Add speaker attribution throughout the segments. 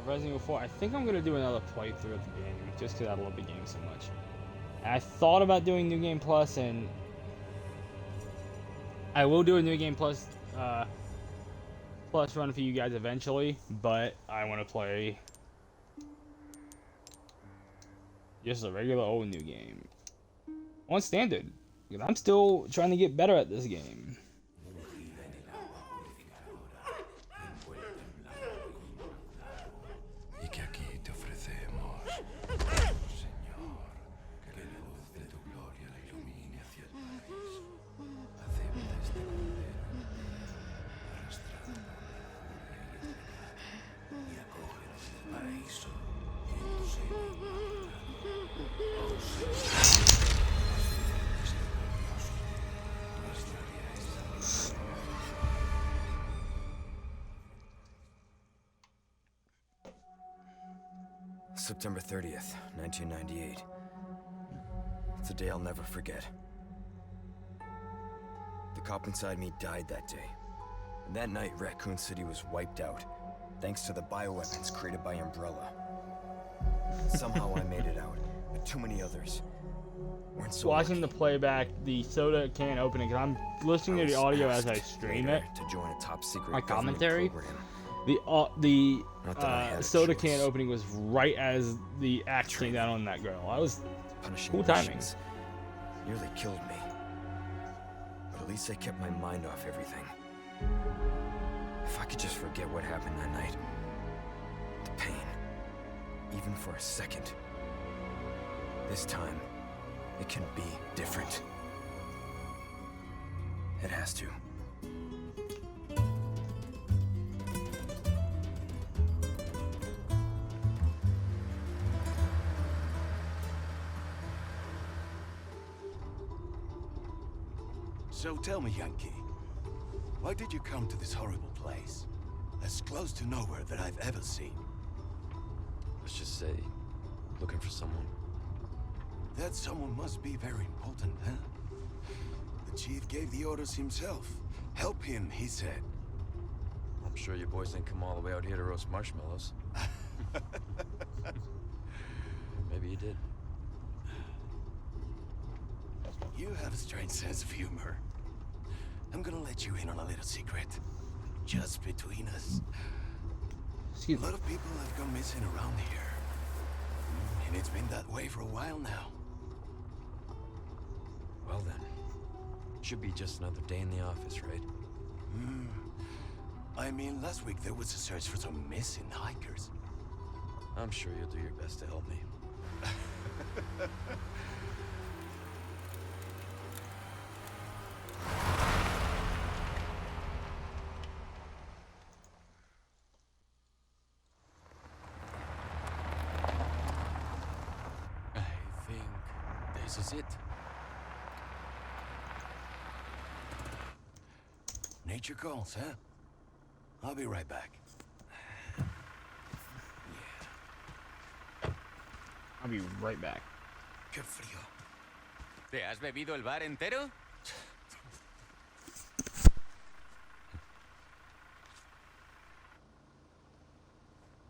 Speaker 1: Resident Evil 4. I think I'm gonna do another playthrough of the game just because I love the game so much. And I thought about doing New Game Plus, and I will do a New Game Plus plus run for you guys eventually. But I want to play just a regular old New Game on standard because I'm still trying to get better at this game.
Speaker 2: September 30th, 1998. It's a day I'll never forget. The cop inside me died that day. And that night, Raccoon City was wiped out, thanks to the bioweapons created by Umbrella. Somehow I made it out, but too many others weren't so
Speaker 1: Watching
Speaker 2: lucky.
Speaker 1: the playback, the soda can opening, because I'm listening to the audio as I stream it.
Speaker 2: To join a top secret
Speaker 1: My
Speaker 2: government
Speaker 1: commentary.
Speaker 2: program.
Speaker 1: The
Speaker 2: Not that I had a
Speaker 1: soda
Speaker 2: choice.
Speaker 1: can opening was right as the axe came down on that girl. I was
Speaker 2: Punishing
Speaker 1: cool timing.
Speaker 2: missions nearly killed me. But at least I kept my mind off everything. If I could just forget what happened that night. The pain. Even for a second. This time, it can be different. It has to.
Speaker 3: So tell me, Yankee, why did you come to this horrible place? As close to nowhere that I've ever seen.
Speaker 4: Let's just say, looking for someone.
Speaker 3: That someone must be very important, huh? The chief gave the orders himself. Help him, he said.
Speaker 4: I'm sure you boys didn't come all the way out here to roast marshmallows. Maybe you did.
Speaker 3: You have a strange sense of humor. I'm gonna let you in on a little secret. Just between us.
Speaker 1: Excuse
Speaker 3: A
Speaker 1: me.
Speaker 3: lot of people have gone missing around here. And it's been that way for a while now.
Speaker 4: Well then, should be just another day in the office, right?
Speaker 3: I mean, last week there was a search for some missing hikers.
Speaker 4: I'm sure you'll do your best to help me.
Speaker 3: I think this is it. Nature calls, huh? I'll be right back.
Speaker 1: I'll be right back.
Speaker 3: Qué frío.
Speaker 5: ¿Te has bebido el bar entero?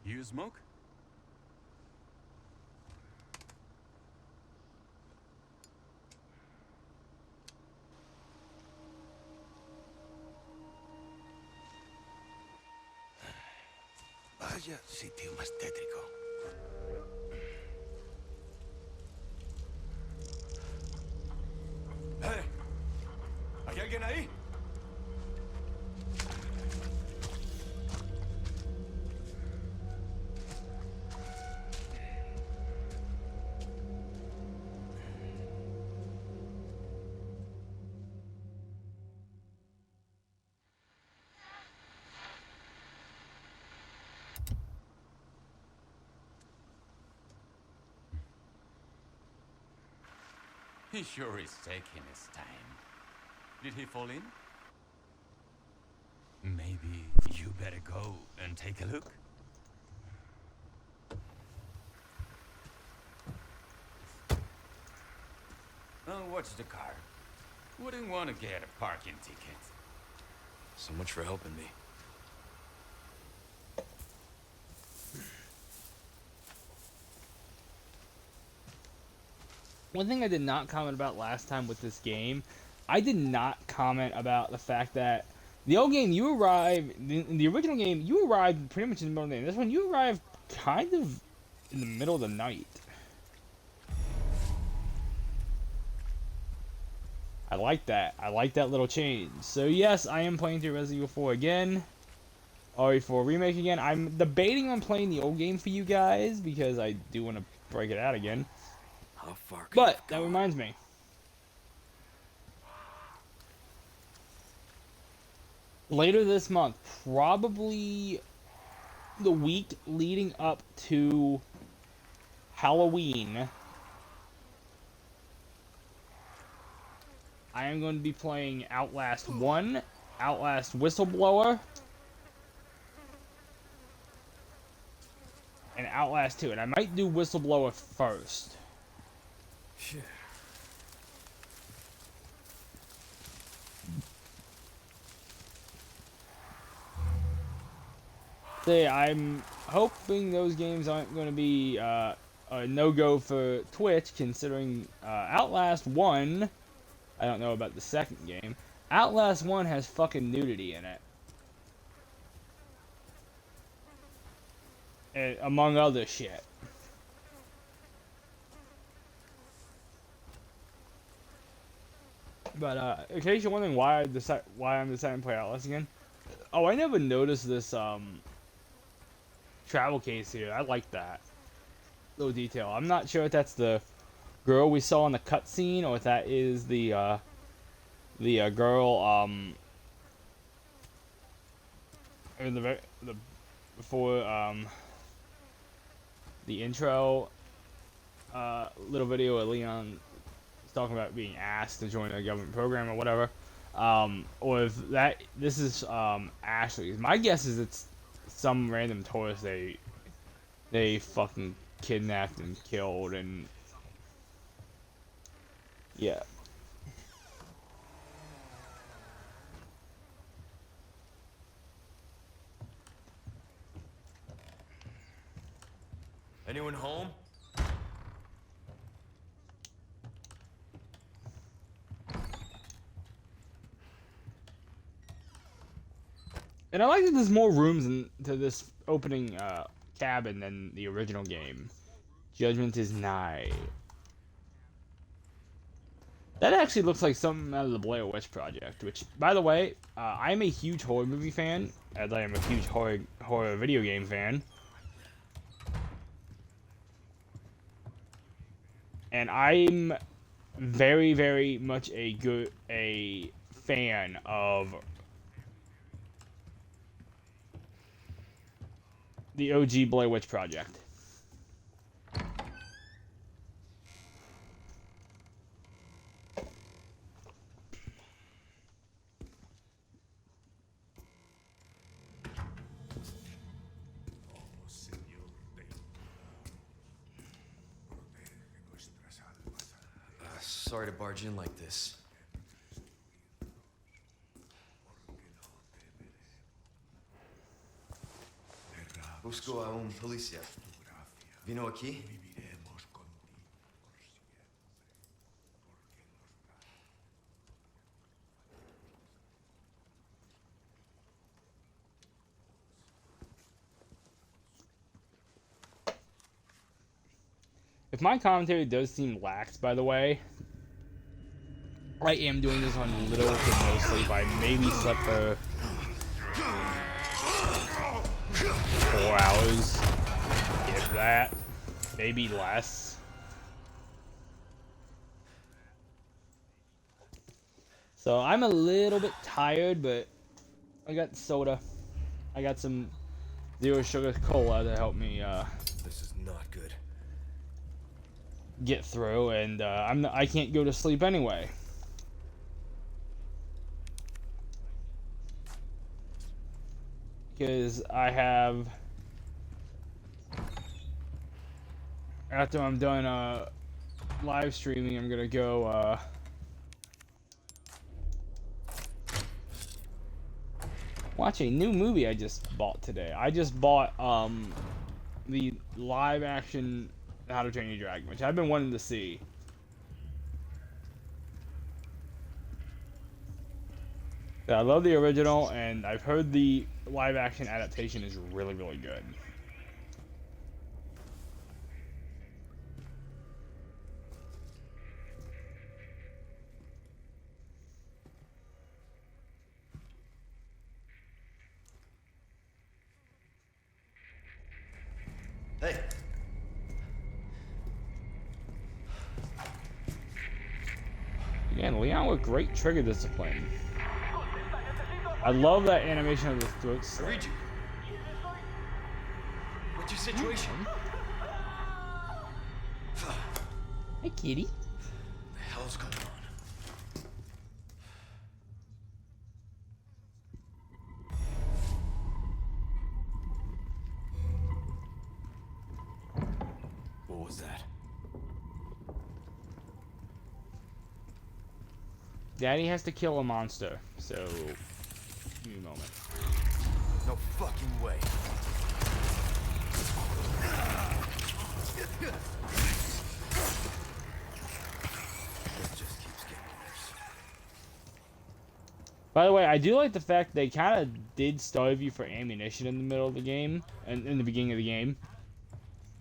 Speaker 5: You smoke?
Speaker 3: Vaya sitio más tétrico. ¡Eh! ¿Hay alguien ahí?
Speaker 5: He sure is taking his time. Did he fall in? Maybe you better go and take a look. Oh, watch the car. Wouldn't want to get a parking ticket.
Speaker 4: So much for helping me.
Speaker 1: One thing I did not comment about last time with this game, I did not comment about the fact that the old game you arrive in the original game you arrived pretty much in the middle of the day. This one you arrive kind of in the middle of the night. I like that. I like that little change. So yes, I am playing through Resident Evil 4 again. RE4 Remake again. I'm debating on playing the old game for you guys because I do want to break it out again.
Speaker 2: How far could
Speaker 1: But
Speaker 2: I've
Speaker 1: that
Speaker 2: gone?
Speaker 1: reminds me. Later this month, probably the week leading up to Halloween, I am going to be playing Outlast 1, Outlast Whistleblower, and Outlast 2. And I might do Whistleblower first.
Speaker 2: Shit.
Speaker 1: So yeah, I'm hoping those games aren't going to be a no-go for Twitch, considering Outlast 1, I don't know about the second game, Outlast 1 has fucking nudity in it. And, among other shit. But in case you're wondering why I'm deciding to play Outlast again, oh, I never noticed this travel case here. I like that little detail. I'm not sure if that's the girl we saw in the cutscene or if that is the girl in the before the intro little video of Leon talking about being asked to join a government program or whatever, or if this is Ashley's. My guess is it's some random tourist they fucking kidnapped and killed, and yeah.
Speaker 4: Anyone home?
Speaker 1: And I like that there's more rooms into this opening cabin than the original game. Judgment is nigh. That actually looks like something out of the Blair Witch Project, which, by the way, I'm a huge horror movie fan, as I am a huge horror video game fan. And I'm very, very much a fan of the OG Blair Witch Project.
Speaker 4: Sorry to barge in like this. Busco a un policía. Vino aquí?
Speaker 1: If my commentary does seem lax, by the way, I am doing this on little to no sleep. I maybe slept for 4 hours, if that, maybe less. So I'm a little bit tired, but I got soda. I got some zero sugar cola to help me
Speaker 2: This is not good.
Speaker 1: get through, and I can't go to sleep anyway. Because I have, after I'm done live streaming, I'm gonna go watch a new movie I just bought today. I just bought the live action How to Train Your Dragon, which I've been wanting to see. I love the original, and I've heard the live action adaptation is really, really good.
Speaker 4: Hey,
Speaker 1: Again, Leon with great trigger discipline. I love that animation of the throat
Speaker 4: I
Speaker 1: slit.
Speaker 4: read you. What's your situation?
Speaker 1: Hey, kitty.
Speaker 4: What the hell's going on? What was that?
Speaker 1: Daddy has to kill a monster, so give me a moment.
Speaker 4: No fucking way. This just keeps getting worse.
Speaker 1: By the way, I do like the fact they kind of did starve you for ammunition in the middle of the game, and in the beginning of the game,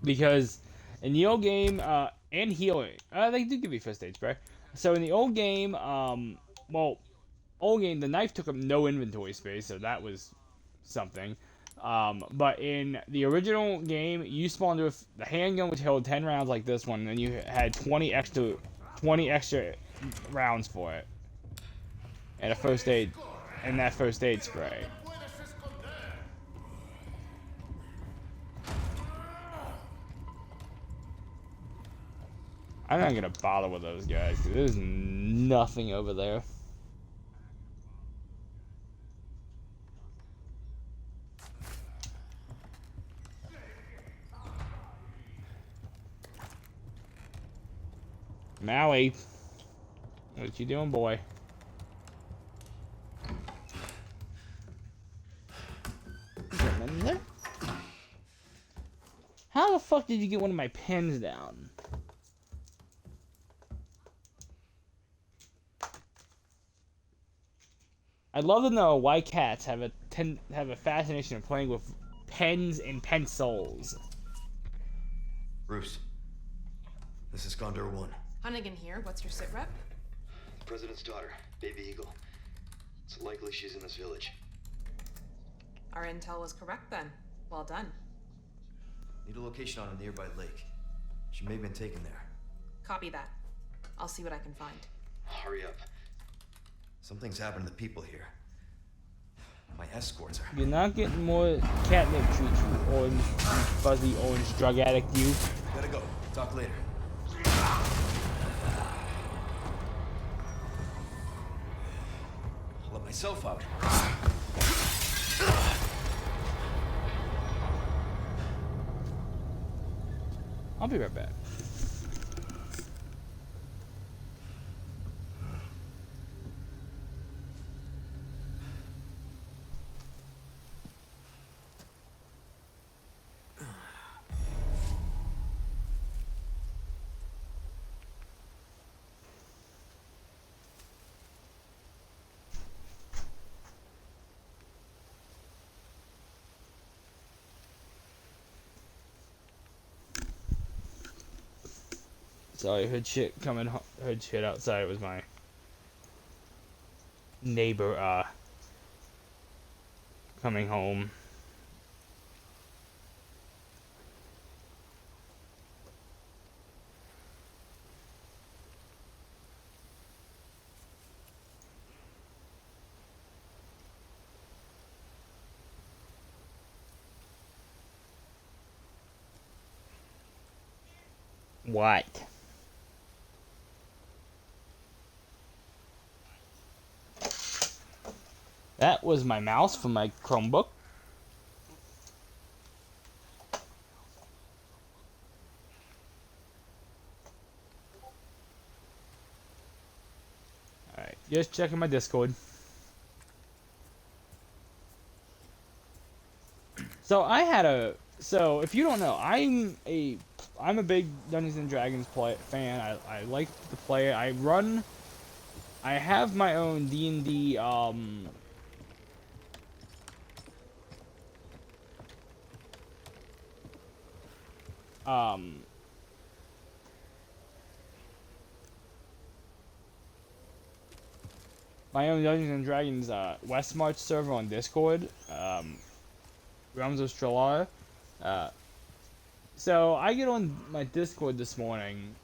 Speaker 1: because in the old game, and healing, they do give you first aid spray. So in the old game, well, old game, the knife took up no inventory space, so that was something. But in the original game, you spawned with the handgun, which held 10 rounds like this one, and then you had 20 extra rounds for it, and a first aid, and that first aid spray. I'm not gonna bother with those guys, because there's nothing over there. Maui, what you doing, boy? Is there men in there? How the fuck did you get one of my pens down? I'd love to know why cats have a fascination of playing with pens and pencils.
Speaker 4: Bruce, this is Condor 1.
Speaker 6: Hunnigan here. What's your sit rep?
Speaker 4: The President's daughter, Baby Eagle. It's likely she's in this village.
Speaker 6: Our intel was correct then. Well done.
Speaker 4: Need a location on a nearby lake. She may have been taken there.
Speaker 6: Copy that. I'll see what I can find.
Speaker 4: Hurry up. Something's happened to the people here. My escorts are...
Speaker 1: You're not getting more catnip treats, you orange, fuzzy orange drug addict, you.
Speaker 4: Gotta go. Talk later. I'll let myself out.
Speaker 1: I'll be right back. Sorry, heard shit outside. It was my neighbor, coming home. What? That was my mouse from my Chromebook. Alright, just checking my Discord. So if you don't know, I'm a big Dungeons and Dragons fan. I like to play it. I run I have my own D&D um my own Dungeons and Dragons Westmarch server on Discord, Realms of Strahlar. Uh, so I get on my Discord this morning.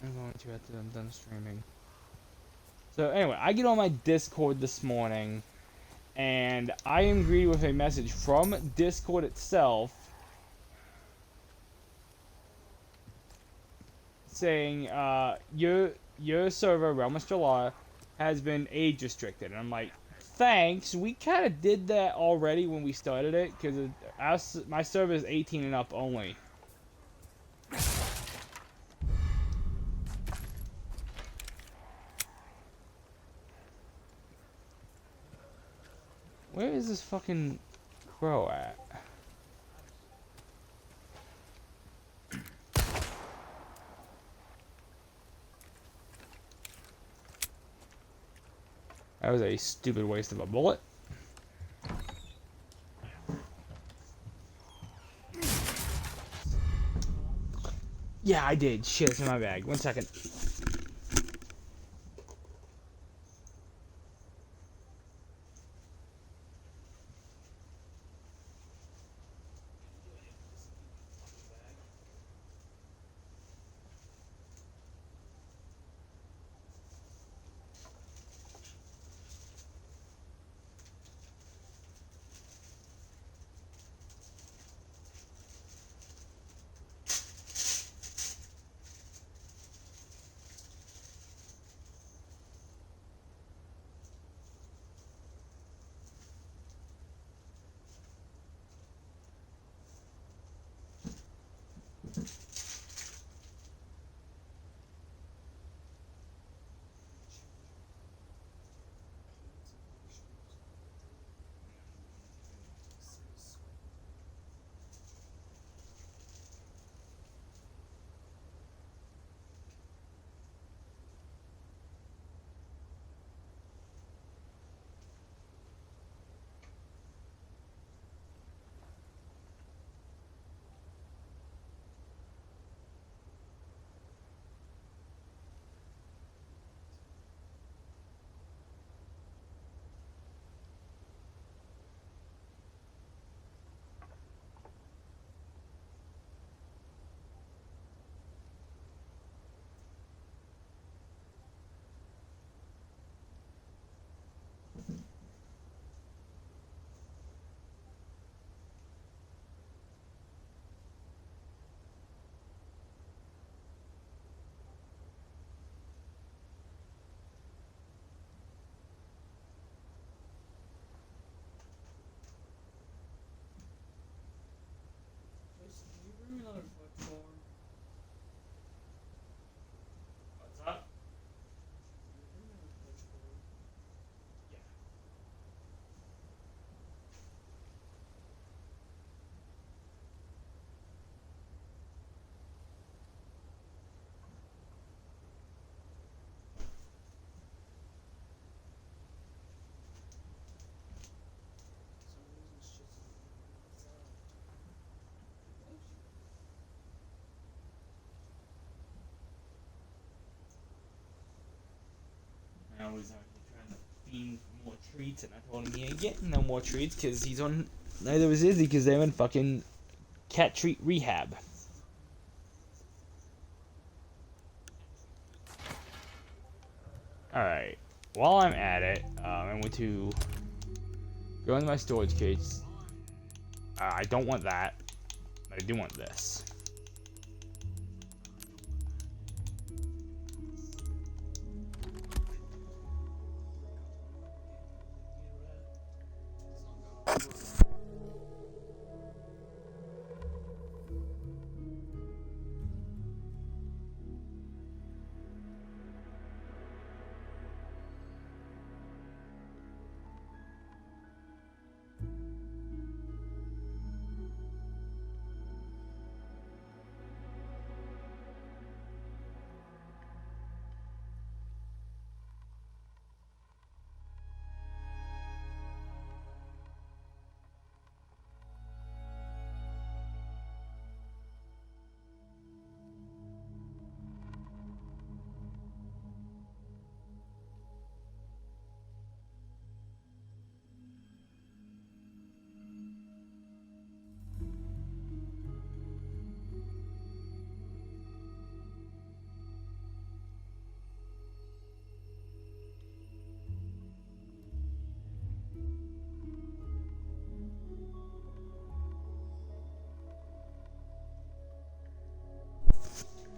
Speaker 1: I'm going to after I'm done streaming. So anyway, I get on my Discord this morning, and I am greeted with a message from Discord itself saying, your server, Realm of Strahlar, has been age restricted. And I'm like, thanks. We kind of did that already when we started it, because my server is 18 and up only. Where is this fucking crow at? That was a stupid waste of a bullet. Yeah, I did. Shit, it's in my bag. 1 second. What's up? I was trying to fiend for more treats, and I told him he ain't getting no more treats because he's on. Neither was Izzy because they're in fucking cat treat rehab. Alright. While I'm at it, I'm going to go into my storage case. I don't want that, but I do want this.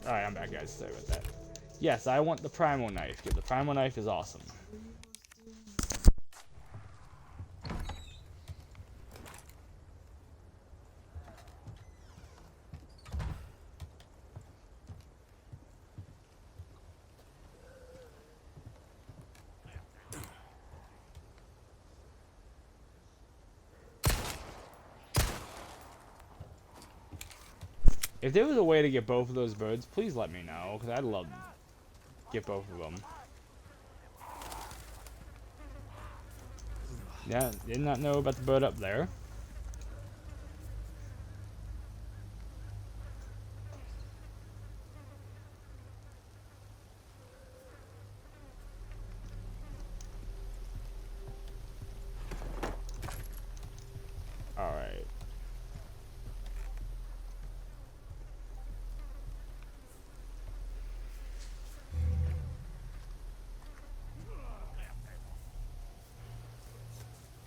Speaker 1: Alright, I'm back, guys. Sorry about that. Yes, I want the primal knife, because the primal knife is awesome. If there was a way to get both of those birds, please let me know, because I'd love to get both of them. Yeah, did not know about the bird up there. Alright.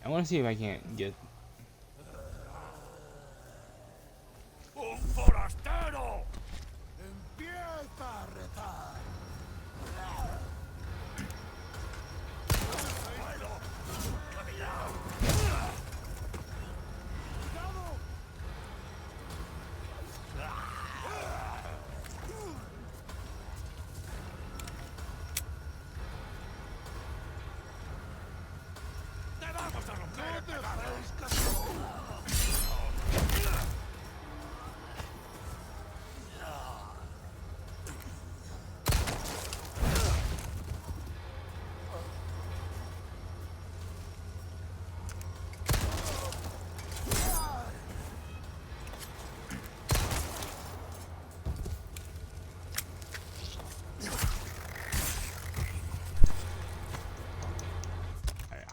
Speaker 1: I want to see if I can't get...
Speaker 3: ¡Un forastero! ¡Empieza a rezar!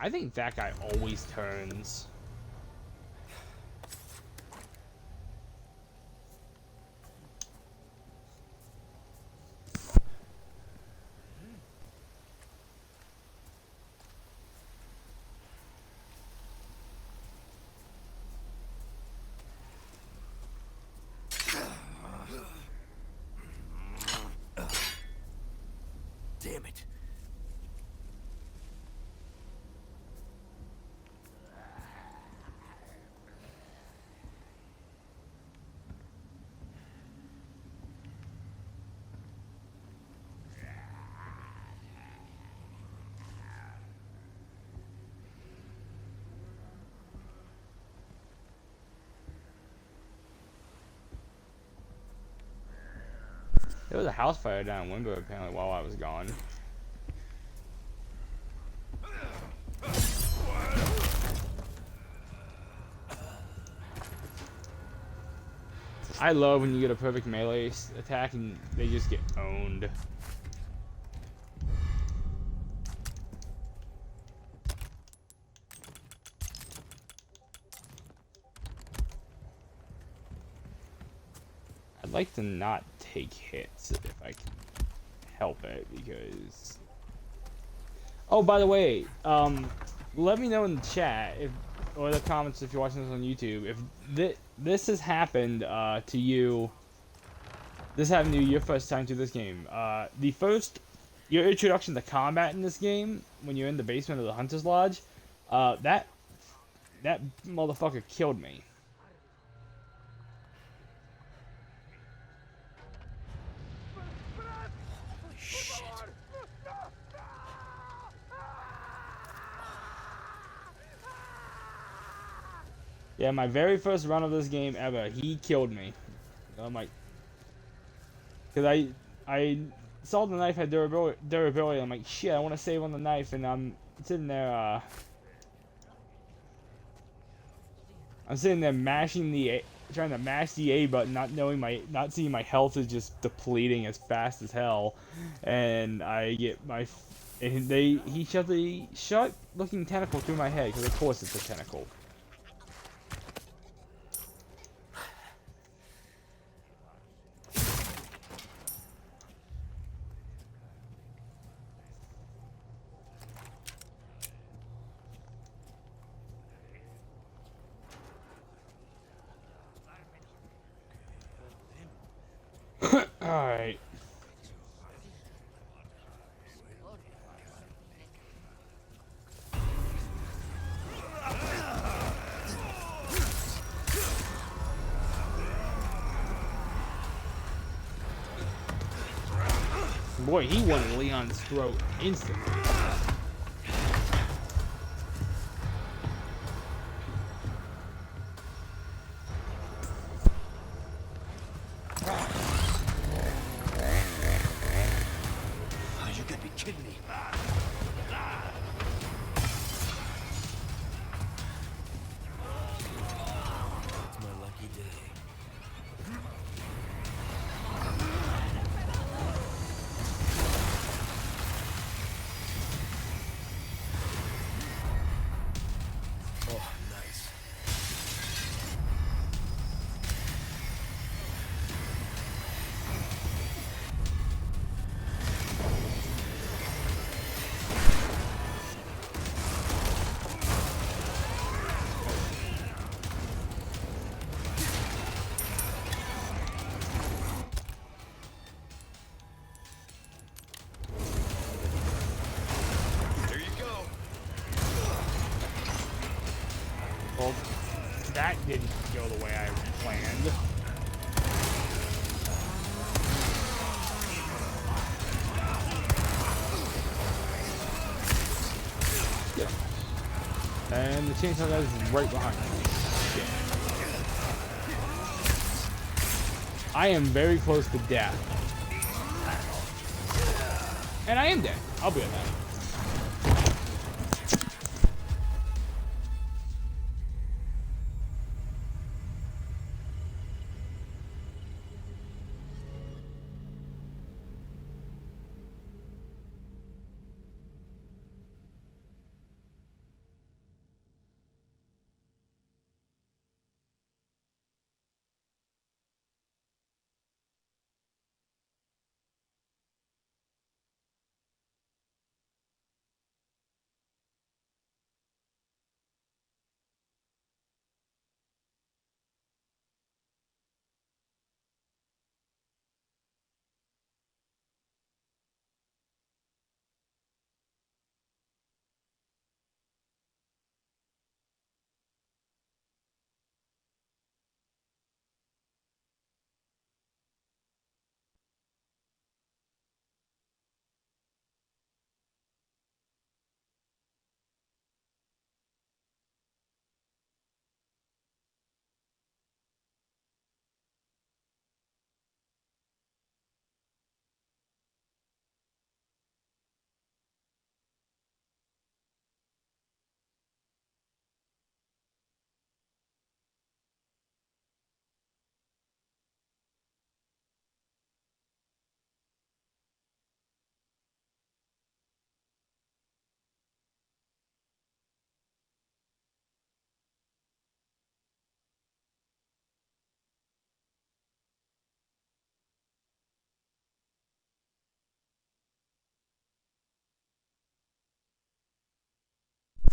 Speaker 1: I think that guy always turns.
Speaker 3: Damn it.
Speaker 1: There was a house fire down in Wimbo apparently while I was gone. I love when you get a perfect melee attack and they just get owned. I'd like to not take hits if I can help it, because... Oh, by the way, let me know in the chat, if, or the comments if you're watching this on YouTube, if this has happened to you, this happened to you your first time through this game. Your introduction to combat in this game, when you're in the basement of the Hunter's Lodge, that motherfucker killed me. Yeah, my very first run of this game ever, he killed me. I'm like, cause I saw the knife had durability. I'm like, shit, I want to save on the knife, and I'm sitting there, trying to mash the A button, not seeing my health is just depleting as fast as hell, and he shoved a sharp-looking tentacle through my head, because of course it's a tentacle. Alright. Boy, he wanted Leon's throat instantly.
Speaker 3: Oh, you gotta be kidding me.
Speaker 2: It's my lucky day. Oh, nice.
Speaker 3: There you go.
Speaker 1: Well, that didn't go the way I planned. Yeah. And the chainsaw guy is right behind me. Shit. I am very close to death. And I am dead. I'll be at that.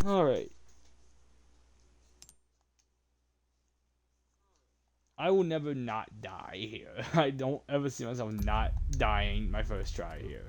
Speaker 1: Alright. I will never not die here. I don't ever see myself not dying my first try here.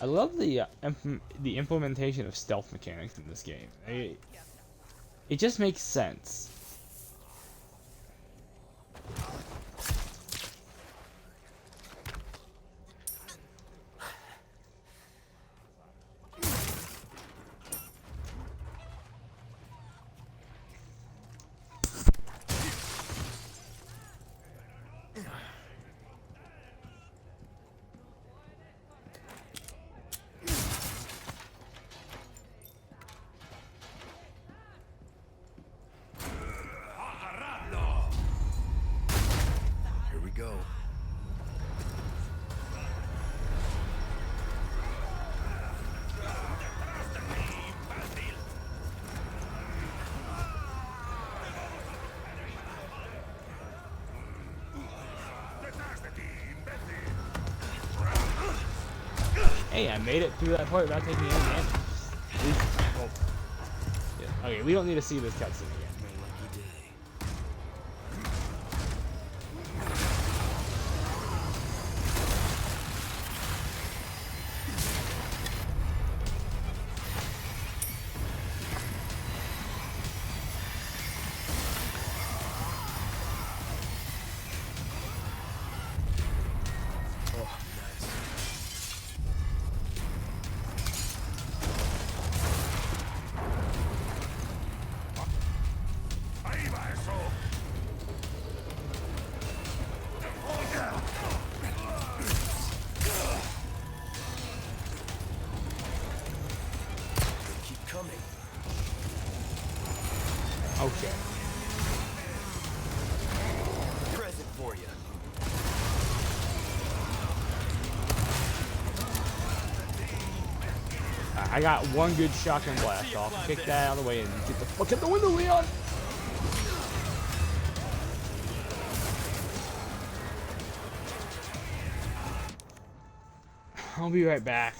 Speaker 1: I love the the implementation of stealth mechanics in this game. It just makes sense. Hey, I made it through that part without taking any damage. At least, well, yeah. Okay, we don't need to see this cutscene again. Oh shit.
Speaker 2: Present for you.
Speaker 1: I got one good shotgun blast off. Kick that out of the way and get the fuck out the window, Leon! I'll be right back.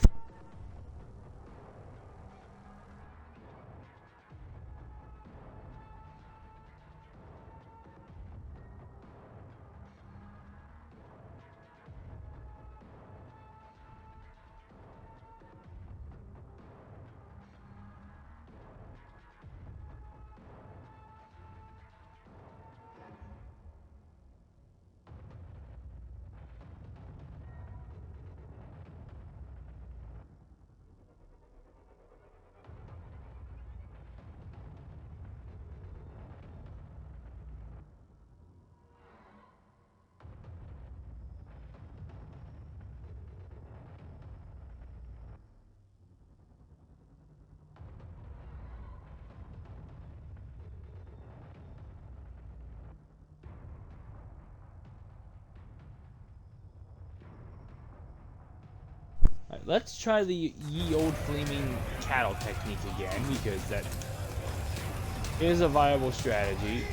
Speaker 1: Alright, let's try the ye old flaming cattle technique again, because that is a viable strategy.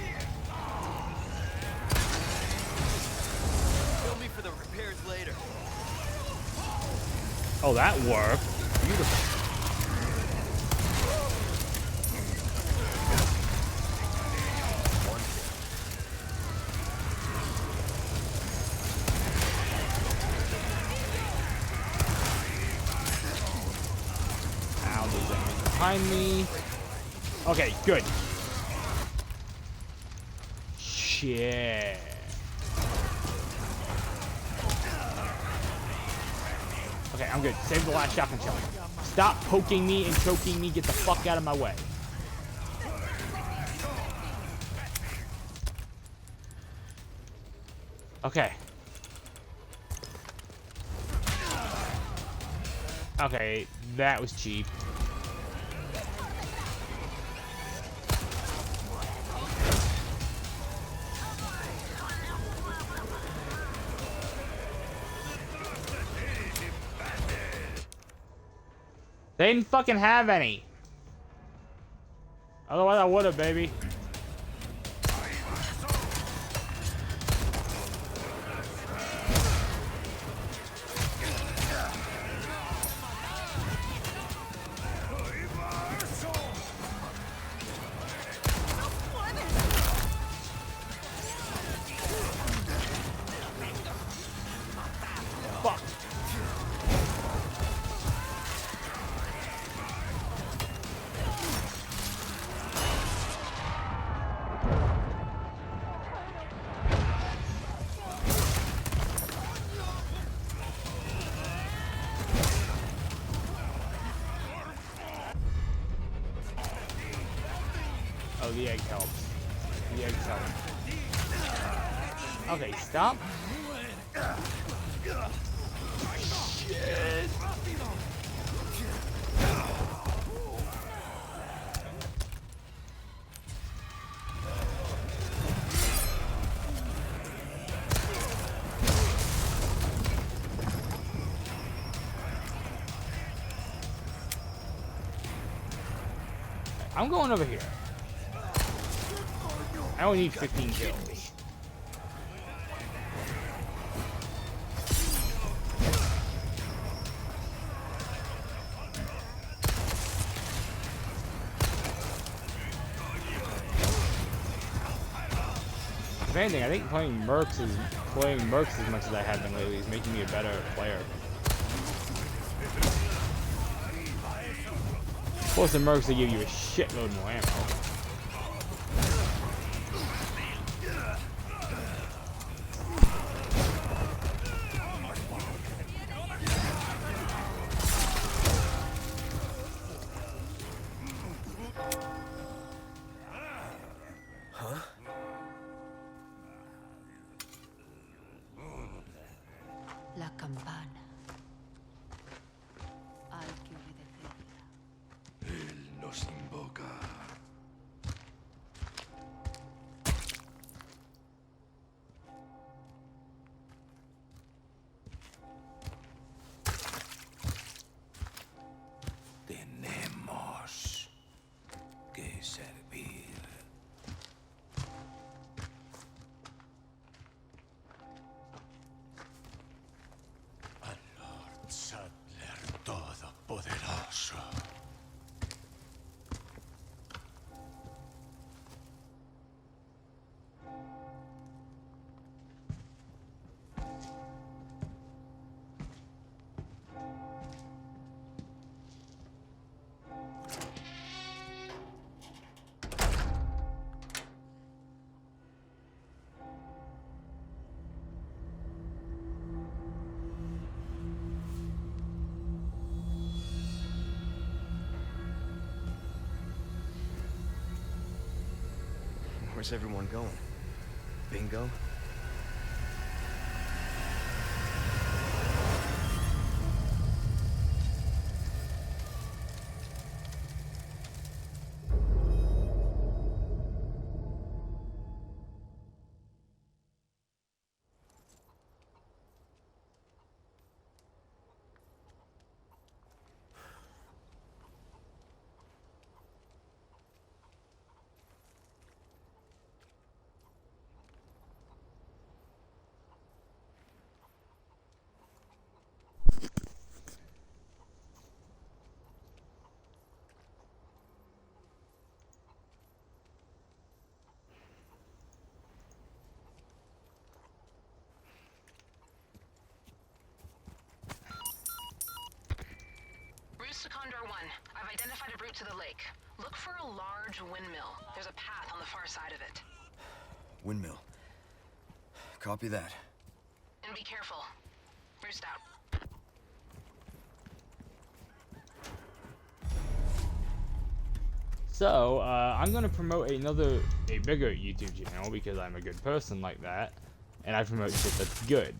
Speaker 2: Bill me for the repairs later.
Speaker 1: Oh, that worked. Beautiful. Ow, there's enemies behind me. Okay, good. Shit. Okay, I'm good. Save the last shotgun shell. Stop poking me and choking me. Get the fuck out of my way. Okay. Okay, that was cheap. They didn't fucking have any. Otherwise I would've, baby. Fuck. Oh, the egg helps. The eggs help. Okay, stop. Shit. I'm going over here. I only need 15 kills. anything, I think playing Mercs as much as I have been lately is making me a better player. Of course, the Mercs, they give you a shitload more ammo.
Speaker 7: La campana. Hay que obedecerla.
Speaker 3: Él nos invoca. Tenemos que servir. Al Lord Sattler Todopoderoso.
Speaker 2: Where's everyone going? Bingo?
Speaker 6: Roost to Condor 1. I've identified a route to the lake. Look for a large windmill. There's a path on the far side of it.
Speaker 2: Windmill. Copy that.
Speaker 6: And be careful. Roost out.
Speaker 1: So, I'm gonna promote a bigger YouTube channel because I'm a good person like that, and I promote shit that's good.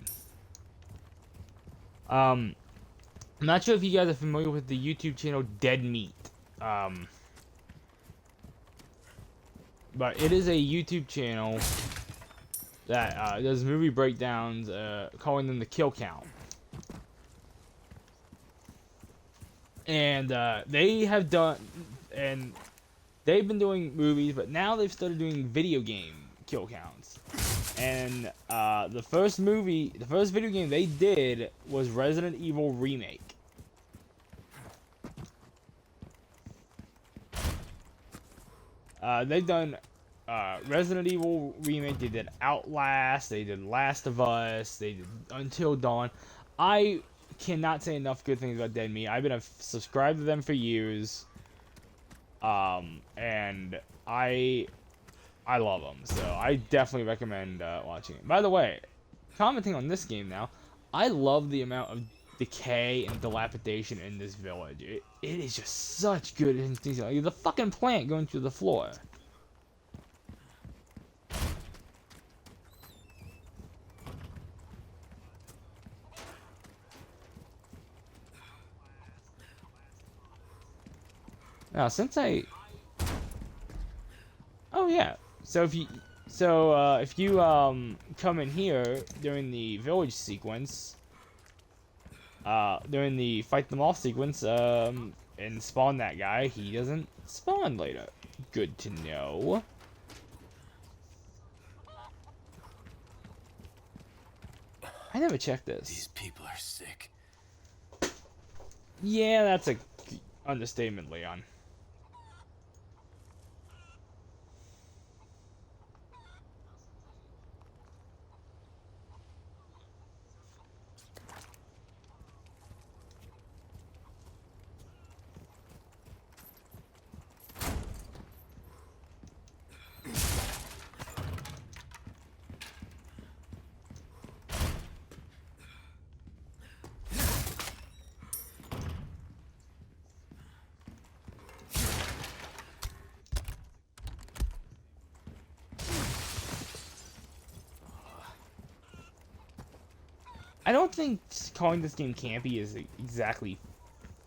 Speaker 1: I'm not sure if you guys are familiar with the YouTube channel Dead Meat. But it is a YouTube channel that does movie breakdowns, calling them the kill count. And they've been doing movies, but now they've started doing video game kill counts. And the first video game they did was Resident Evil Remake. They've done Resident Evil Remake, they did Outlast, they did Last of Us, they did Until Dawn. I cannot say enough good things about Dead Meat. I've been subscribed to them for years. And I love them, so I definitely recommend watching it. By the way, commenting on this game now, I love the amount of decay and dilapidation in this village. It is just such good things. Like the fucking plant going through the floor. Now, oh yeah. So if you come in here during the village sequence, during the fight them off sequence, and spawn that guy, he doesn't spawn later. Good to know. I never checked this.
Speaker 3: These people are sick.
Speaker 1: Yeah, that's a understatement, Leon. I don't think calling this game campy is exactly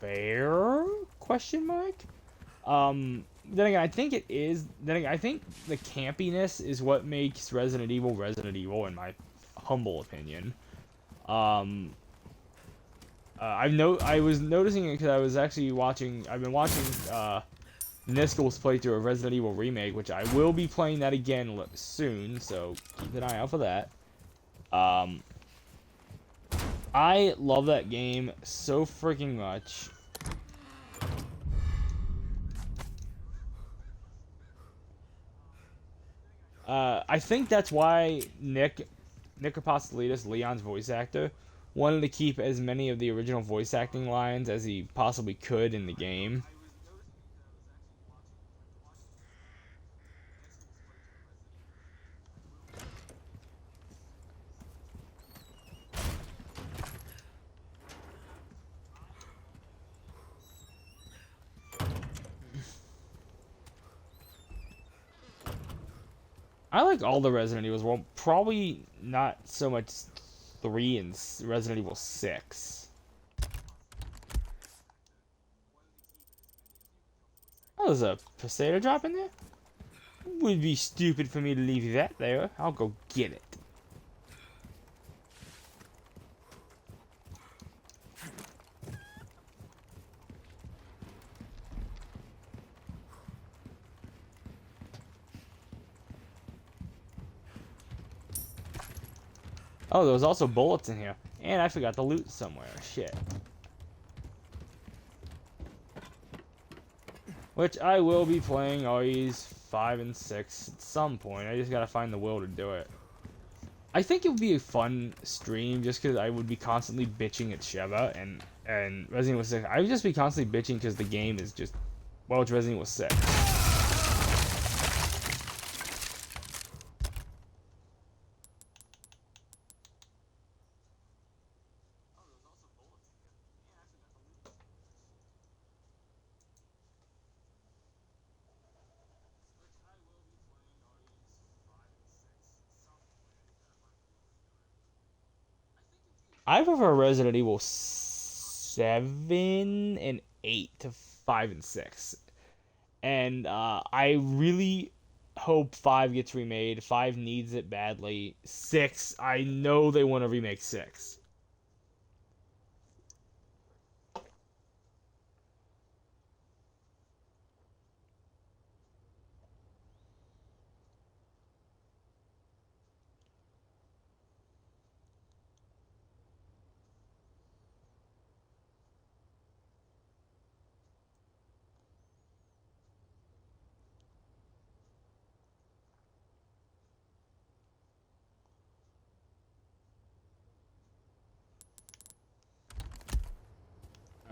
Speaker 1: fair? Question mark. Then again, I think it is. Then again, I think the campiness is what makes Resident Evil, in my humble opinion. I was noticing it because I was actually watching. I've been watching Niskel's playthrough of Resident Evil Remake, which I will be playing that again soon. So keep an eye out for that. I love that game so freaking much. I think that's why Nick Apostolides, Leon's voice actor, wanted to keep as many of the original voice acting lines as he possibly could in the game. I like all the Resident Evils. Well, probably not so much 3 and Resident Evil 6. Oh, there's a potato drop in there? Would be stupid for me to leave that there. I'll go get it. Oh, there was also bullets in here. And I forgot to loot somewhere. Shit. Which I will be playing REs 5 and 6 at some point. I just gotta find the will to do it. I think it would be a fun stream just because I would be constantly bitching at Sheva and Resident Evil 6. I would just be constantly bitching because the game is just, well, it's Resident Evil 6. I prefer Resident Evil 7 and 8 to 5 and 6. And I really hope 5 gets remade. 5 needs it badly. 6, I know they want to remake 6.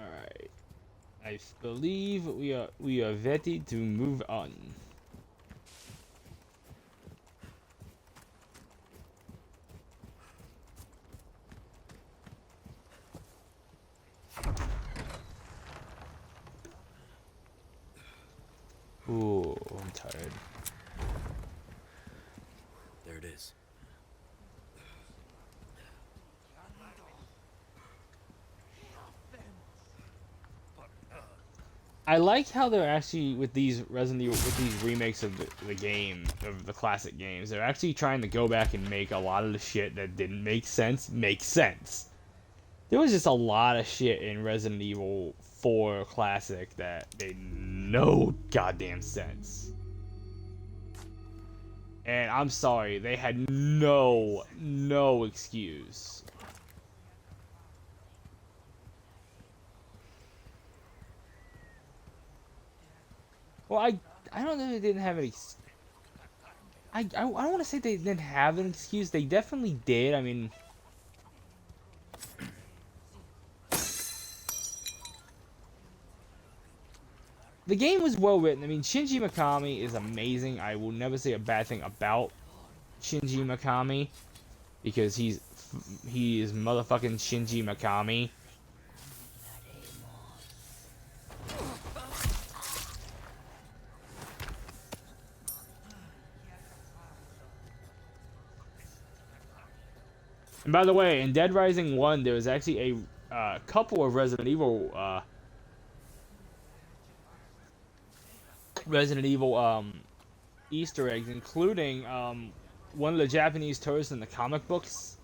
Speaker 1: Alright. I believe we are ready to move on. Ooh, I'm tired.
Speaker 2: There it is.
Speaker 1: I like how they're actually with these Resident Evil, with these remakes of the game, of the classic games, they're actually trying to go back and make a lot of the shit that didn't make sense make sense. There was just a lot of shit in Resident Evil 4 Classic that made no goddamn sense. And I'm sorry, they had no excuse. Well, I don't know if they didn't have any. I don't want to say they didn't have an excuse. They definitely did. I mean, the game was well written. I mean, Shinji Mikami is amazing. I will never say a bad thing about Shinji Mikami because he is motherfucking Shinji Mikami. And by the way, in Dead Rising 1, there was actually a couple of Resident Evil Easter eggs, including one of the Japanese tourists in the comic books,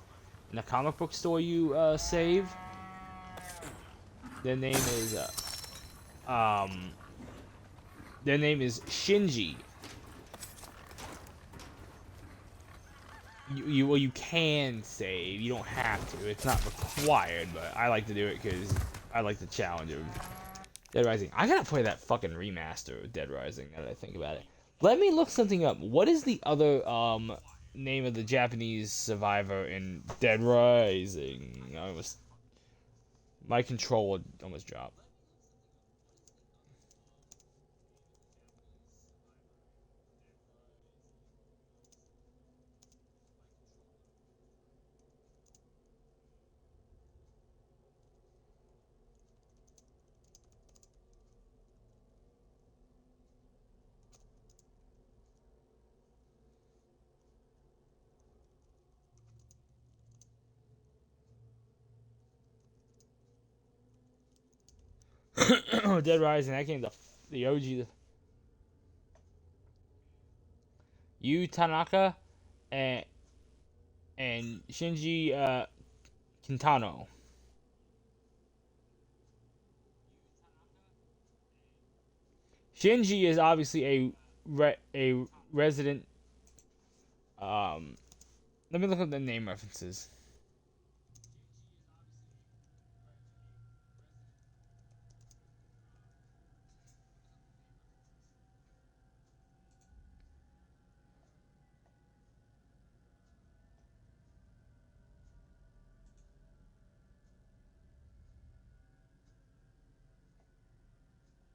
Speaker 1: in the comic book store you save. Their name is Shinji. You can save. You don't have to. It's not required, but I like to do it because I like the challenge of Dead Rising. I gotta play that fucking remaster of Dead Rising now that I think about it. Let me look something up. What is the other name of the Japanese survivor in Dead Rising? My controller almost dropped. Dead Rising, that game, the OG, Yu Tanaka and Shinji Kintano. Shinji is obviously a resident. Let me look up the name references.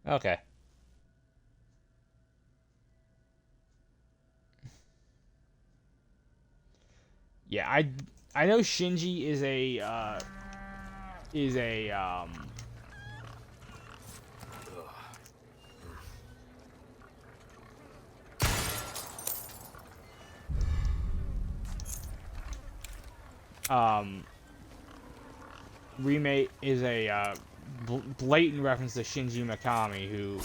Speaker 1: Okay. Yeah, I know Shinji is a Remake is a blatant reference to Shinji Mikami, who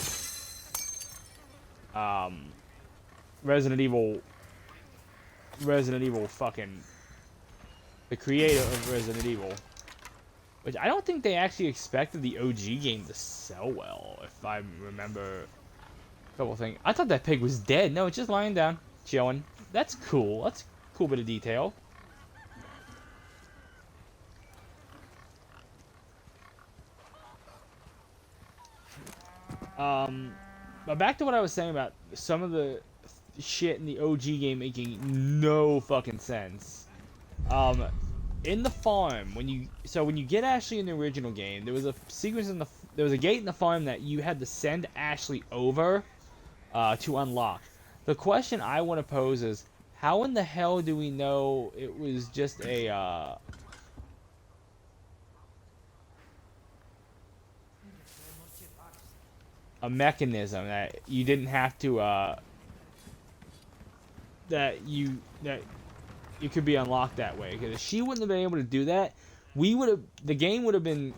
Speaker 1: Resident Evil fucking the creator of Resident Evil, which I don't think they actually expected the OG game to sell well, if I remember a couple things. I thought that pig was dead. No, it's just lying down, chilling. That's cool. That's a cool bit of detail. But back to what I was saying about some of the shit in the OG game making no fucking sense. In the farm, when you get Ashley in the original game, there was a sequence there was a gate in the farm that you had to send Ashley over to unlock. The question I want to pose is, how in the hell do we know it was just a mechanism that you didn't have to that you could be unlocked that way? Because if she wouldn't have been able to do that, the game would have been,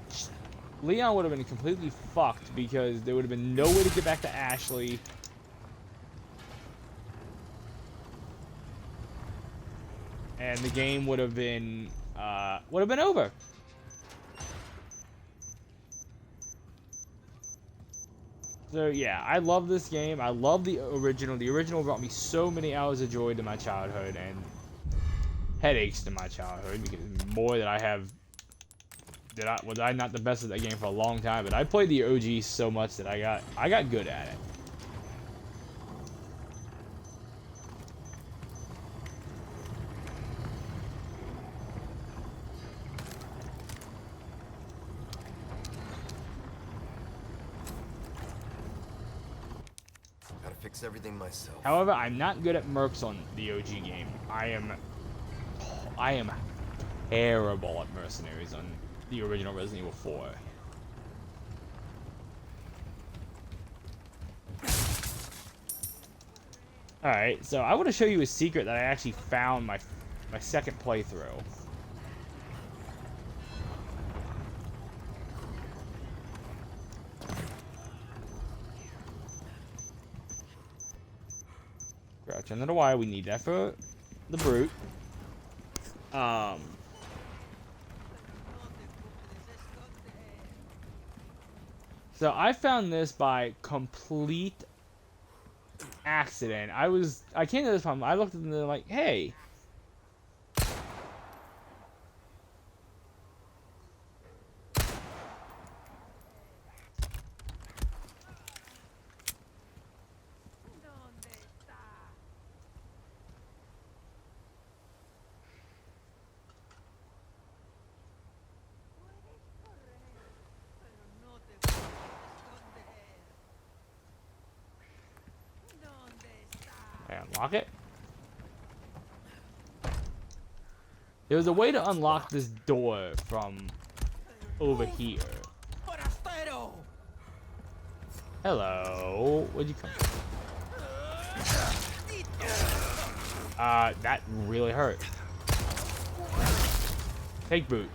Speaker 1: Leon would have been completely fucked, because there would have been no way to get back to Ashley. And the game would have been over. So yeah, I love this game. I love the original. The original brought me so many hours of joy to my childhood and headaches to my childhood, because boy did I have was I not the best at that game for a long time, but I played the OG so much that I got good at it.
Speaker 4: Gotta fix everything myself.
Speaker 1: However, I'm not good at mercs on the OG game. I am terrible at mercenaries on the original Resident Evil 4. Alright, so I want to show you a secret that I actually found my second playthrough. Crouch under the wire. We need that for the brute. So I found this by complete accident. I came to this problem. I looked at them and they're like, hey. Unlock it. There was a way to unlock this door from over here. Hello. Where'd you come from? That really hurt. Take boot.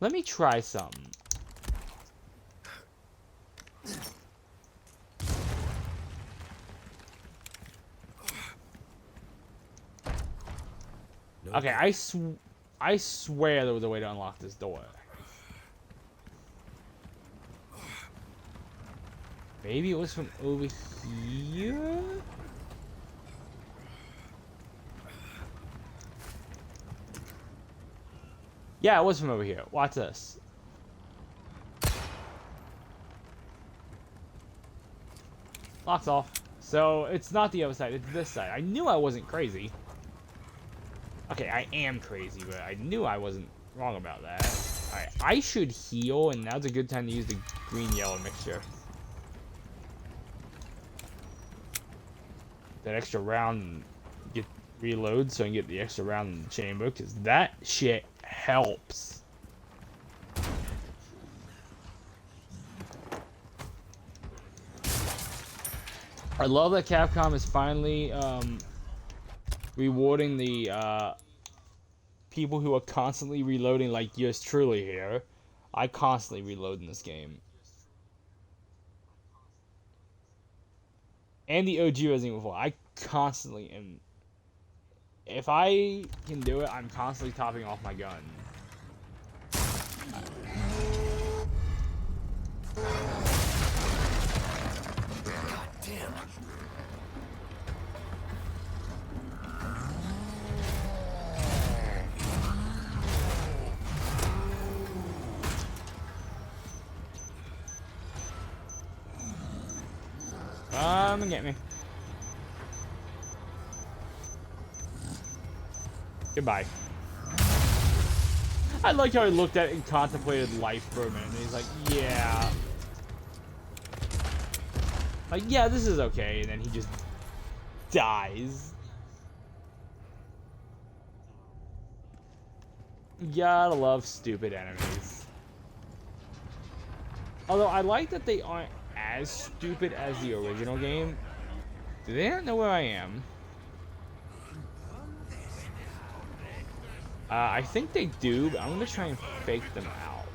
Speaker 1: Let me try something. Okay, I swear there was a way to unlock this door. Maybe it was from over here? Yeah, it was from over here. Watch this. Locks off. So, it's not the other side, it's this side. I knew I wasn't crazy. Okay, I am crazy, but I knew I wasn't wrong about that. Alright, I should heal, and now's a good time to use the green-yellow mixture. That extra round and get reload so I can get the extra round in the chamber, because that shit helps. I love that Capcom is finally rewarding the people who are constantly reloading, like yours truly here. I constantly reload in this game. And the OG Resident Evil 4. I constantly am. If I can do it, I'm constantly topping off my gun.
Speaker 2: God damn.
Speaker 1: Come and get me. Goodbye. I like how he looked at it and contemplated life for a minute. And he's like, yeah. Like, yeah, this is okay. And then he just dies. Gotta love stupid enemies. Although I like that they aren't as stupid as the original game. Do they not know where I am? I think they do, but I'm gonna try and fake them out.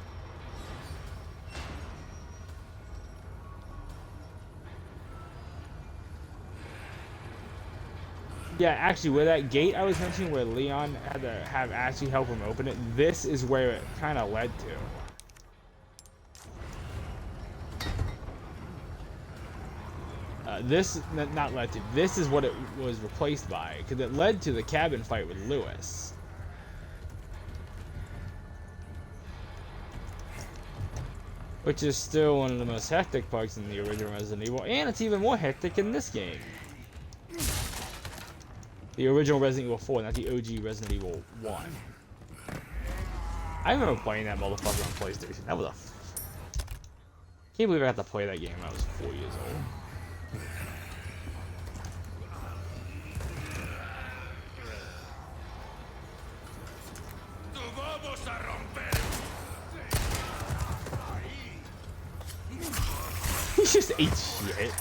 Speaker 1: Yeah, actually, where that gate I was mentioning, where Leon had to have Ashley help him open it, this is where it kind of led to. Not led to, this is what it was replaced by, because it led to the cabin fight with Lewis. Which is still one of the most hectic parts in the original Resident Evil, and it's even more hectic in this game. The original Resident Evil 4, not the OG Resident Evil 1. I remember playing that motherfucker on PlayStation. That was a... Can't believe I got to play that game when I was 4 years old. He just ate shit.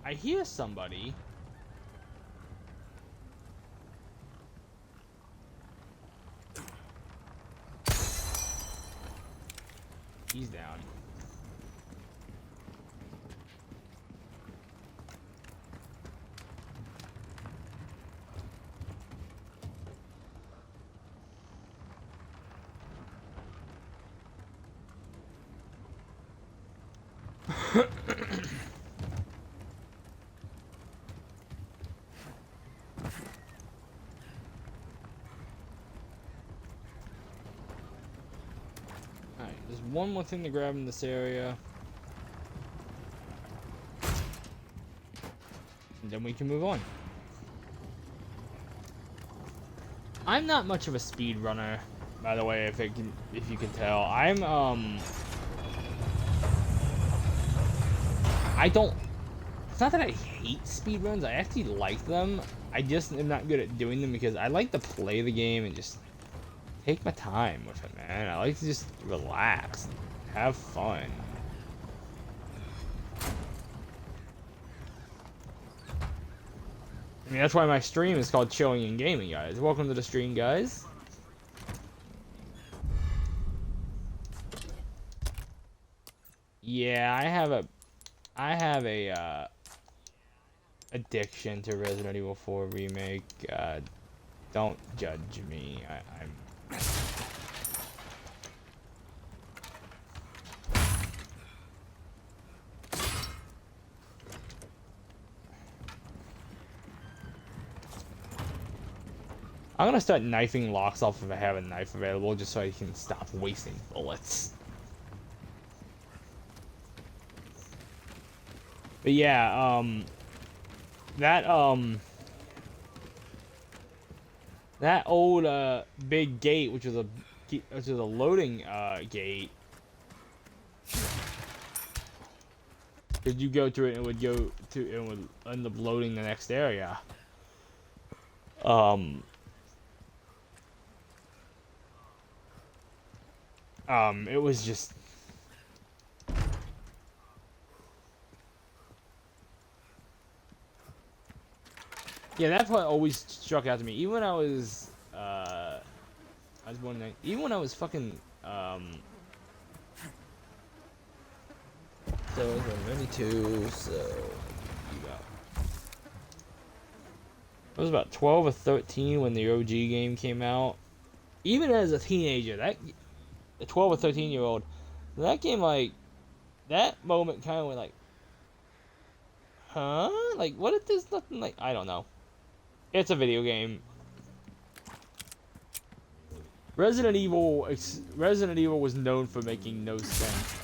Speaker 1: I hear somebody. He's down. Alright, there's one more thing to grab in this area. And then we can move on. I'm not much of a speed runner, by the way, if you can tell. I don't. It's not that I hate speed runs. I actually like them. I just am not good at doing them because I like to play the game and just take my time with it, man. I like to just relax, have fun. I mean, that's why my stream is called Chilling and Gaming, guys. Welcome to the stream, guys. Yeah, I have a addiction to Resident Evil 4 Remake. Don't judge me. I'm gonna start knifing locks off if I have a knife available, just so I can stop wasting bullets. But yeah, that old big gate, which was a loading gate, because you go through it and it would end up loading the next area. It was just. Yeah, that part always struck out to me. Even when I was born in, even when I was fucking, so I was 92, so you got. I was about 12 or 13 when the OG game came out. Even as a teenager, a 12 or 13-year-old, that game, like, that moment kind of went like, huh? Like, what if there's nothing, like, I don't know. It's a video game. Resident Evil was known for making no sense.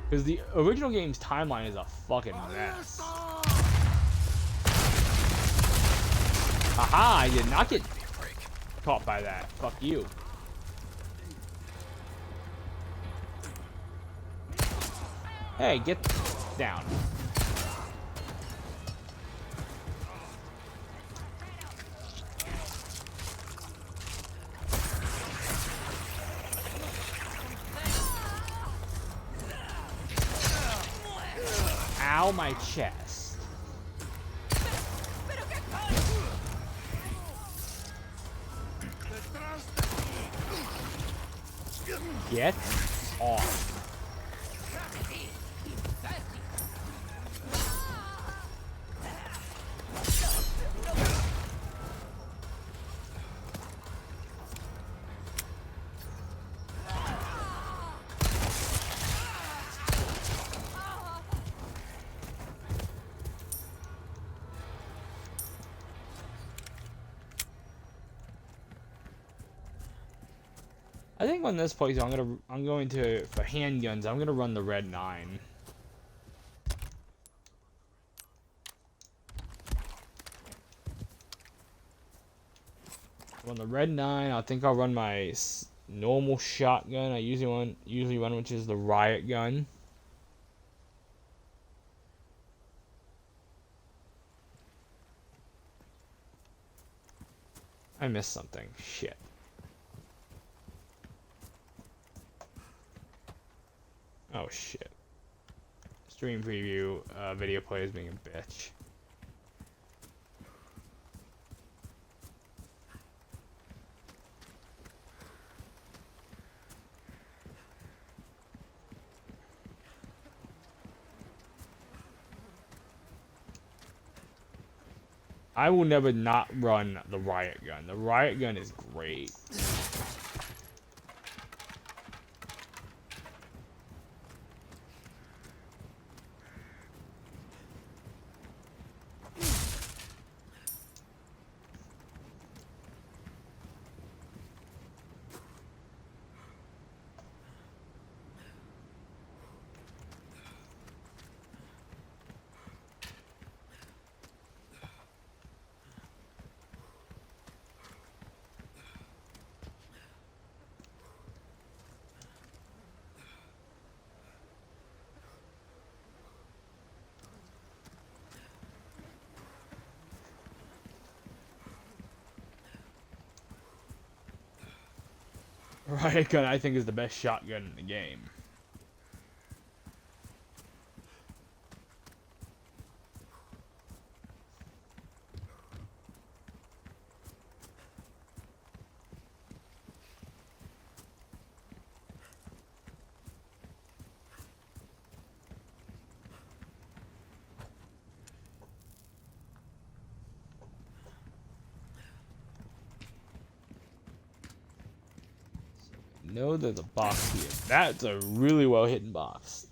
Speaker 1: Because the original game's timeline is a fucking mess. Haha, I did not get caught by that. Fuck you. Hey, get down. Ow, my chest. Get off. I think on this place I'm going to for handguns, I'm gonna run the Red 9. On the Red 9, I think I'll run my normal shotgun. I usually run, which is the riot gun. I missed something. Shit. Oh shit. Stream preview, video players being a bitch. I will never not run the riot gun. The riot gun is great. Riot gun, I think, is the best shotgun in the game. No, there's a box here. That's a really well hidden box.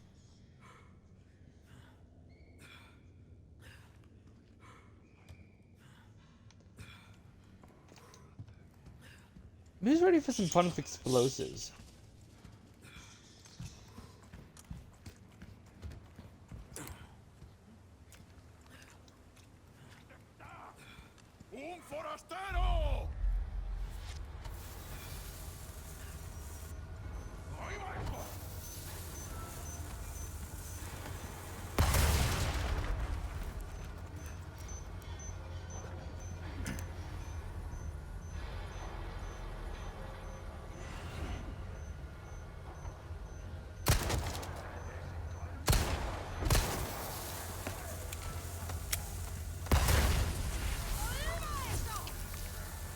Speaker 1: I'm just ready for some fun with explosives.
Speaker 3: Un forastero!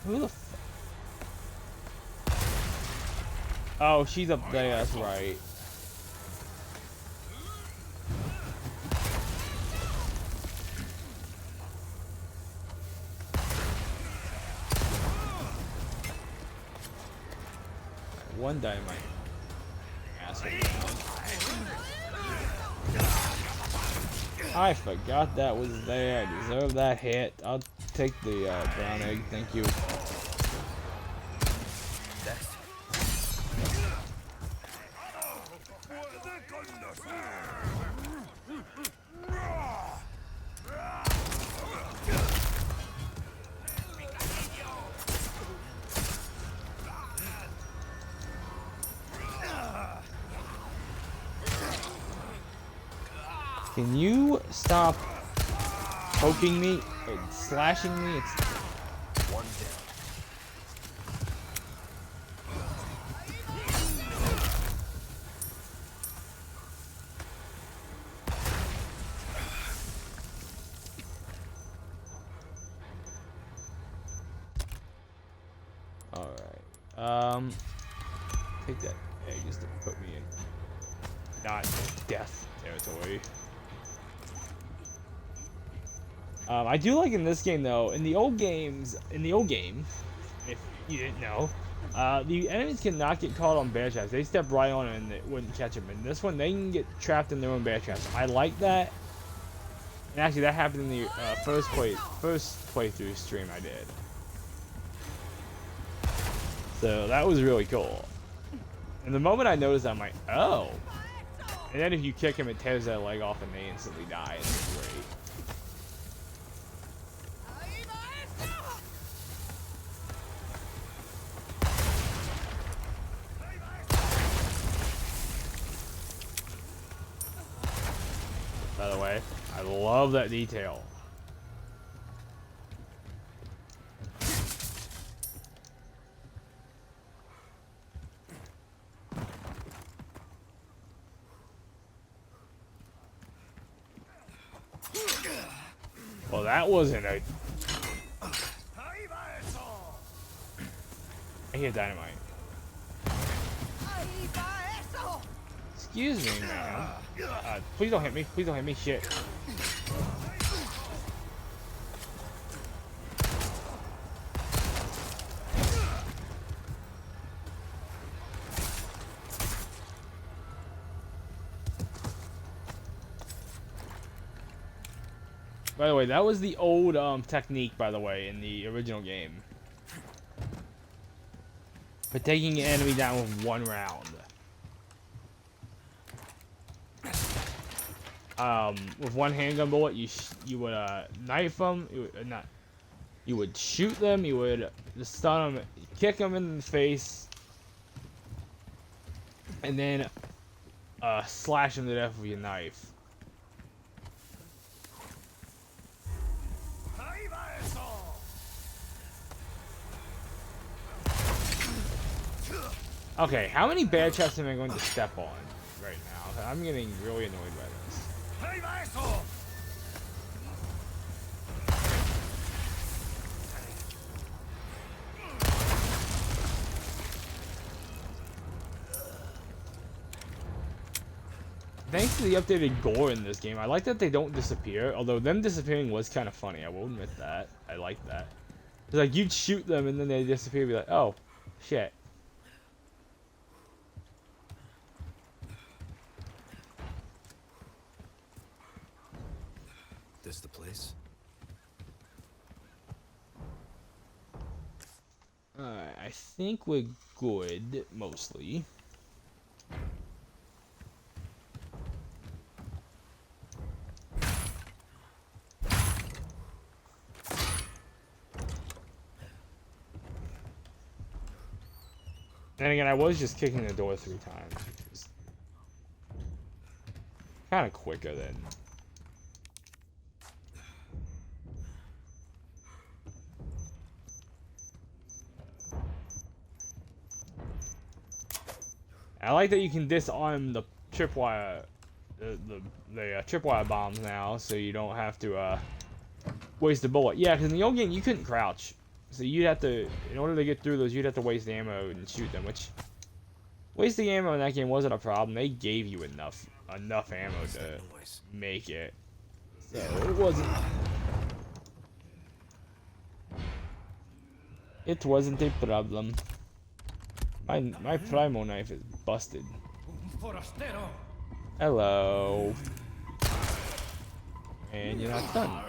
Speaker 1: Who the f- Oh, she's up there, that's right. One dynamite. Asshole. I forgot that was there. I deserve that hit. I'll take the brown egg, thank you. Can you stop poking me and slashing me? It's
Speaker 2: One down.
Speaker 1: alright. Take that egg just to put me in not death territory. I do like in this game though, in the old game, if you didn't know, the enemies cannot get caught on bear traps. They step right on it and it wouldn't catch them. In this one, they can get trapped in their own bear traps. I like that. And actually, that happened in the first playthrough stream I did. So that was really cool. And the moment I noticed, I'm like, oh. And then if you kick him, it tears that leg off and they instantly die. It's great. By the way, I love that detail. Well, that wasn't a... I hear dynamite. Excuse me, man. Please don't hit me. Please don't hit me. Shit. By the way, that was the old technique, by the way, in the original game. For taking an enemy down with one round. With one handgun bullet, you would knife them. You would shoot them. You would stun them, kick them in the face, and then slash them to death with your knife. Okay, how many bad traps am I going to step on right now? I'm getting really annoyed by this. Thanks to the updated gore in this game, I like that they don't disappear, although them disappearing was kind of funny, I will admit that. I like that. It's like, you'd shoot them and then they disappear, be like, oh, shit.
Speaker 2: This the place?
Speaker 1: Alright, I think we're good, mostly. And again, I was just kicking the door 3 times, which is kind of quicker than... I like that you can disarm the tripwire, the tripwire bombs now, so you don't have to waste a bullet. Yeah, because in the old game you couldn't crouch, so you'd have to, in order to get through those, you'd have to waste ammo and shoot them. Which wasting ammo in that game wasn't a problem. They gave you enough ammo to make it, so it wasn't. It wasn't a problem. My primal knife is busted. Hello. And you're not done.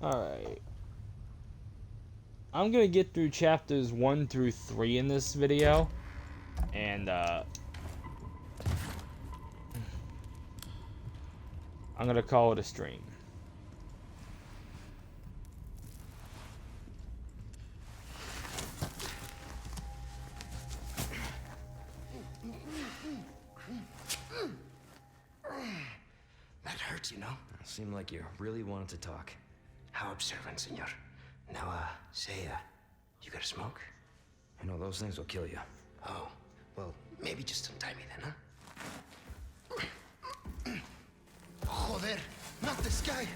Speaker 1: Alright. I'm gonna get through chapters 1 through 3 in this video. And, I'm gonna call it a stream.
Speaker 2: That hurts, you know? Seemed like you really wanted to talk. How observant, senor. Now, say, you got a smoke? You know, those things will kill you. Oh, well, maybe just untie me then, huh? Joder, not this guy!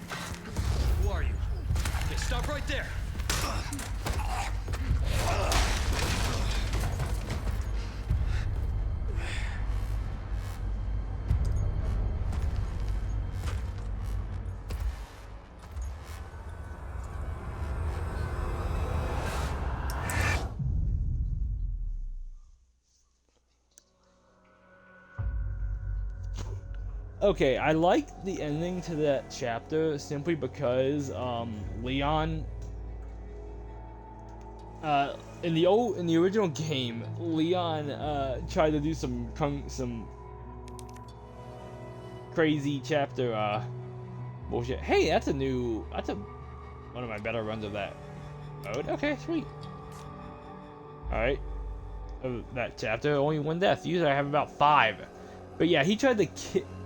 Speaker 4: Who are you? Okay, stop right there!
Speaker 1: okay, I like the ending to that chapter simply because Leon in the original game, Leon tried to do some crazy chapter bullshit. Hey, that's one of my better runs of that mode. Okay, sweet. All right, of that chapter, only one death. Usually I have about 5, but yeah, he tried to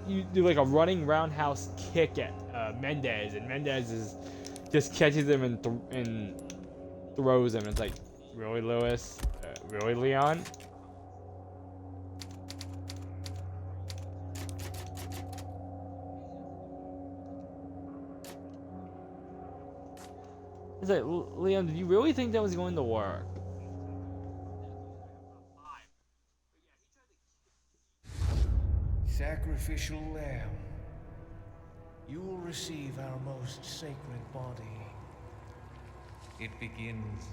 Speaker 1: you do like a running roundhouse kick at Mendez, and just catches him and throws him. It's like, really, Lewis? Really, Leon? It's like, Leon, did you really think that was going to work?
Speaker 8: Sacrificial lamb, you will receive our most sacred body. It begins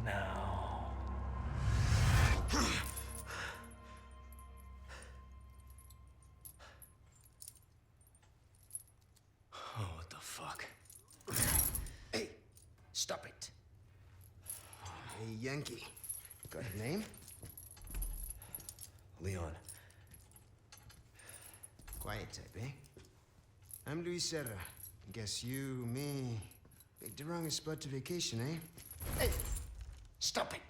Speaker 8: now.
Speaker 2: Oh, what the fuck? Hey, stop it. Hey, Yankee. Got a name?
Speaker 4: Leon.
Speaker 2: Quiet type, eh? I'm Luis Serra. Guess you, me, picked the wrongest spot to vacation, eh? Hey! Stop it!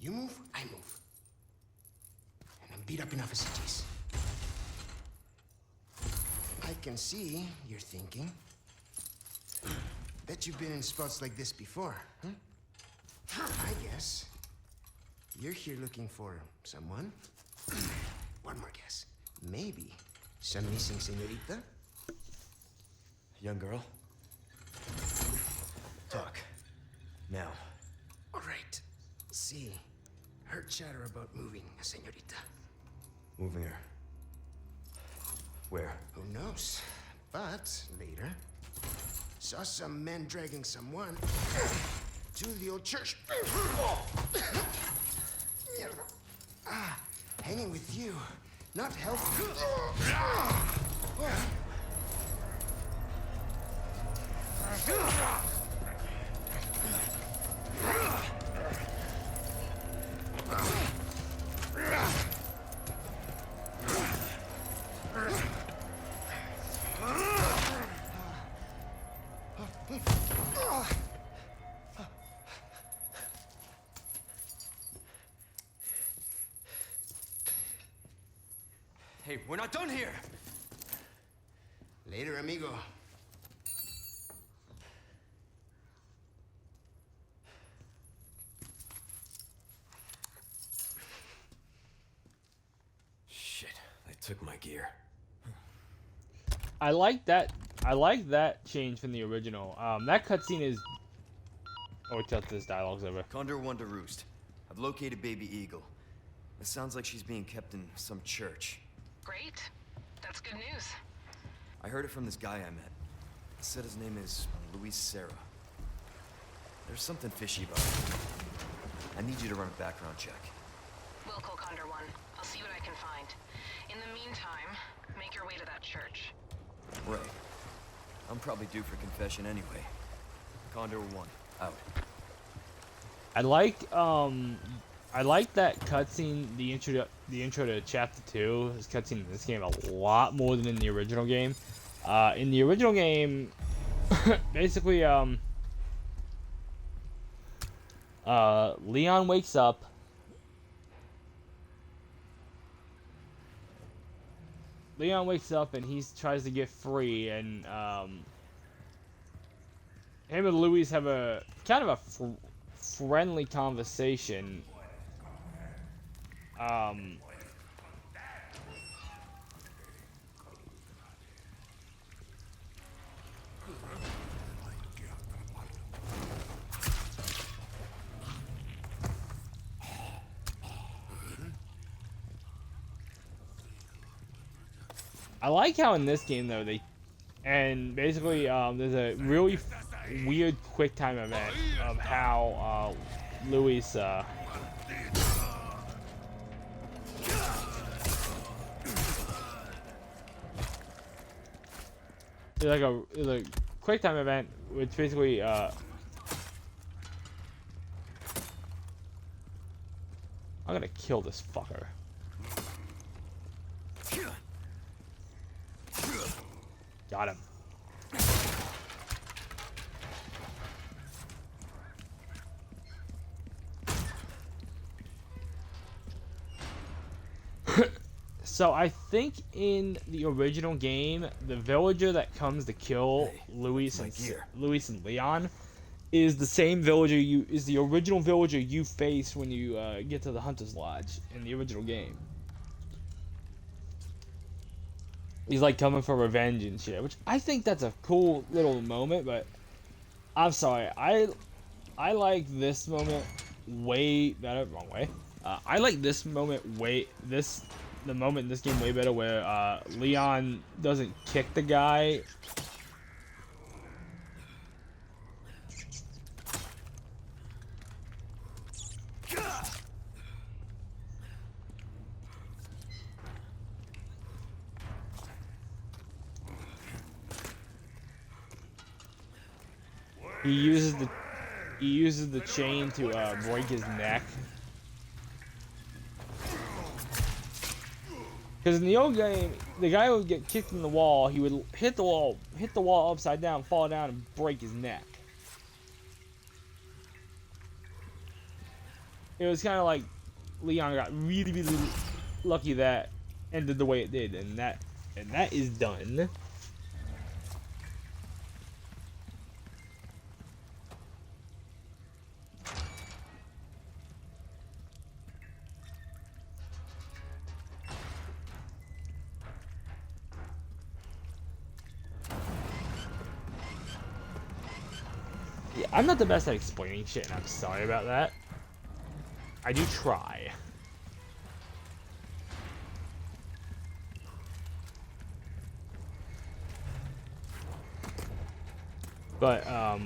Speaker 2: You move, I move. And I'm beat up enough as it is. I can see you're thinking. Bet you've been in spots like this before, huh? I guess you're here looking for someone. One more guess. Maybe some missing señorita?
Speaker 4: Young girl. Talk. Now.
Speaker 2: All right. See, heard chatter about moving a señorita.
Speaker 4: Moving her. Where?
Speaker 2: Who knows? But later, saw some men dragging someone to the old church. Hanging with you, not healthy.
Speaker 4: Hey, we're not done here!
Speaker 2: Later, amigo.
Speaker 4: Shit, they took my gear.
Speaker 1: I like that. I like that change from the original. That cutscene is. Oh, tell this dialogue's over.
Speaker 4: Condor 1 to Roost. I've located Baby Eagle. It sounds like she's being kept in some church.
Speaker 6: Great. That's good news.
Speaker 4: I heard it from this guy I met. He said his name is Luis Serra. There's something fishy about him. I need you to run a background check.
Speaker 6: We'll call Condor 1. I'll see what I can find. In the meantime, make your way to that church.
Speaker 4: Right. I'm probably due for confession anyway. Condor 1, out.
Speaker 1: I like that cutscene. The intro to Chapter 2. This cutscene in this game a lot more than in the original game. In the original game, basically, Leon wakes up. Leon wakes up and he tries to get free, and him and Luis have a kind of a friendly conversation. I like how in this game though basically there's a really weird quick time event of how Luis it's a quick time event, which basically I'm gonna kill this fucker. Got him. So I think in the original game, the villager that comes to kill Luis and Leon is the same villager is the original villager you face when you get to the Hunter's Lodge in the original game. He's like coming for revenge and shit, which I think that's a cool little moment. But I'm sorry, I like this moment way better. Wrong way. I like this moment the moment in this game way better, where Leon doesn't kick the guy. He uses the chain to break his neck. Because in the old game, the guy would get kicked in the wall. He would hit the wall upside down, fall down, and break his neck. It was kind of like Leon got really, really lucky that ended the way it did, and that is done. Yeah, I'm not the best at explaining shit, and I'm sorry about that. I do try. But, oh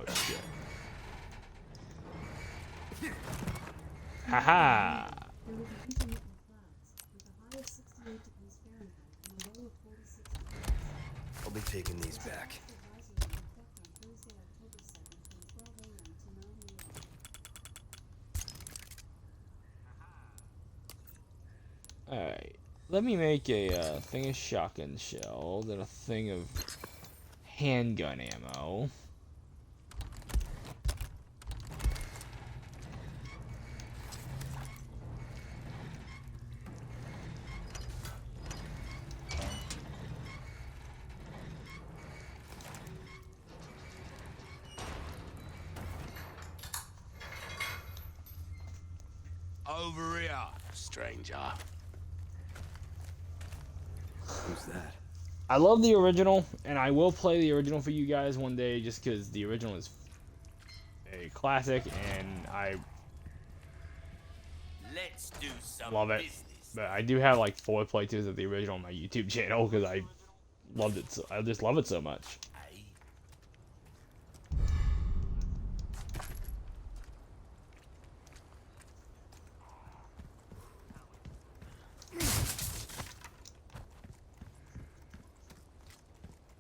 Speaker 1: shit. Haha!
Speaker 2: I'll be taking these back.
Speaker 1: Alright. Let me make a thing of shotgun shells and a thing of handgun ammo.
Speaker 3: Over here, stranger.
Speaker 2: Who's that?
Speaker 1: I love the original, and I will play the original for you guys one day just because the original is a classic and I
Speaker 5: Let's do some
Speaker 1: love it.
Speaker 5: business.
Speaker 1: But I do have like 4 playthroughs of the original on my YouTube channel because I loved it. I just love it so much.
Speaker 5: Aye.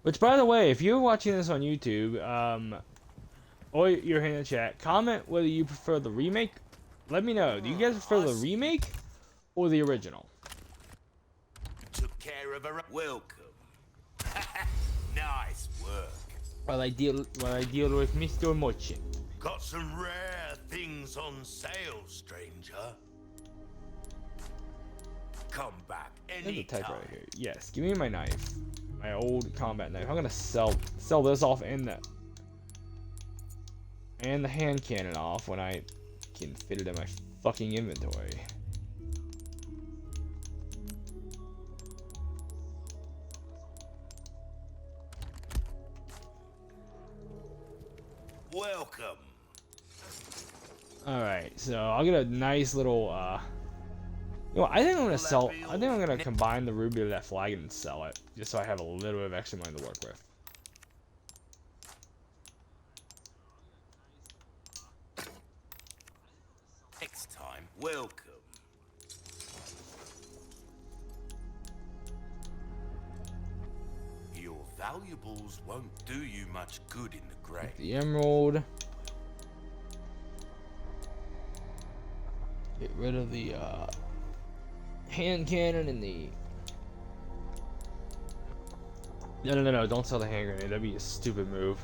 Speaker 1: Which, by the way, if you're watching this on YouTube, or you're here in the chat, comment whether you prefer the remake. Let me know. Do you guys prefer the remake or the original?
Speaker 5: Took care of her. Welcome. Nice work.
Speaker 1: While I deal with Mr. Mochi.
Speaker 5: Got some rare things on sale, stranger. Come back
Speaker 1: There's a
Speaker 5: anytime.
Speaker 1: typewriter here. Yes, give me my knife. My old combat knife. I'm gonna sell this off and the hand cannon off when I can fit it in my fucking inventory.
Speaker 5: Welcome.
Speaker 1: Alright, so I'll get a nice little you know, I think I'm gonna combine the ruby with that flag and sell it, just so I have a little bit of extra money to work with.
Speaker 5: Next time, welcome.
Speaker 3: Valuables won't do you much good in the grave.
Speaker 1: The emerald. Get rid of the hand cannon and the. No, don't sell the hand grenade. That'd be a stupid move.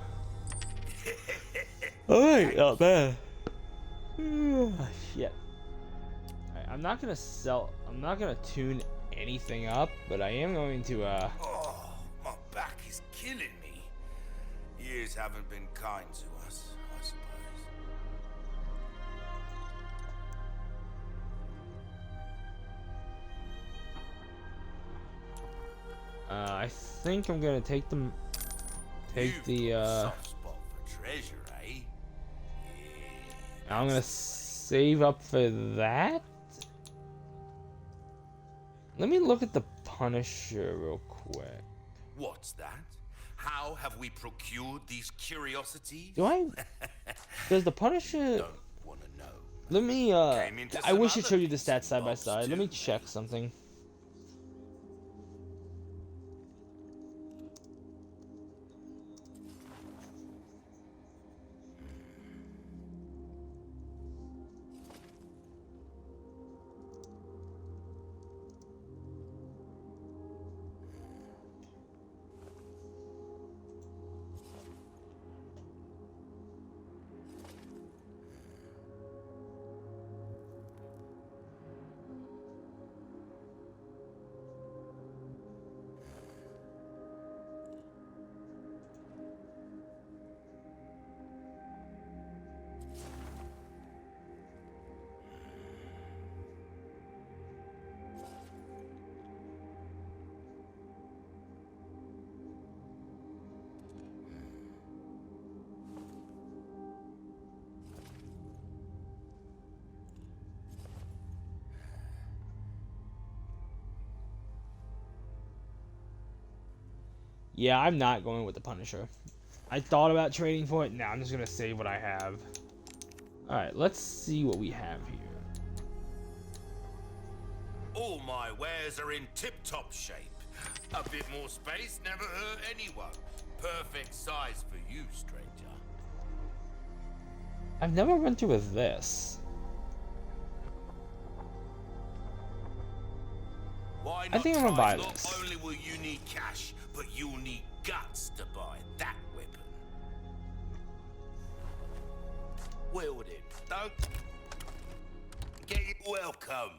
Speaker 1: Alright, not bad. Shit. Alright, I'm not gonna tune anything up, but I am going to
Speaker 3: Oh, my back is killing me. Years haven't been kind to us, I suppose.
Speaker 1: I think I'm gonna take
Speaker 3: You've
Speaker 1: the
Speaker 3: got a soft spot for treasure, eh? Yeah,
Speaker 1: I'm gonna save up for that. Let me look at the Punisher real quick.
Speaker 3: what's that? How have we procured these curiosities?
Speaker 1: Does the Punisher?
Speaker 3: Don't want to know.
Speaker 1: Let me
Speaker 3: Came into
Speaker 1: I
Speaker 3: some
Speaker 1: wish it
Speaker 3: other
Speaker 1: showed you the
Speaker 3: bits
Speaker 1: stats
Speaker 3: and
Speaker 1: side by
Speaker 3: bobs
Speaker 1: side. Let
Speaker 3: too,
Speaker 1: me check something. Yeah, I'm not going with the Punisher. I thought about trading for it. Now I'm just gonna save what I have. Alright, let's see what we have here.
Speaker 3: All my wares are in tip-top shape. A bit more space never hurt anyone. Perfect size for you, stranger.
Speaker 1: I've never run through with this.
Speaker 3: Why
Speaker 1: I
Speaker 3: not
Speaker 1: think I'm gonna
Speaker 3: try?
Speaker 1: buy
Speaker 3: Not
Speaker 1: this.
Speaker 3: only will you need cash, but you'll need guts to buy that weapon. Wield it, don't get it welcome.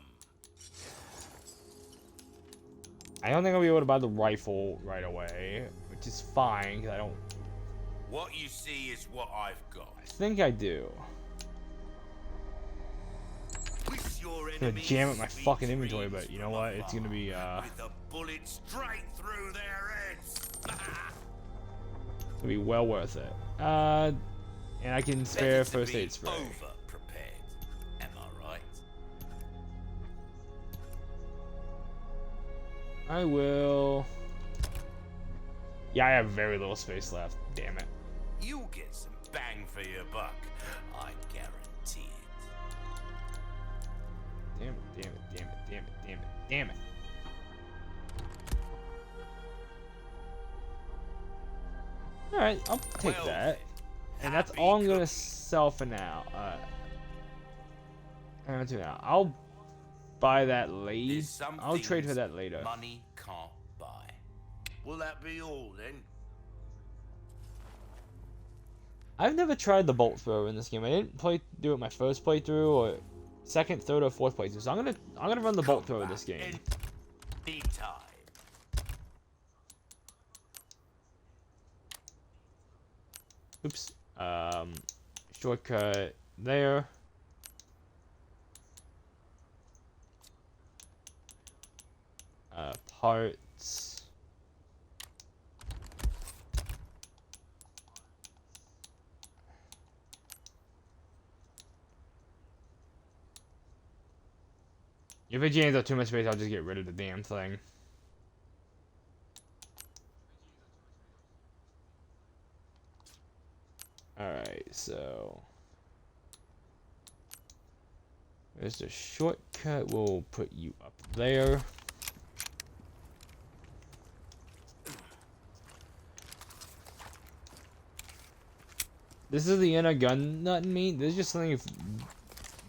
Speaker 1: I don't think I'll be able to buy the rifle right away, which is fine, because I don't...
Speaker 3: What you see is what I've got.
Speaker 1: I think I do.
Speaker 3: Wish your
Speaker 1: I'm gonna
Speaker 3: enemies
Speaker 1: jam up my
Speaker 3: sweet
Speaker 1: fucking inventory,
Speaker 3: dreams
Speaker 1: but you know
Speaker 3: from
Speaker 1: what? It's gonna
Speaker 3: afar,
Speaker 1: be,
Speaker 3: with a bullet straight through their heads.
Speaker 1: It'll be well worth it. And I can spare
Speaker 3: Better to
Speaker 1: first
Speaker 3: be
Speaker 1: aid spray.
Speaker 3: over prepared. Am I right?
Speaker 1: I will... Yeah, I have very little space left. Damn it.
Speaker 3: You'll get some bang for your buck. I guarantee it.
Speaker 1: Damn it, damn it, damn it, damn it, damn it, damn it. Alright, I'll take
Speaker 3: Well
Speaker 1: that.
Speaker 3: then,
Speaker 1: And that's
Speaker 3: happy
Speaker 1: all I'm gonna
Speaker 3: cooking.
Speaker 1: sell for now. I'm gonna do now. I'll buy that later.
Speaker 3: There's some
Speaker 1: I'll trade for
Speaker 3: things
Speaker 1: that later.
Speaker 3: Money can't buy. Will that be all then?
Speaker 1: I've never tried the bolt throw in this game. I didn't do it my first playthrough or second, third, or fourth playthrough. So I'm gonna run the bolt throw in this game.
Speaker 3: Anytime.
Speaker 1: Oops. Shortcut there. Parts. If it jams up too much space, I'll just get rid of the damn thing. Alright, so... There's the shortcut. We'll put you up there. This is the inner gun nut in me. There's just something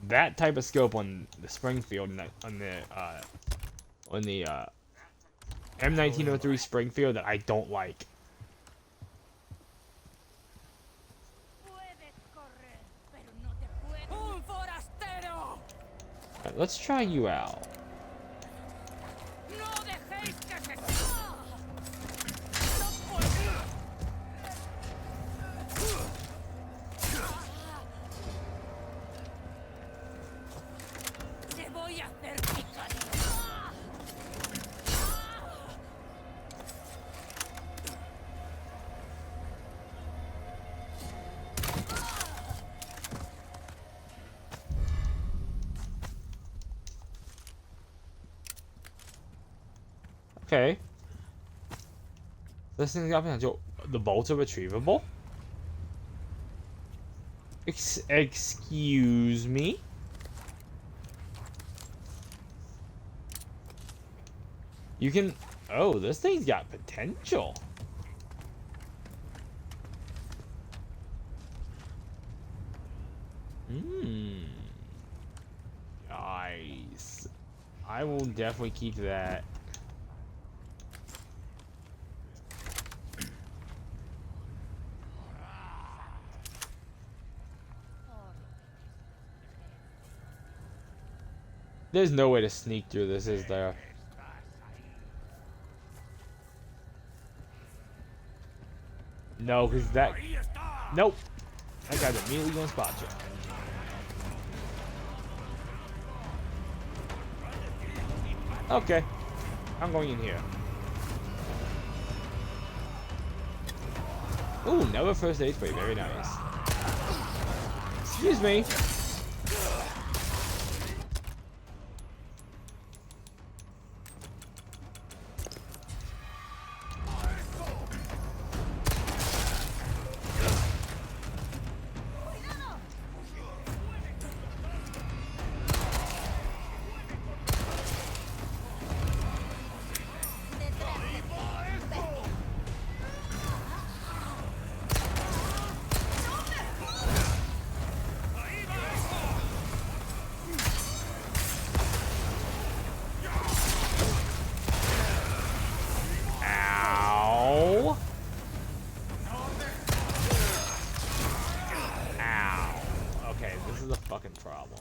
Speaker 1: that type of scope on the Springfield, on the M1903 Springfield that I don't like. Alright, let's try you out. Okay. This thing's got potential. The bolts are retrievable? Excuse me? You can... Oh, this thing's got potential. Nice. I will definitely keep that. There's no way to sneak through this, is there? No, because that... Nope. That guy's immediately gonna spot you. Okay. I'm going in here. Ooh, never first aid spray. Very nice. Excuse me. Ow. Ow. Okay, this is a fucking problem.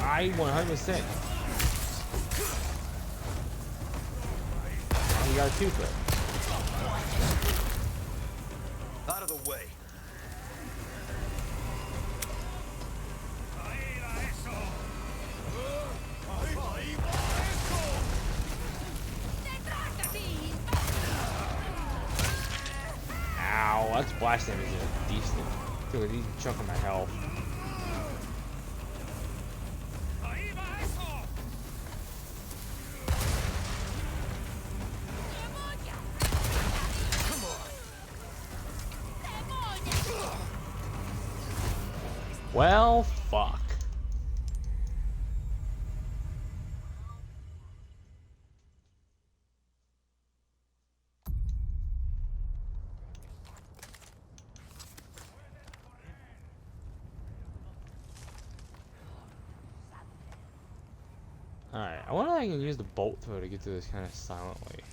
Speaker 1: I 100%. Oh, you got a two-foot.
Speaker 4: Out of the way.
Speaker 1: Ow, that splash damage is a decent. Took a decent chunk of my health. Well, fuck. Alright, I wonder if I can use the bolt throw to get through this kind of silently.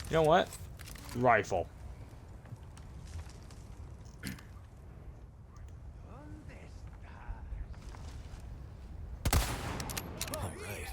Speaker 1: You know what? Rifle.
Speaker 2: All right.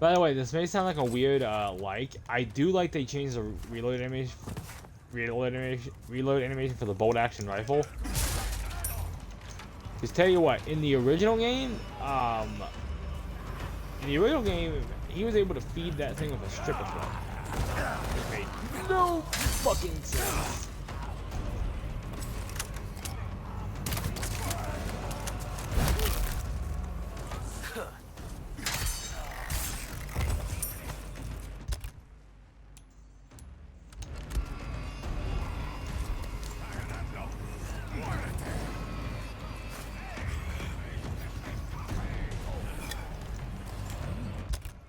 Speaker 1: By the way, this may sound like a weird I do like they changed the reload animation for the bolt action rifle. Just tell you what, in the original game, he was able to feed that thing with a stripper thread. It made no fucking sense.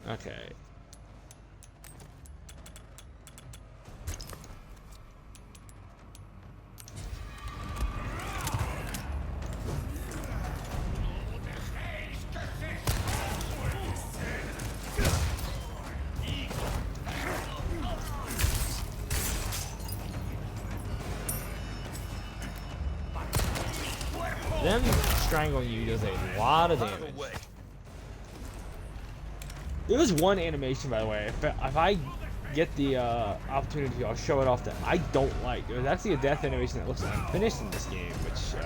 Speaker 1: Okay. Them strangling you does a lot of damage. There was one animation, by the way, if I get the opportunity, I'll show it off, that I don't like. There's actually a death animation that looks unfinished in this game, which,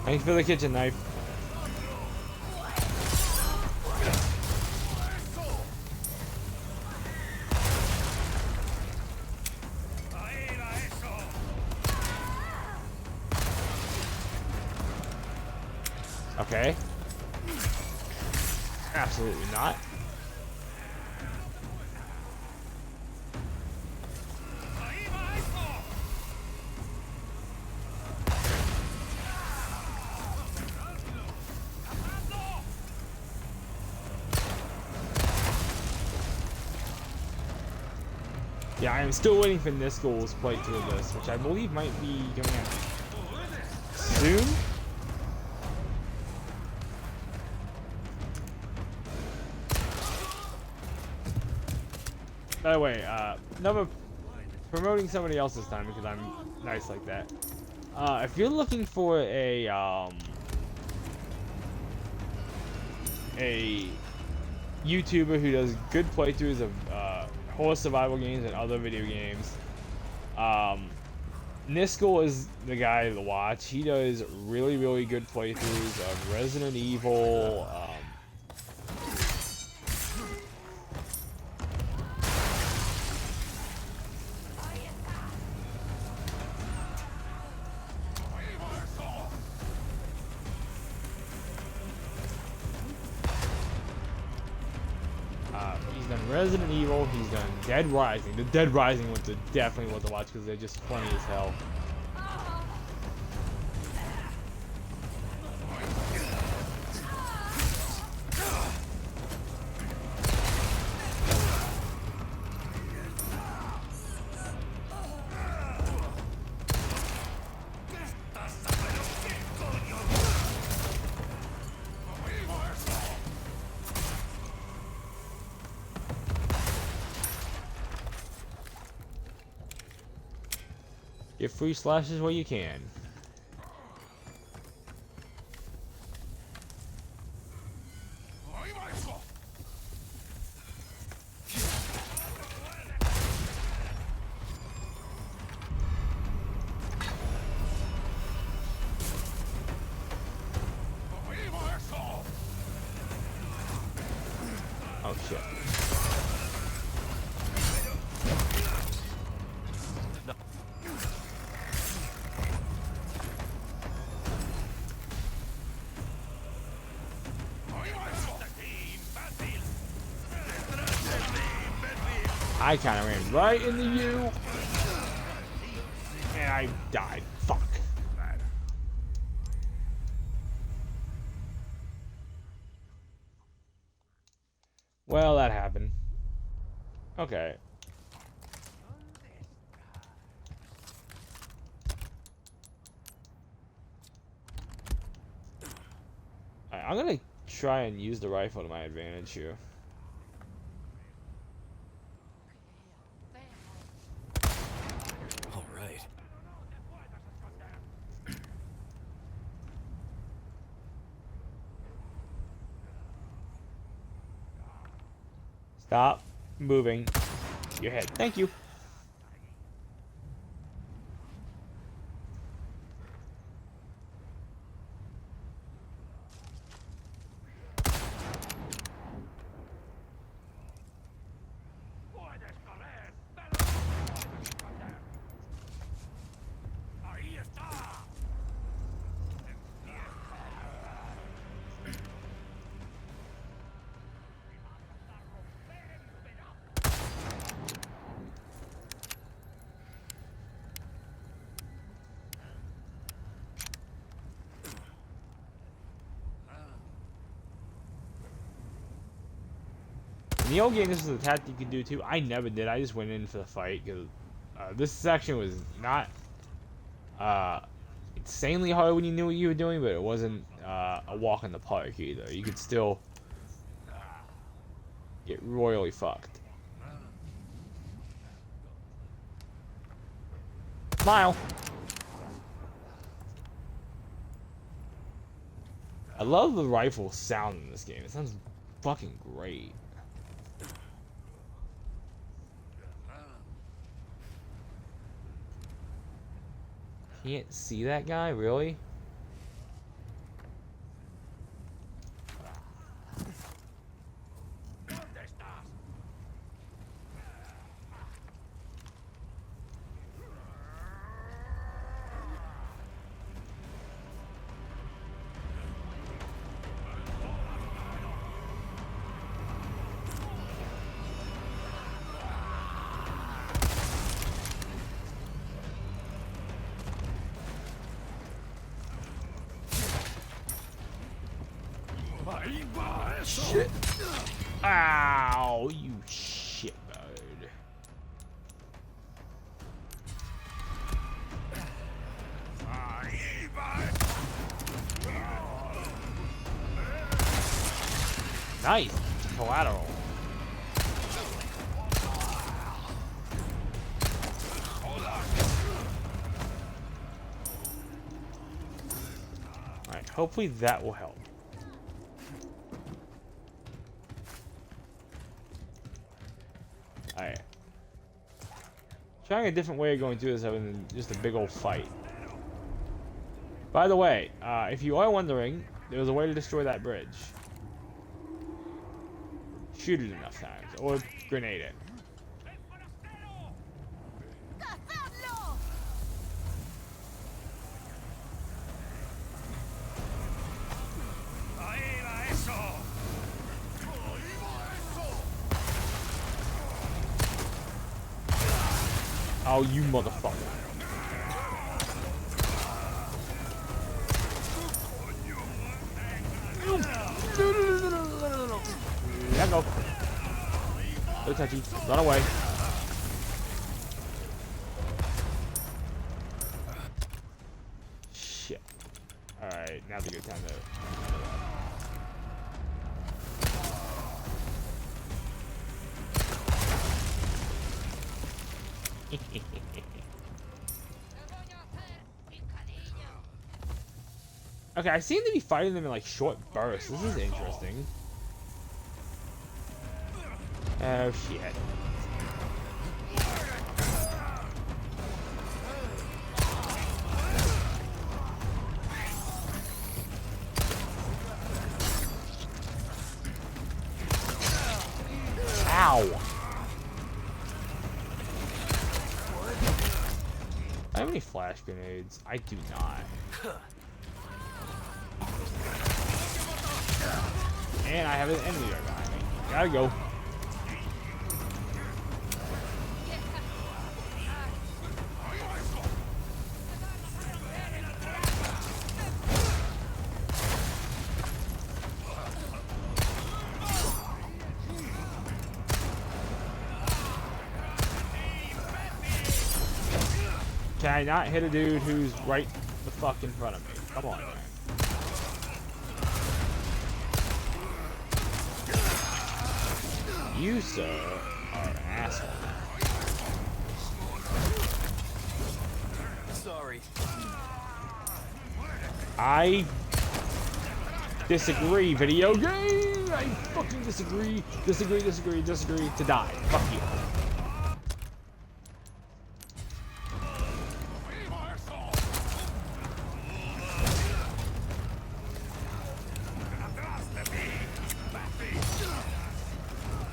Speaker 1: thanks for the kitchen knife. Okay. Absolutely not. Yeah, I am still waiting for Niskel's playthrough of this, which I believe might be coming out soon. By the way, never promoting somebody else this time because I'm nice like that. If you're looking for a YouTuber who does good playthroughs of horror survival games and other video games, Niskel is the guy to watch. He does really, really good playthroughs of Resident Evil. He's done Resident Evil, he's done Dead Rising. The Dead Rising ones are definitely worth to watch because they're just funny as hell. Get free slashes where you can. Oh shit. I kind of ran right into you. And I died. Fuck. Well, that happened. Okay. Alright, I'm gonna try and use the rifle to my advantage here.
Speaker 2: All right.
Speaker 1: Stop moving your head. Thank you. In the old game, this is a tactic you could do too. I never did. I just went in for the fight because this section was not insanely hard when you knew what you were doing, but it wasn't a walk in the park either. You could still get royally fucked. Smile. I love the rifle sound in this game. It sounds fucking great. Can't see that guy, really? Shit. Ow, you shitbird. Nice. Collateral. Alright, hopefully that will help. Alright. Trying a different way of going through this other than just a big old fight. By the way, if you are wondering, there's a way to destroy that bridge. Shoot it enough times, or grenade it. Oh, you motherfucker. Let go. No touchy. Run away. Shit. Alright, now's a good time to... Okay, I seem to be fighting them in like short bursts. This is interesting. Oh shit. Ow. I have any flash grenades? I do not. And I have an enemy right behind me. Gotta go. Can I not hit a dude who's right the fuck in front of me? Come on, man. You, sir, are an asshole.
Speaker 4: Sorry.
Speaker 1: I disagree, video game! I fucking disagree. Disagree to die. Fuck you.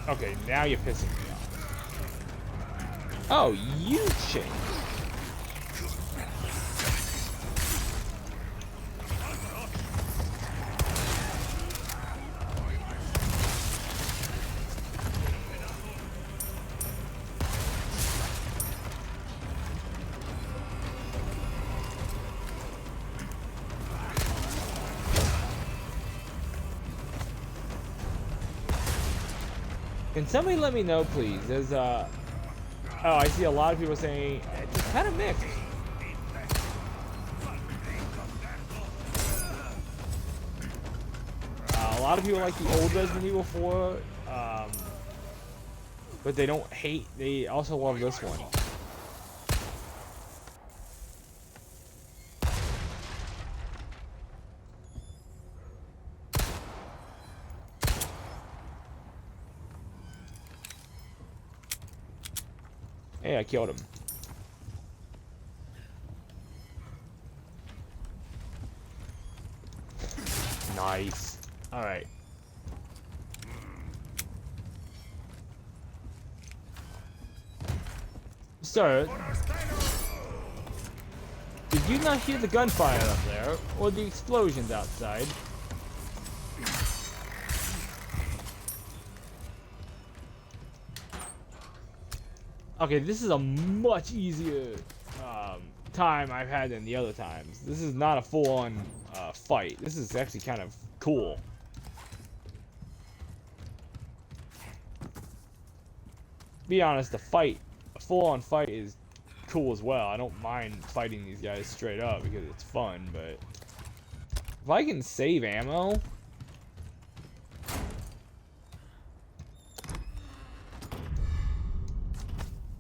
Speaker 1: Okay, now you're pissing me off. Oh, you chick. Can somebody let me know, please? There's oh, I see a lot of people saying it's kind of mixed. A lot of people like the old Resident Evil 4, but they don't hate. They also love this one. Hey, I killed him. Nice. Alright. Sir, did you not hear the gunfire up there, or the explosions outside? Okay, this is a much easier time I've had than the other times. This is not a full-on fight. This is actually kind of cool. Be honest, a full-on fight is cool as well. I don't mind fighting these guys straight up because it's fun, but if I can save ammo.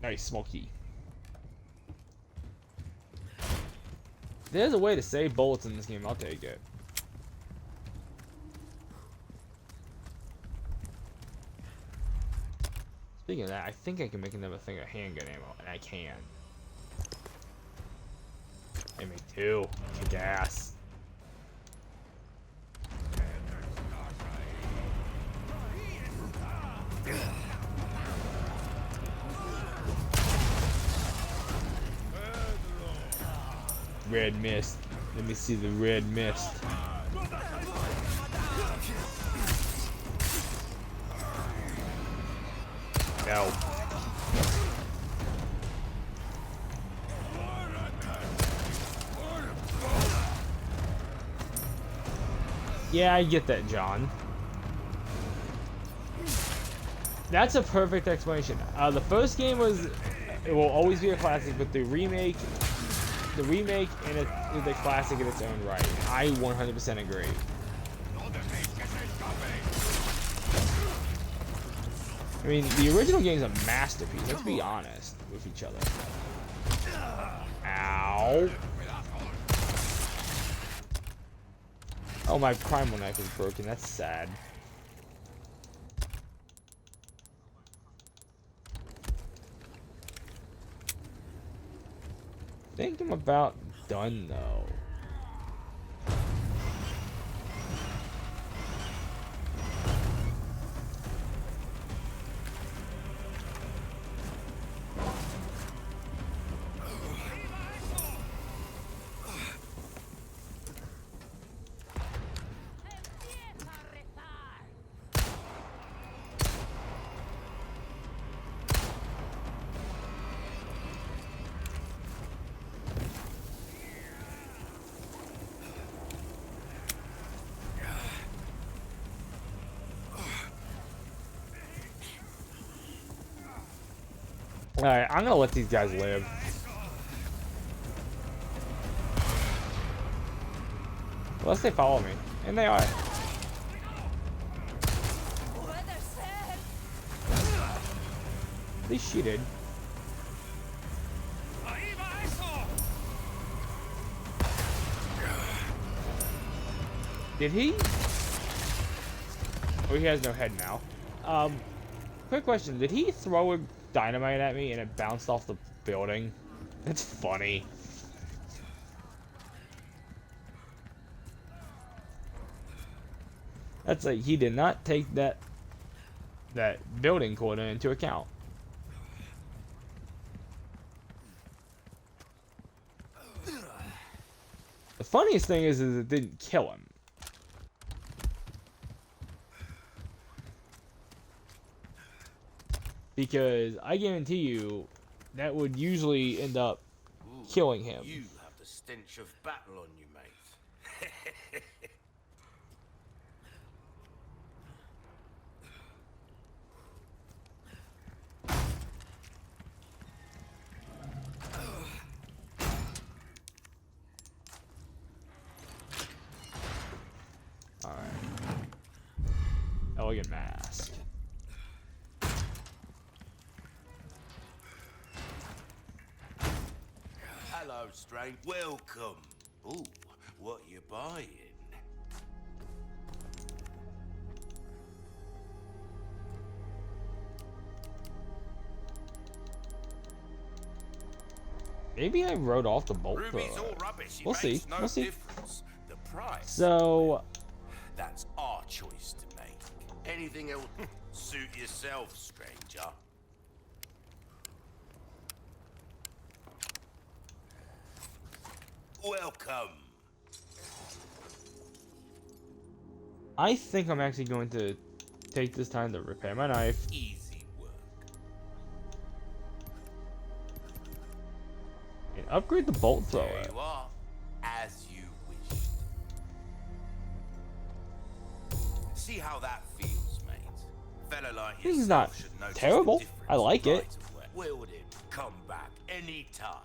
Speaker 1: Nice, Smokey. There's a way to save bullets in this game, I'll take it. Speaking of that, I think I can make another thing of handgun ammo, and I can. I make two. Kick ass. Red mist. Let me see the red mist. No. Yeah, I get that, John. That's a perfect explanation. The first game was, it will always be a classic, but the remake and it is a classic in its own right. I 100% agree. I mean, the original game's a masterpiece. Let's be honest with each other. Ow. Oh, my primal knife is broken. That's sad. I think I'm about done though. Alright, I'm gonna let these guys live. Unless they follow me. And they are. At least she did. Did he? Oh, he has no head now. Quick question. Did he throw a dynamite at me and it bounced off the building? That's funny. That's like, he did not take that building corner into account. The funniest thing is it didn't kill him. Because I guarantee you, that would usually end up killing him.
Speaker 9: You have the stench of battle on you, mate.
Speaker 1: Alright. Elegant mask.
Speaker 9: Hello, strange. Welcome. Ooh, what you buying?
Speaker 1: Maybe I wrote off the bolt
Speaker 9: Ruby's
Speaker 1: thrower.
Speaker 9: all rubbish. It
Speaker 1: We'll see.
Speaker 9: makes no
Speaker 1: We'll see.
Speaker 9: difference. The price.
Speaker 1: So,
Speaker 9: That's our choice to make. Anything else? Suit yourself, stranger. Welcome.
Speaker 1: I think I'm actually going to take this time to repair my knife.
Speaker 9: Easy work.
Speaker 1: And upgrade the bolt thrower.
Speaker 9: There you are, as you wished. See how that feels, mate. Fella like
Speaker 1: This is
Speaker 9: yourself
Speaker 1: not
Speaker 9: should notice
Speaker 1: terrible.
Speaker 9: the difference
Speaker 1: I like it.
Speaker 9: right away. Wield him. Come back anytime.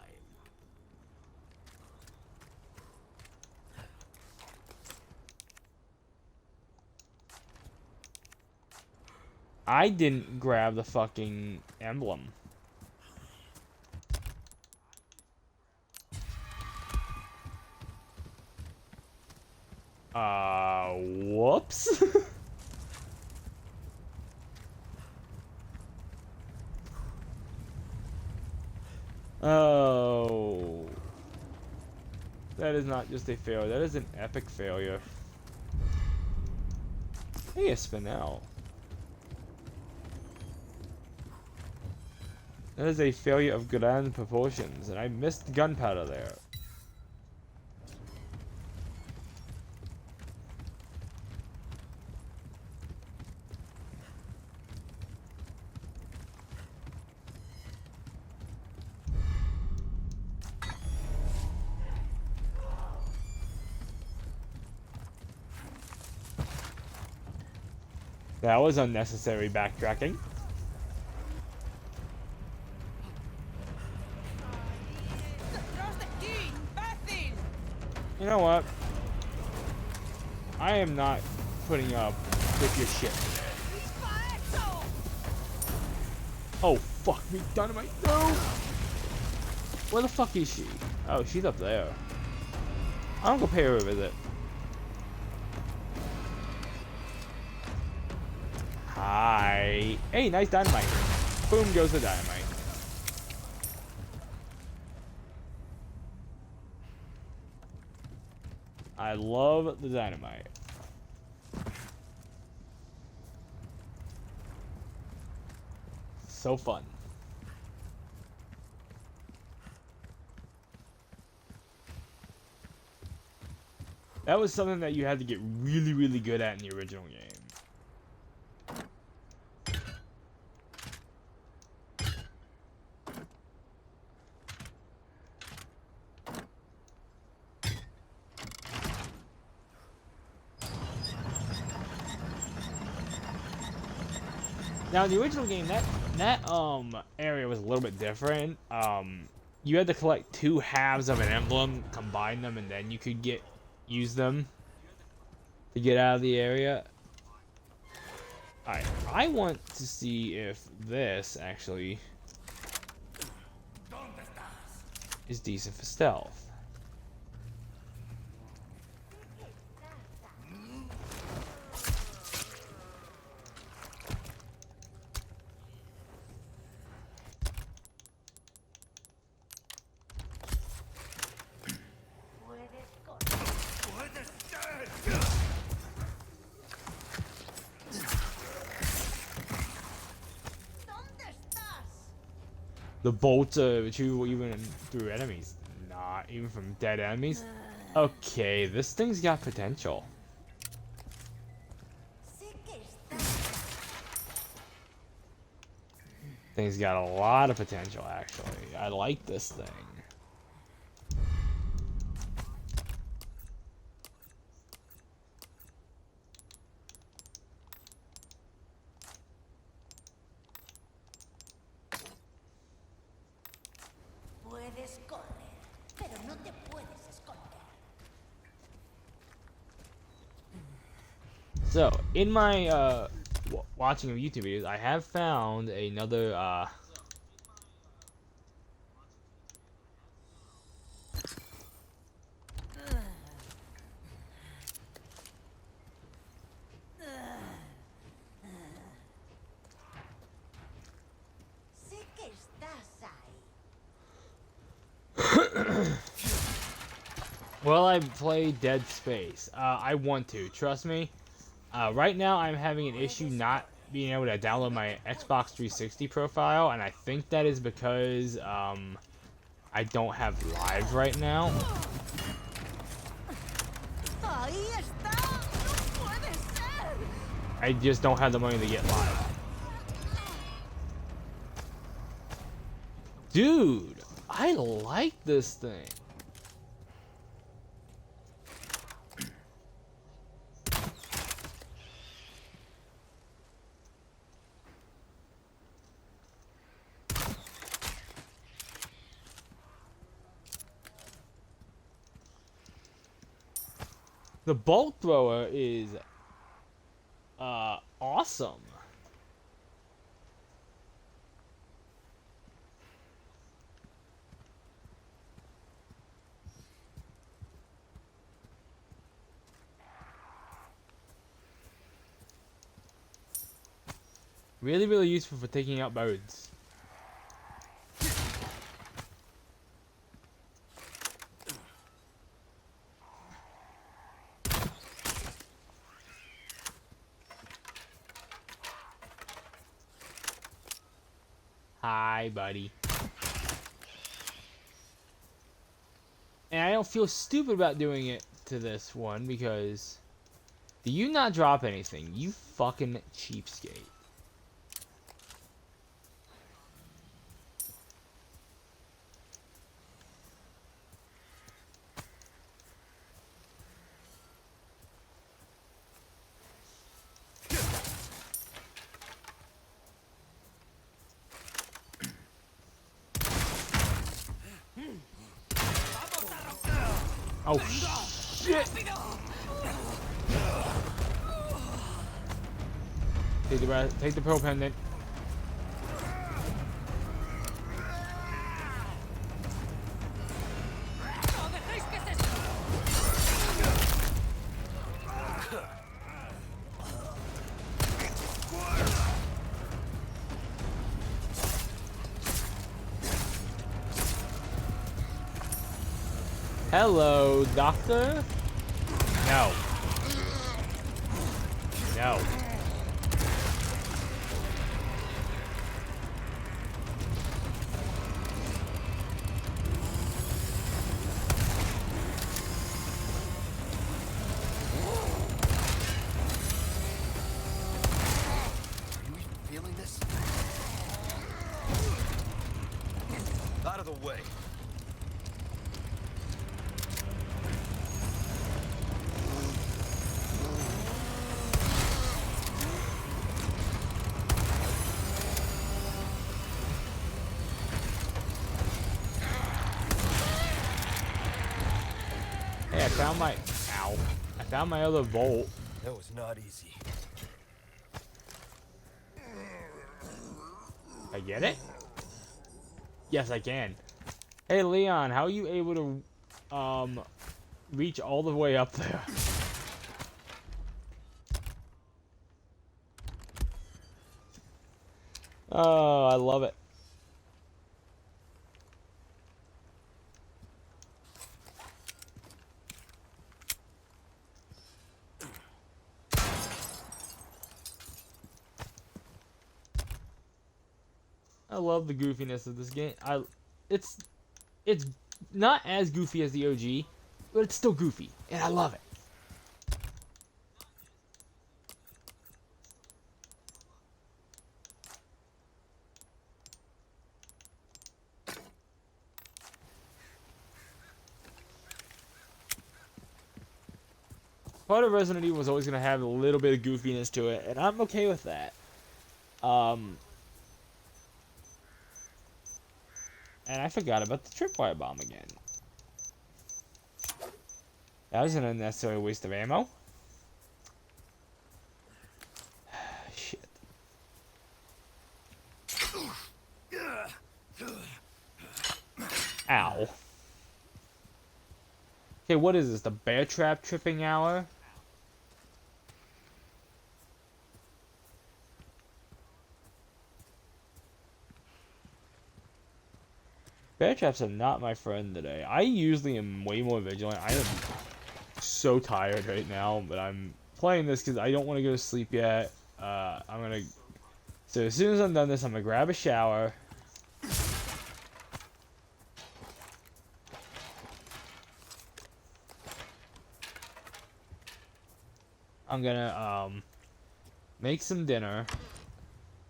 Speaker 1: I didn't grab the fucking emblem. Whoops. Oh. That is not just a failure, that is an epic failure. Hey, a Spinel. That is a failure of grand proportions, and I missed gunpowder there. That was unnecessary backtracking. You know what? I am not putting up with your shit. Oh, fuck me, dynamite. No! Where the fuck is she? Oh, she's up there. I'll go pay her a visit. Hi. Hey, nice dynamite. Boom goes the dynamite. I love the dynamite. So fun. That was something that you had to get really, really good at in the original game. Now, in the original game, that area was a little bit different. You had to collect two halves of an emblem, combine them, and then you could use them. to get out of the area. Alright, I want to see if this actually is decent for stealth. The bolts are retrievable even through enemies. Not even from dead enemies. Okay, this thing's got potential. Thing's got a lot of potential, actually. I like this thing.
Speaker 7: Puedes correr, pero no te puedes esconder.
Speaker 1: So, in my watching of YouTube videos, I have found another
Speaker 7: Sé que estás ahí.
Speaker 1: well, I play Dead Space. I want to, trust me. Right now, I'm having an issue not being able to download my Xbox 360 profile, and I think that is because I don't have live right now.
Speaker 7: Ahí está. No puede ser.
Speaker 1: I just don't have the money to get live. Dude, I like this thing. The bolt thrower is awesome. Really, really useful for taking out birds. Hi, buddy. And I don't feel stupid about doing it to this one because do you not drop anything? You fucking cheapskate. Oh shit! Take the pearl pendant. Hello, doctor? No. No.
Speaker 2: Feeling this? Out of the way.
Speaker 1: Hey, I found my... Ow. I found my other bolt.
Speaker 2: That was not easy.
Speaker 1: I get it? Yes, I can. Hey, Leon, how are you able to, reach all the way up there? Oh, I love it. I love the goofiness of this game. It's it's not as goofy as the OG, but it's still goofy, and I love it. Part of Resident Evil was always gonna have a little bit of goofiness to it, and I'm okay with that. And I forgot about the tripwire bomb again. That was an unnecessary waste of ammo. Shit. Ow. Okay, what is this? The bear trap tripping hour? Bear traps are not my friend today. I usually am way more vigilant. I am so tired right now, but I'm playing this because I don't want to go to sleep yet. So as soon as I'm done this, I'm gonna grab a shower. I'm gonna make some dinner,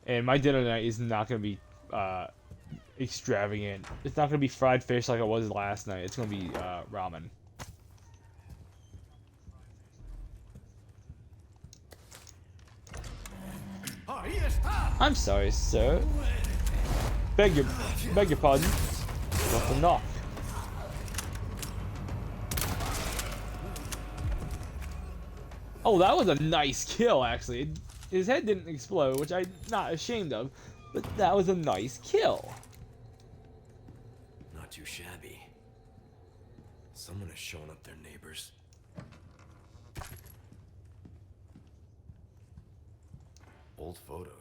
Speaker 1: and my dinner tonight is not gonna be extravagant. It's not gonna be fried fish like it was last night. It's gonna be ramen. I'm sorry, sir. Beg your pardon. What the knock? Oh, that was a nice kill, actually. His head didn't explode, which I'm not ashamed of, but that was a nice kill.
Speaker 2: Not too shabby. Someone has shown up their neighbors. Old photos.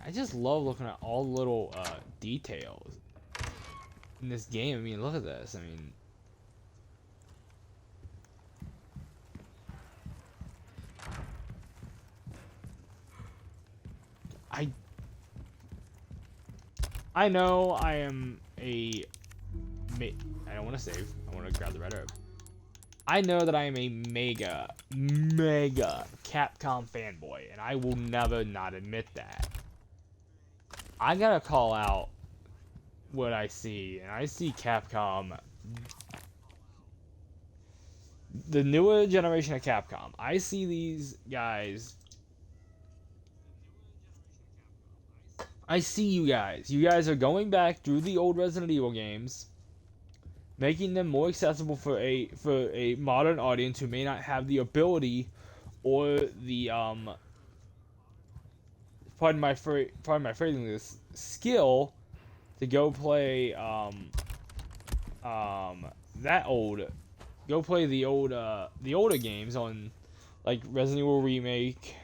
Speaker 1: I just love looking at all the little details in this game. I mean, look at this. I mean, I know I am I don't want to save. I want to grab the red herb. I know that I am a mega Capcom fanboy, and I will never not admit that. I gotta call out what I see, and I see Capcom, the newer generation of Capcom. I see these guys. I see you guys. You guys are going back through the old Resident Evil games, making them more accessible for a modern audience who may not have the ability or the pardon my phrasing, this skill to go play that old, go play the older games on like Resident Evil Remake,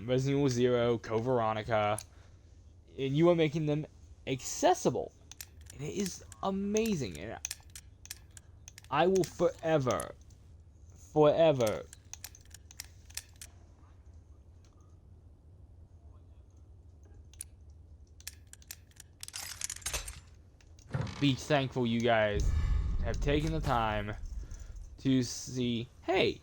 Speaker 1: Resident Evil 0, Code Veronica, and you are making them accessible, and it is amazing. And I will forever be thankful you guys have taken the time to see, hey,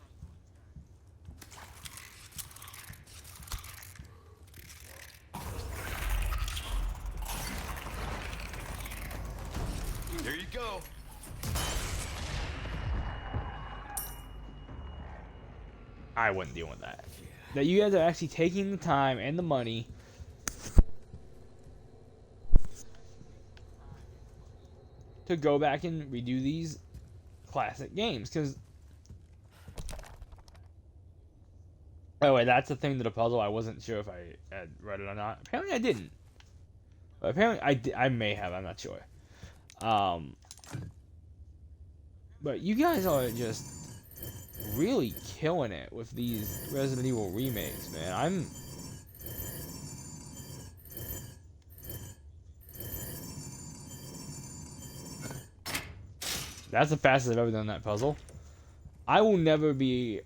Speaker 4: There you go.
Speaker 1: I wouldn't deal with that. That you guys are actually taking the time and the money to go back and redo these classic games. Because, oh wait, that's the thing to the puzzle. I wasn't sure if I had read it or not. Apparently I didn't. But apparently I may have. I'm not sure. But you guys are just really killing it with these Resident Evil remakes, man. That's the fastest I've ever done that puzzle. I will never be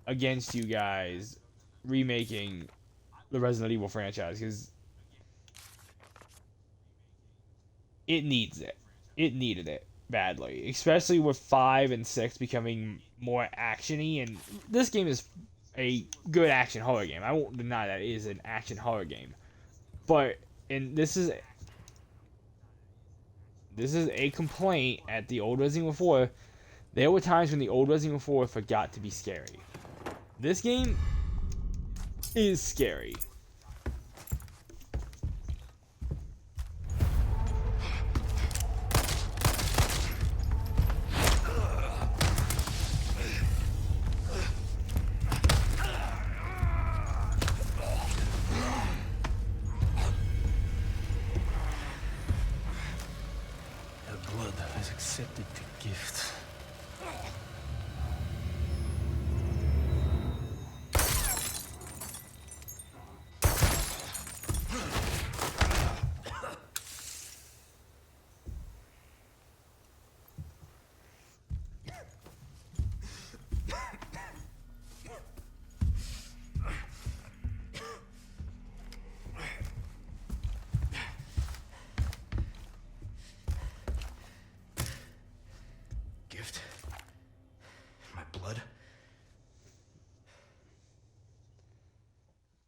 Speaker 1: against you guys remaking the Resident Evil franchise, because it needs it. It needed it badly, especially with 5 and 6 becoming more actiony, and this game is a good action horror game. I won't deny that it is an action horror game, but this is a complaint at the old Resident Evil 4. There were times when the old Resident Evil 4 forgot to be scary. This game is scary.
Speaker 8: Accepted the gift.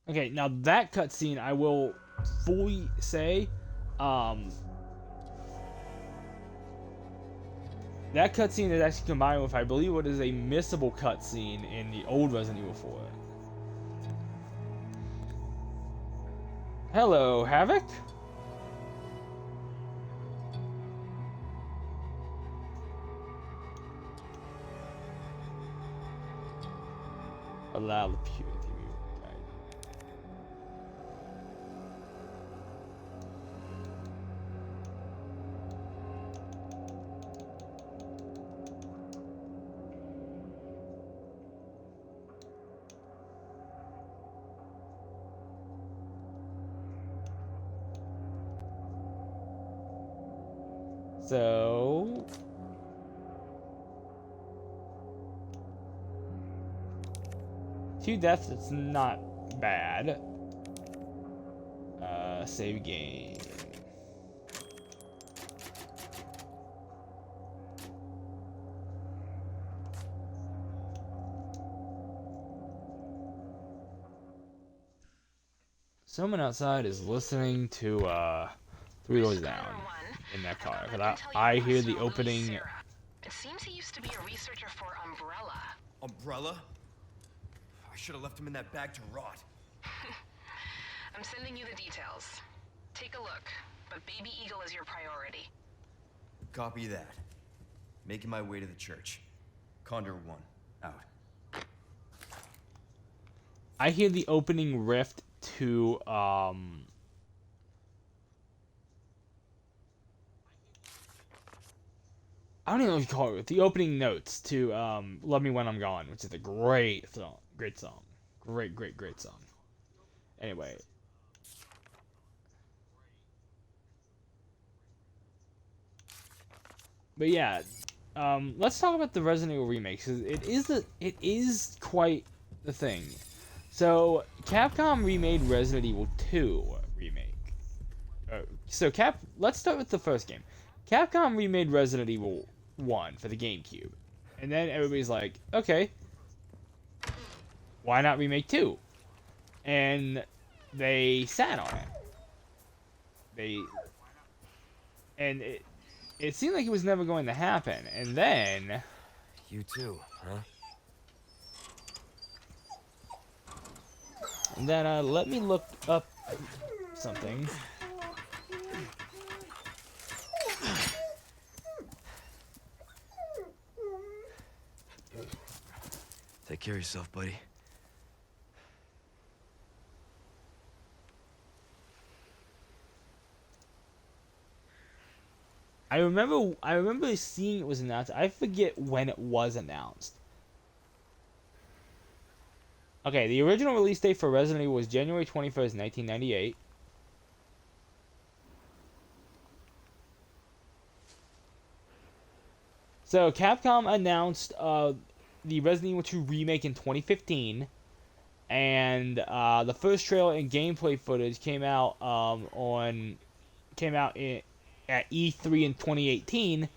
Speaker 1: Okay, now that cutscene, I will fully say, that cutscene is actually combined with, I believe, what is a missable cutscene in the old Resident Evil 4. Hello, Havoc? Allow the purity. So 2 deaths, it's not bad. Save game. Someone outside is listening to 3 Doors Down in that car. Cause I hear the opening.
Speaker 6: It seems he used to be a researcher for Umbrella.
Speaker 4: Umbrella? I should have left him in that bag to rot.
Speaker 6: I'm sending you the details. Take a look, but Baby Eagle is your priority.
Speaker 4: Copy that. Making my way to the church. Condor 1, out.
Speaker 1: I hear the opening rift to I don't even know what you call it. The opening notes to "Love Me When I'm Gone," which is a great song. Great song. Great song. Anyway. But yeah, let's talk about the Resident Evil remakes. It is quite the thing. So Capcom remade Resident Evil 2 remake. Let's start with the first game. Capcom remade Resident Evil 1 for the GameCube. And then everybody's like, okay, why not remake 2? And they sat on it. It seemed like it was never going to happen. And then
Speaker 2: You too, huh?
Speaker 1: let me look up something.
Speaker 2: Take care of yourself, buddy.
Speaker 1: I remember seeing it was announced. I forget when it was announced. Okay, the original release date for Resident Evil was January 21st, 1998. So Capcom announced the Resident Evil 2 remake in 2015, and the first trailer and gameplay footage came out at E3 in 2018,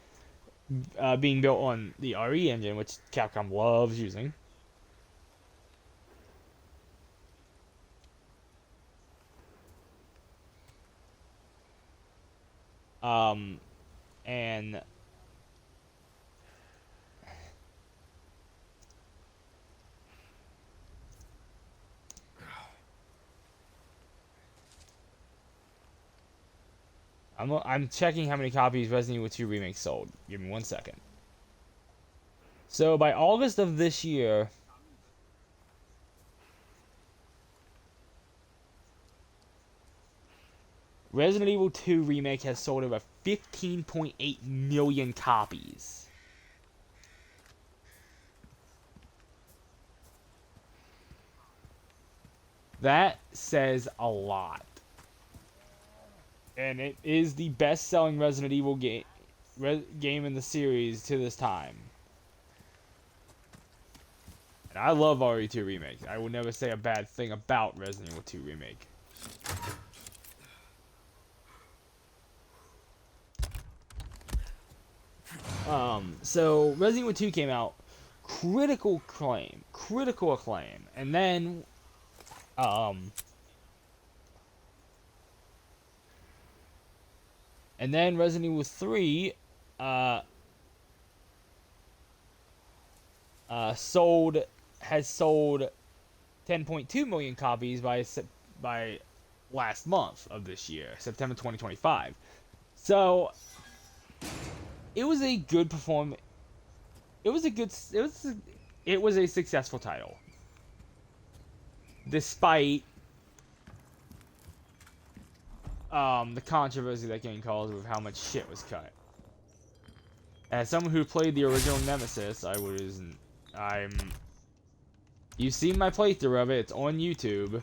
Speaker 1: being built on the RE engine, which Capcom loves using. And I'm checking how many copies Resident Evil 2 Remake sold. Give me 1 second. So by August of this year, Resident Evil 2 Remake has sold over 15.8 million copies. That says a lot. And it is the best-selling Resident Evil game in the series to this time. And I love RE2 Remake. I will never say a bad thing about Resident Evil 2 Remake. So Resident Evil 2 came out, critical acclaim, and then, Resident Evil 3, has sold 10.2 million copies by last month of this year, September 2025. So it was a good performance. It was a successful title, despite the controversy that game caused with how much shit was cut. As someone who played the original Nemesis, you've seen my playthrough of it. It's on YouTube.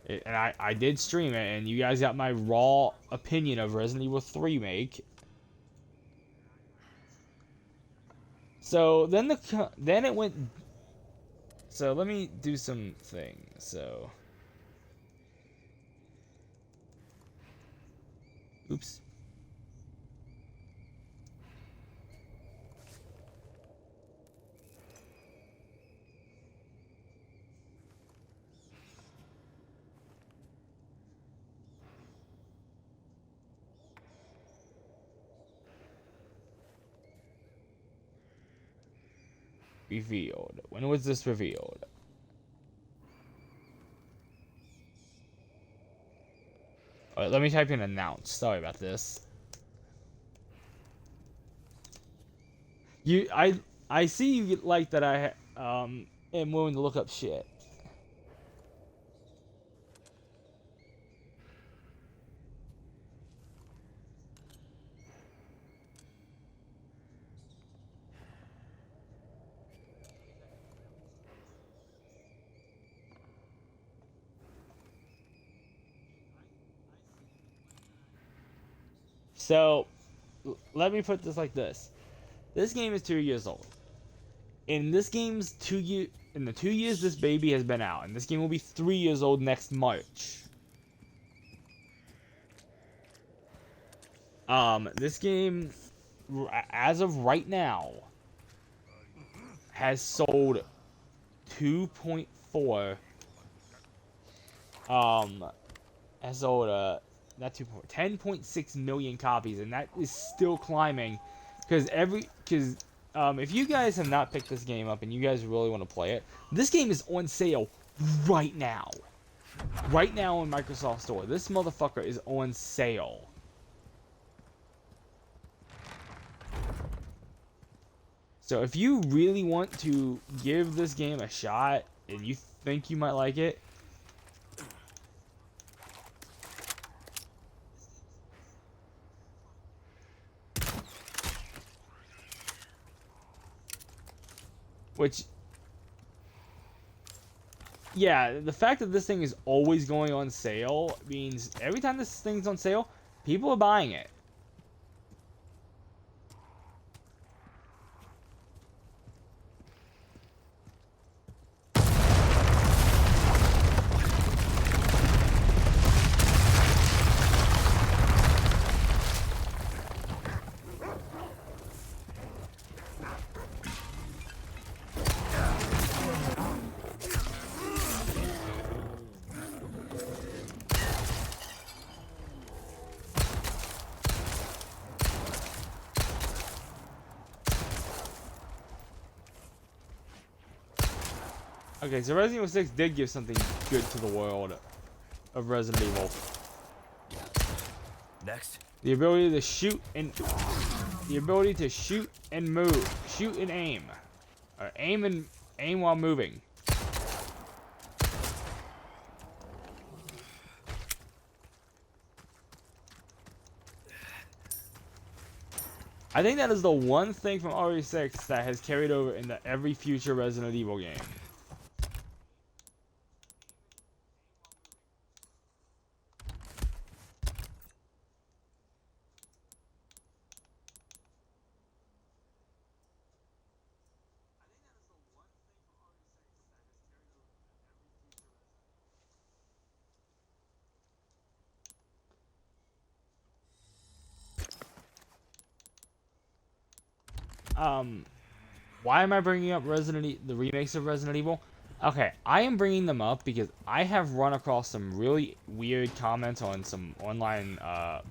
Speaker 1: And I did stream it, and you guys got my raw opinion of Resident Evil 3 Remake. So then it went. So let me do some things. So, oops. Revealed. When was this revealed? Alright, let me type in announce. Sorry about this. I see you like that I am willing to look up shit. So, let me put this like this. This game is 2 years old. In the 2 years this baby has been out, and this game will be 3 years old next March. This game, as of right now, has sold 2.4. Has sold not 2. 10.6 million copies, and that is still climbing. Because if you guys have not picked this game up and you guys really want to play it, this game is on sale right now. Right now on Microsoft Store. This motherfucker is on sale. So if you really want to give this game a shot and you think you might like it, which, yeah, the fact that this thing is always going on sale means every time this thing's on sale, people are buying it. Okay, so Resident Evil 6 did give something good to the world of Resident Evil.
Speaker 2: Next.
Speaker 1: The ability to shoot and move, shoot and aim, or aim while moving. I think that is the one thing from RE6 that has carried over into every future Resident Evil game. Why am I bringing up the remakes of Resident Evil? Okay, I am bringing them up because I have run across some really weird comments on some online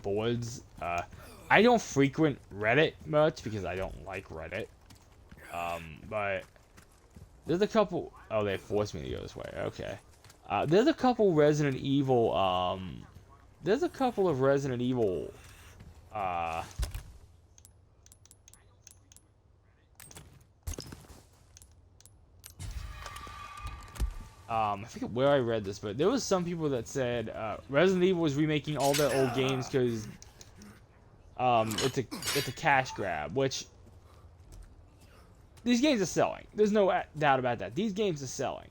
Speaker 1: boards. I don't frequent Reddit much because I don't like Reddit. But there's a couple. Oh, they forced me to go this way. Okay. There's a couple Resident Evil. There's a couple of Resident Evil. I forget where I read this, but there was some people that said Resident Evil was remaking all their old games because it's a cash grab, which these games are selling. There's no doubt about that. These games are selling.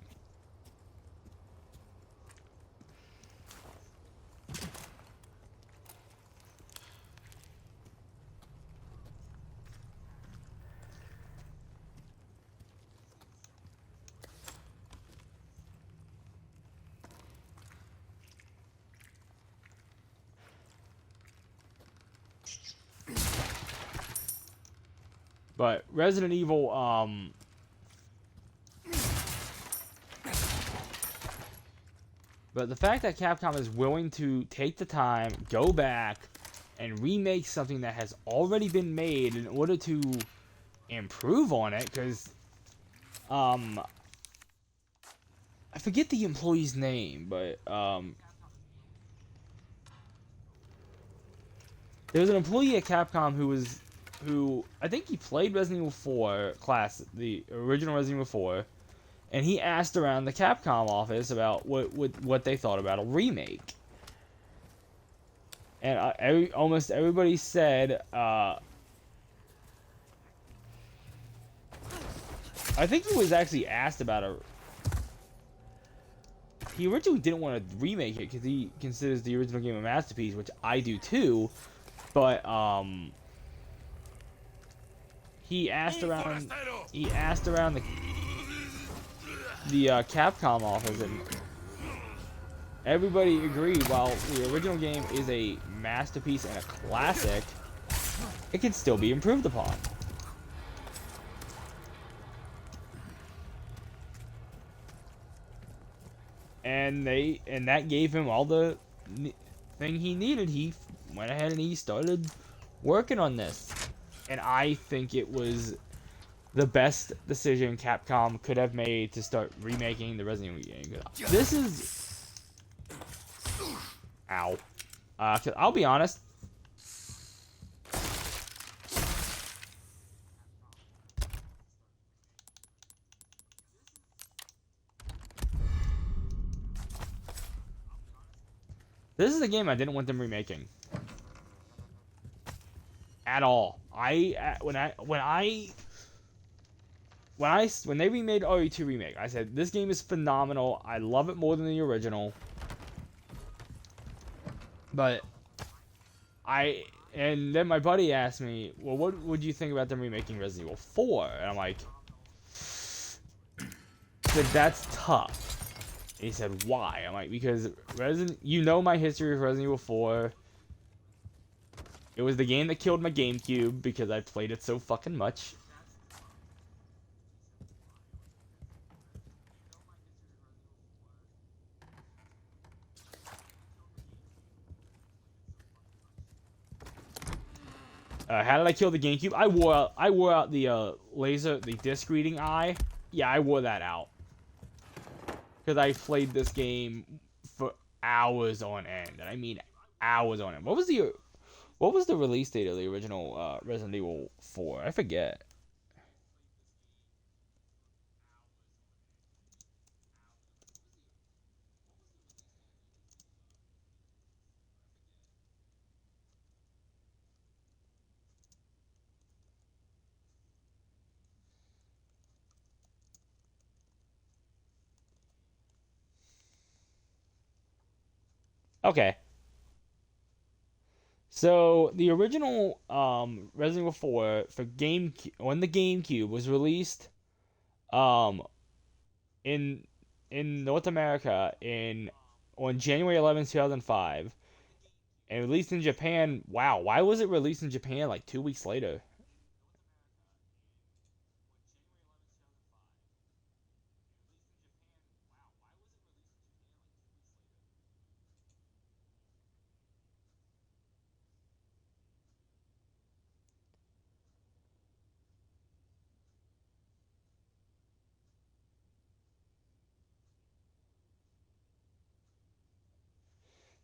Speaker 1: But Resident Evil, but the fact that Capcom is willing to take the time, go back, and remake something that has already been made in order to improve on it, because, I forget the employee's name, but, there was an employee at Capcom who I think he played Resident Evil 4 the original Resident Evil 4, and he asked around the Capcom office about what they thought about a remake. And almost everybody said, I think he was actually asked about he originally didn't want to remake it because he considers the original game a masterpiece, which I do too, but, he asked around the Capcom office, and everybody agreed while the original game is a masterpiece and a classic, it can still be improved upon. And that gave him all the thing he needed. He went ahead and he started working on this. And I think it was the best decision Capcom could have made to start remaking the Resident Evil game. This is... Ow. 'Cause I'll be honest. This is a game I didn't want them remaking. At all. When they remade RE2 Remake, I said, this game is phenomenal. I love it more than the original. But and then my buddy asked me, well, what would you think about them remaking Resident Evil 4? And I'm like, that's tough. And he said, why? I'm like, because you know my history with Resident Evil 4. It was the game that killed my GameCube because I played it so fucking much. How did I kill the GameCube? I wore out the the disc reading eye. Yeah, I wore that out. Because I played this game for hours on end. And I mean hours on end. What was the release date of the original Resident Evil 4? I forget. Okay. So the original Resident Evil 4 for on the GameCube was released um in North America on January 11th, 2005, and released in Japan. Wow, why was it released in Japan like 2 weeks later?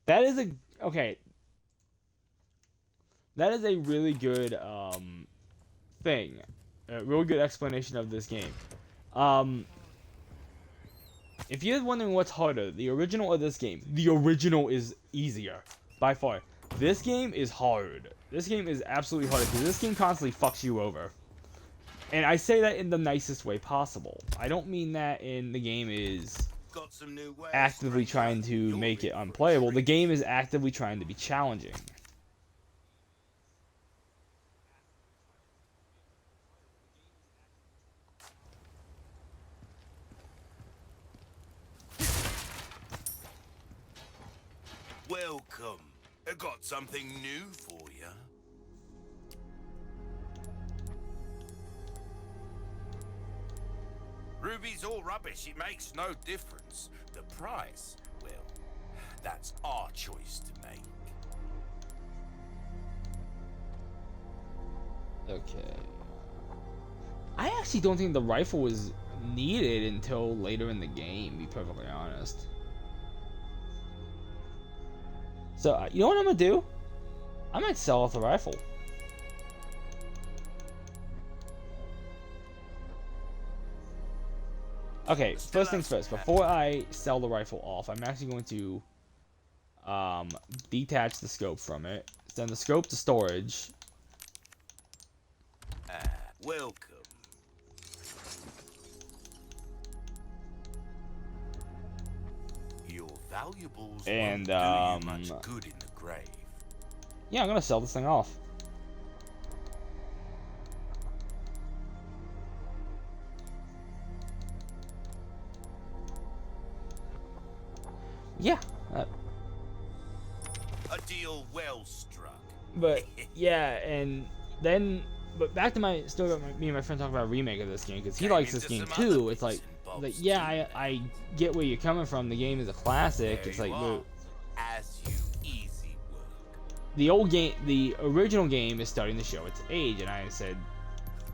Speaker 1: That is okay. That is a really good thing, a real good explanation of this game. Um, if you're wondering what's harder, the original or this game, the original is easier by far. This game is hard. This game is absolutely hard because this game constantly fucks you over. And I say that in the nicest way possible. I don't mean that in the game is actively trying to make it unplayable. The game is actively trying to be challenging.
Speaker 9: Welcome. I got something new for you. Ruby's all rubbish. It makes no difference. The price, well, that's our choice to make.
Speaker 1: Okay. I actually don't think the rifle was needed until later in the game, to be perfectly honest. So, you know what I'm gonna do? I might sell off the rifle. Okay, first things first. Before I sell the rifle off, I'm actually going to detach the scope from it. Send the scope to storage.
Speaker 9: Welcome. Your valuables
Speaker 1: And
Speaker 9: won't do you much good in the grave.
Speaker 1: Yeah, I'm gonna sell this thing off. Yeah.
Speaker 9: A deal well struck.
Speaker 1: But yeah, and then, but back to my story about me and my friend talking about a remake of this game, because he likes this game too. It's like yeah, I get where you're coming from. The game is a classic.
Speaker 9: There
Speaker 1: It's
Speaker 9: you
Speaker 1: like,
Speaker 9: are. As you easy work.
Speaker 1: the old game, the original game is starting to show its age, and I said,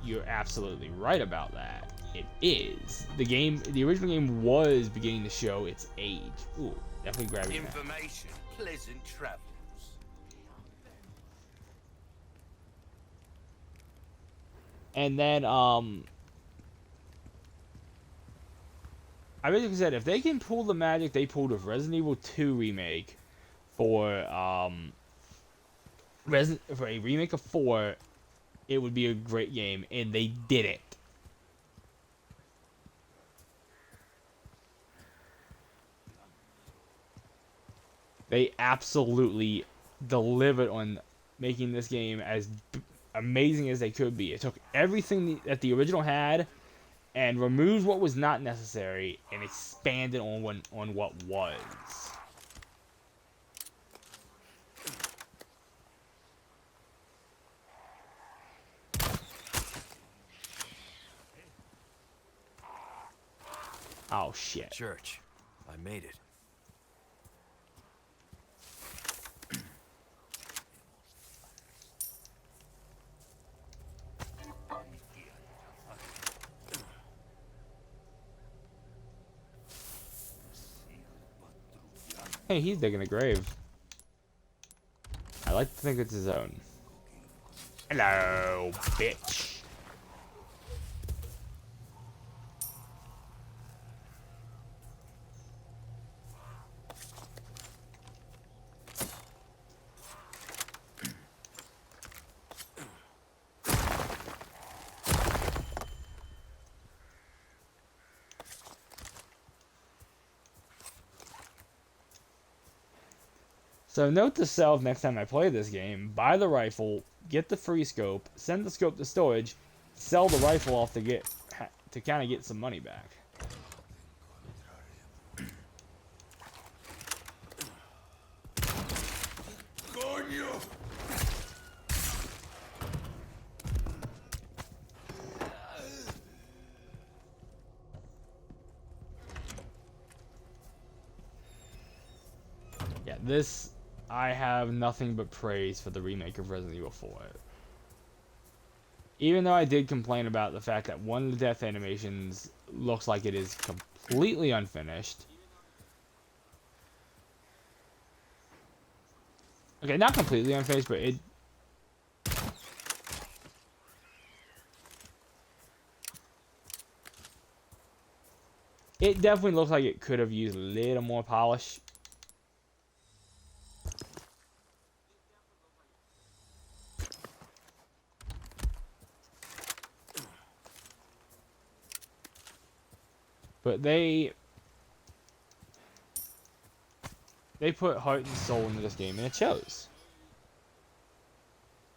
Speaker 1: you're absolutely right about that. It is. The original game was beginning to show its age. Ooh, definitely grabbing that.
Speaker 9: Information, pleasant travels.
Speaker 1: And then, I basically said, if they can pull the magic they pulled with Resident Evil 2 remake for, for a remake of 4, it would be a great game, and they did it. They absolutely delivered on making this game as amazing as they could be. It took everything that the original had and removed what was not necessary and expanded on what was. Oh shit.
Speaker 2: Church. I made it.
Speaker 1: Hey, he's digging a grave. I like to think it's his own. Hello, bitch. So note to self next time I play this game, buy the rifle, get the free scope, send the scope to storage, sell the rifle off to kind of get some money back. Yeah, this, I have nothing but praise for the remake of Resident Evil 4. Even though I did complain about the fact that one of the death animations looks like it is completely unfinished. Okay, not completely unfinished, but it definitely looks like it could have used a little more polish. But they put heart and soul into this game, and it shows.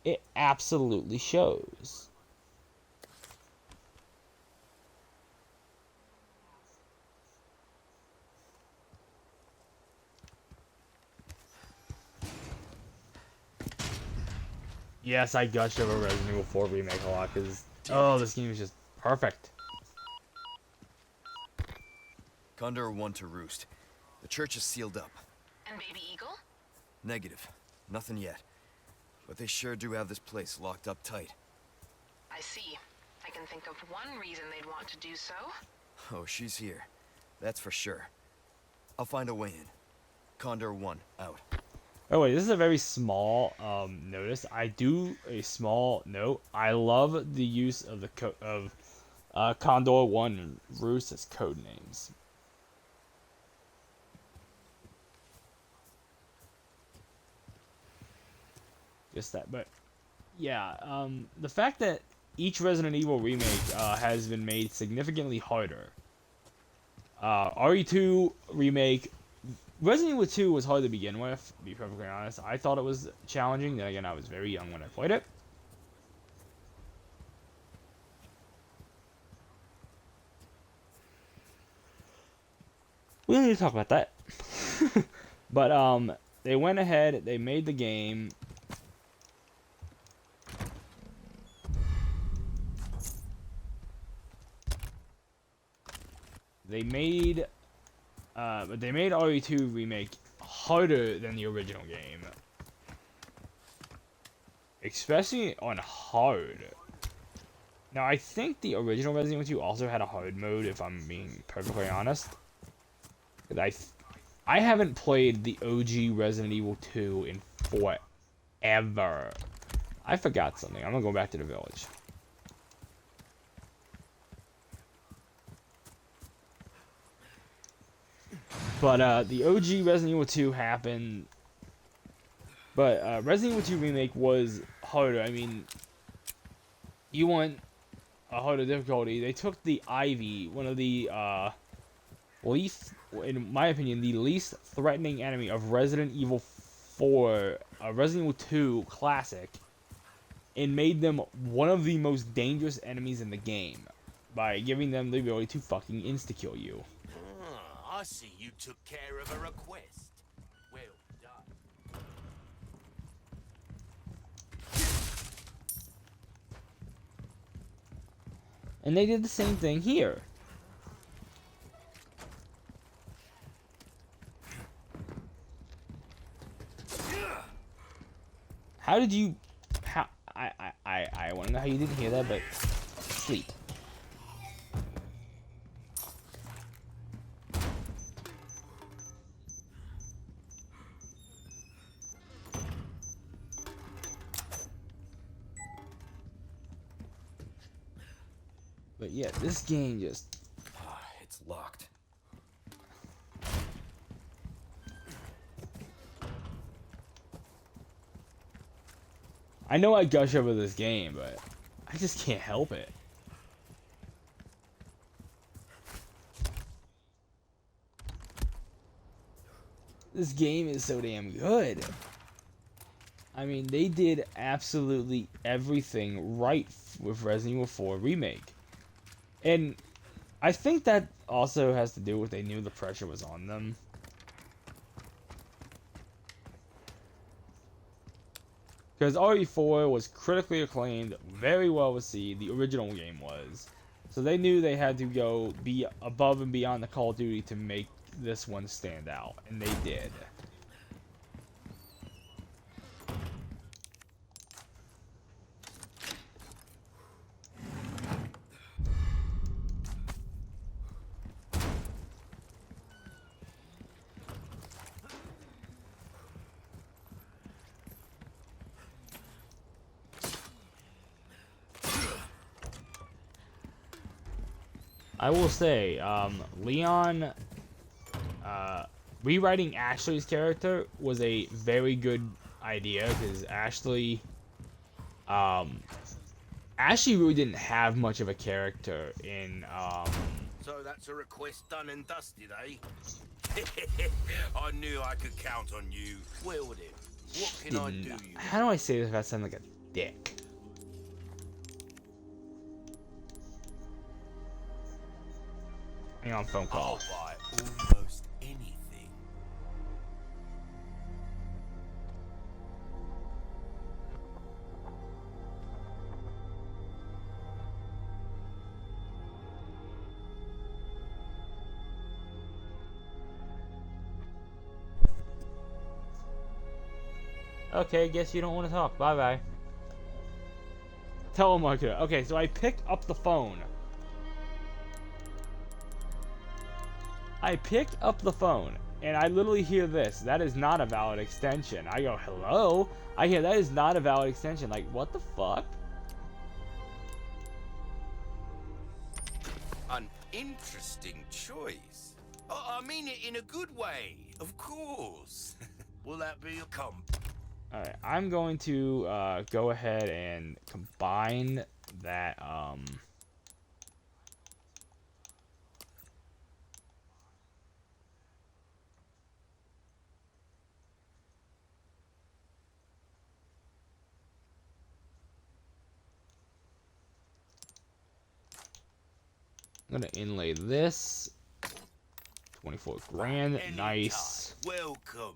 Speaker 1: It absolutely shows. Yes, I gushed over Resident Evil 4 Remake a lot, because, oh, this game is just perfect.
Speaker 2: Condor 1 to Roost. The church is sealed up.
Speaker 6: And Baby Eagle?
Speaker 2: Negative. Nothing yet. But they sure do have this place locked up tight.
Speaker 6: I see. I can think of one reason they'd want to do so.
Speaker 2: Oh, she's here. That's for sure. I'll find a way in. Condor 1, out.
Speaker 1: Oh wait, this is a very small notice. I do a small note. I love the use of the Condor 1 and Roost as code names. Just that, but yeah, the fact that each Resident Evil remake has been made significantly harder. RE2 remake, Resident Evil 2 was hard to begin with, to be perfectly honest. I thought it was challenging. Then again, I was very young when I played it. We don't need to talk about that. But they went ahead, they made the game. they made RE2 Remake harder than the original game. Especially on hard. Now, I think the original Resident Evil 2 also had a hard mode, if I'm being perfectly honest. I haven't played the OG Resident Evil 2 in forever. I forgot something. I'm gonna go back to the village. But the OG Resident Evil 2 happened. But Resident Evil 2 Remake was harder. I mean, you want a harder difficulty. They took the Ivy, one of the least, in my opinion, the least threatening enemy of Resident Evil 4, Resident Evil 2 Classic, and made them one of the most dangerous enemies in the game by giving them the ability to fucking insta-kill you.
Speaker 9: I see you took care of a request. Well done.
Speaker 1: And they did the same thing here. How did you... How... I want to know how you didn't hear that, but... Sleep. But yeah, this game just...
Speaker 2: It's locked.
Speaker 1: I know I gush over this game, but I just can't help it. This game is so damn good. I mean, they did absolutely everything right with Resident Evil 4 Remake. And I think that also has to do with they knew the pressure was on them. Because RE4 was critically acclaimed, very well received, the original game was. So they knew they had to go be above and beyond the Call of Duty to make this one stand out. And they did. I will say, Leon, rewriting Ashley's character was a very good idea, because Ashley really didn't have much of a character in,
Speaker 9: So that's a request done and dusted, eh? I knew I could count on you. Well then, what can I do you?
Speaker 1: How do I say this without sounding like a dick? Hang on, phone call.
Speaker 9: I'll buy almost anything.
Speaker 1: Okay, guess you don't want to talk. Bye-bye. Telemarketer. Okay, so I picked up the phone. I pick up the phone, and I literally hear this. That is not a valid extension. I go, hello? I hear, that is not a valid extension. Like, what the fuck?
Speaker 9: An interesting choice. I mean it in a good way, of course. Will that be a comp?
Speaker 1: Alright, I'm going to go ahead and combine that, I'm gonna inlay this. 24 grand, nice.
Speaker 9: Welcome.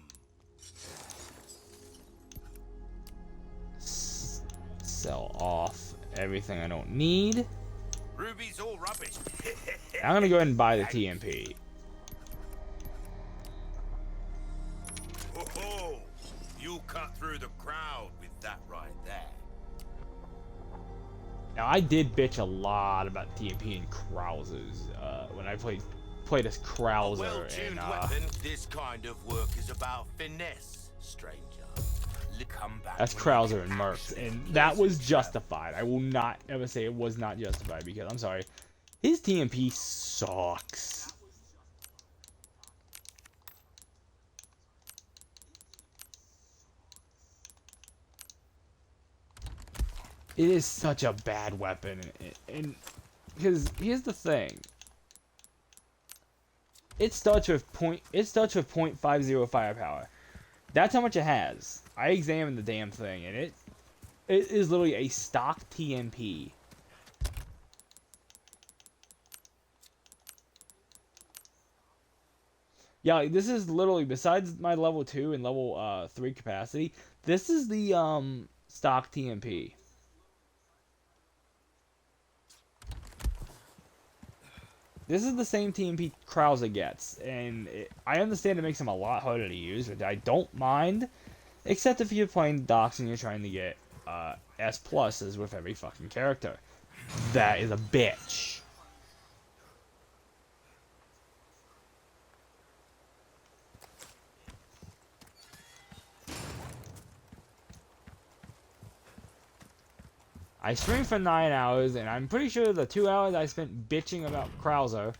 Speaker 1: Sell off everything I don't need.
Speaker 9: Ruby's all rubbish.
Speaker 1: I'm gonna go ahead and buy the TMP.
Speaker 9: Oh, you cut through the crowd with that right there.
Speaker 1: Now I did bitch a lot about TMP and Krauser's when I played as
Speaker 9: A
Speaker 1: Krauser
Speaker 9: well-tuned
Speaker 1: and
Speaker 9: weapon. This kind of work is about finesse, stranger. Come back
Speaker 1: that's
Speaker 9: when
Speaker 1: Krauser
Speaker 9: you
Speaker 1: and
Speaker 9: can
Speaker 1: Mercs,
Speaker 9: actually
Speaker 1: and that was
Speaker 9: listen.
Speaker 1: justified. I will not ever say it was not justified because I'm sorry, his TMP sucks. It is such a bad weapon, and because here's the thing. It starts with .50 firepower. That's how much it has. I examined the damn thing, and it is literally a stock TMP. Yeah, like, this is literally, besides my level 2 and level 3 capacity, this is the stock TMP. This is the same TMP Krauser gets, and I understand it makes him a lot harder to use, which I don't mind, except if you're playing Docs and you're trying to get S pluses with every fucking character. That is a bitch. I streamed for 9 hours, and I'm pretty sure the 2 hours I spent bitching about Krauser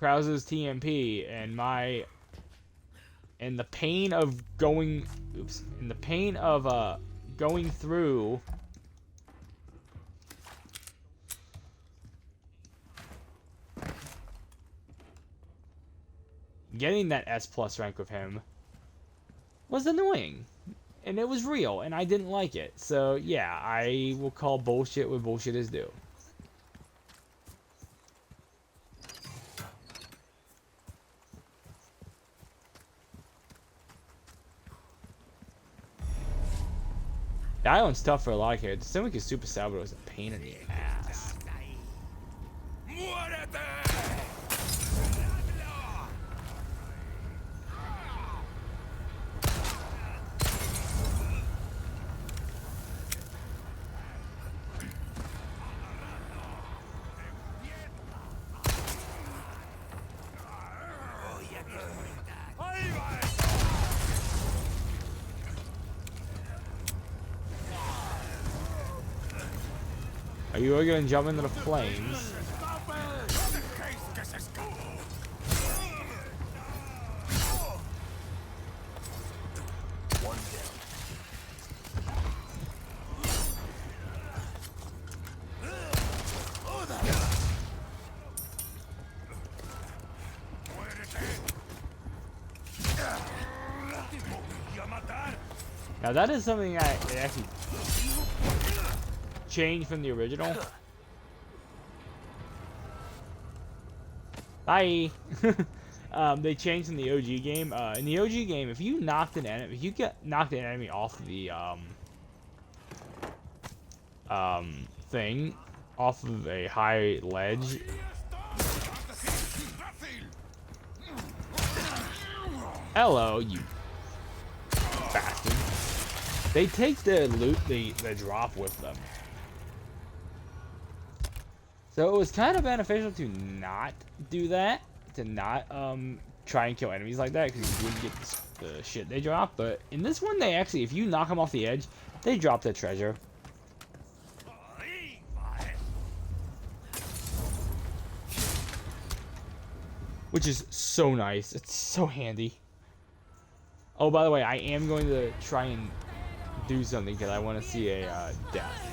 Speaker 1: Krauser's TMP and the pain of going going through getting that S plus rank with him was annoying, and it was real, and I didn't like it. So yeah, I will call bullshit what bullshit is due. The island's tough for a lot of characters. Something like Super Salvador is a pain in the ass. Are you really gonna jump into the flames? Now that is something they actually changed from the original. Bye. They changed in the OG game. In the OG game, if you knocked an enemy, if you get knocked an enemy off the thing, off of a high ledge. Hello, you bastard. They take the loot, the drop with them. So it was kind of beneficial to not do that, to not try and kill enemies like that, because you wouldn't get the shit they drop. But in this one, they actually, if you knock them off the edge, they drop their treasure. Which is so nice. It's so handy. Oh, by the way, I am going to try and do something because I want to see a death.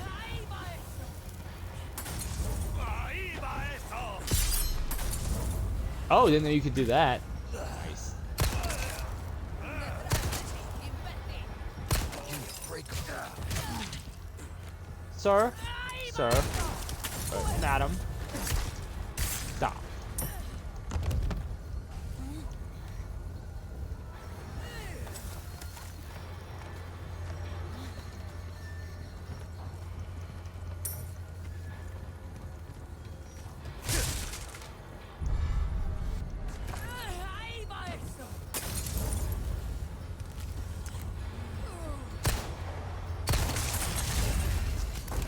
Speaker 1: Oh, didn't know you could do that. Nice. Sir? Sir? Madam? Stop.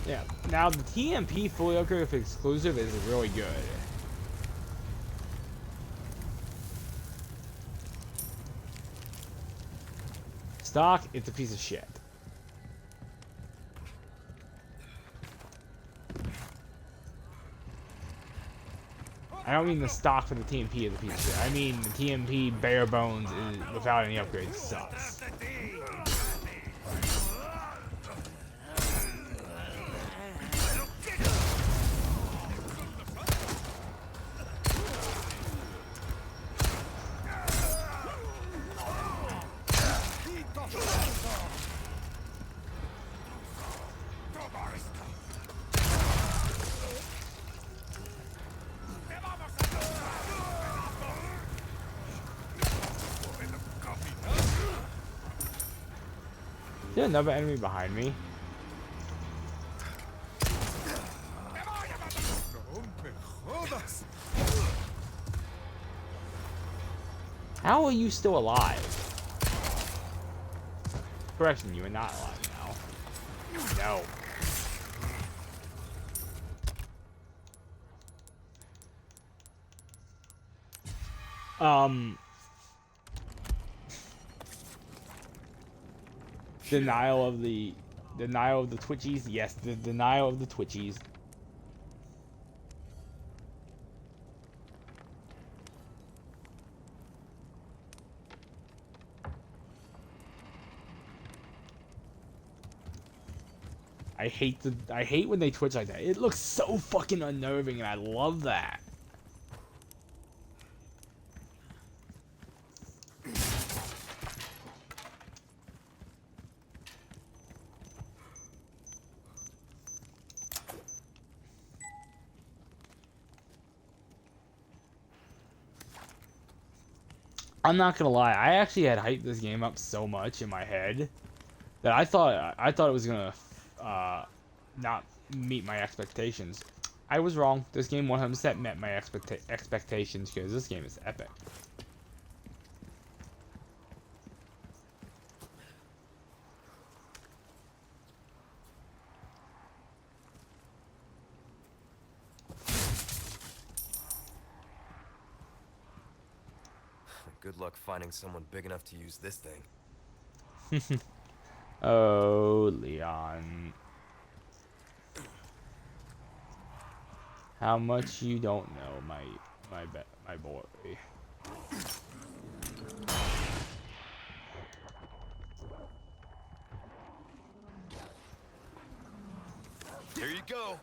Speaker 1: Yeah. Now the TMP fully upgraded exclusive is really good. Stock, it's a piece of shit. I don't mean the stock for the TMP is a piece of shit. I mean the TMP bare bones is, without any upgrades, sucks. Is there another enemy behind me? How are you still alive? Correction, you are not alive now. No. Denial of the Twitchies? Yes, the denial of the Twitchies. I hate when they twitch like that. It looks so fucking unnerving and I love that. I'm not gonna lie, I actually had hyped this game up so much in my head that I thought it was gonna not meet my expectations. I was wrong. This game 100% met my expectations because this game is epic.
Speaker 4: Good luck finding someone big enough to use this thing.
Speaker 1: Oh, Leon. How much you don't know, my boy.
Speaker 9: Here you go.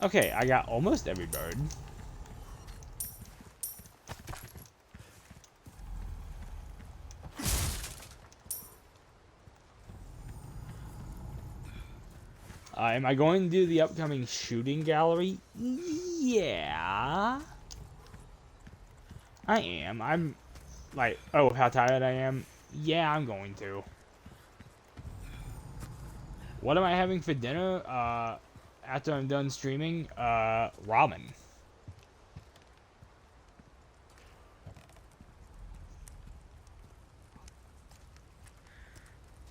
Speaker 1: Okay, I got almost every bird. Am I going to do the upcoming shooting gallery? Yeah. I am. I'm like, oh, how tired I am? Yeah, I'm going to. What am I having for dinner? After I'm done streaming? Ramen.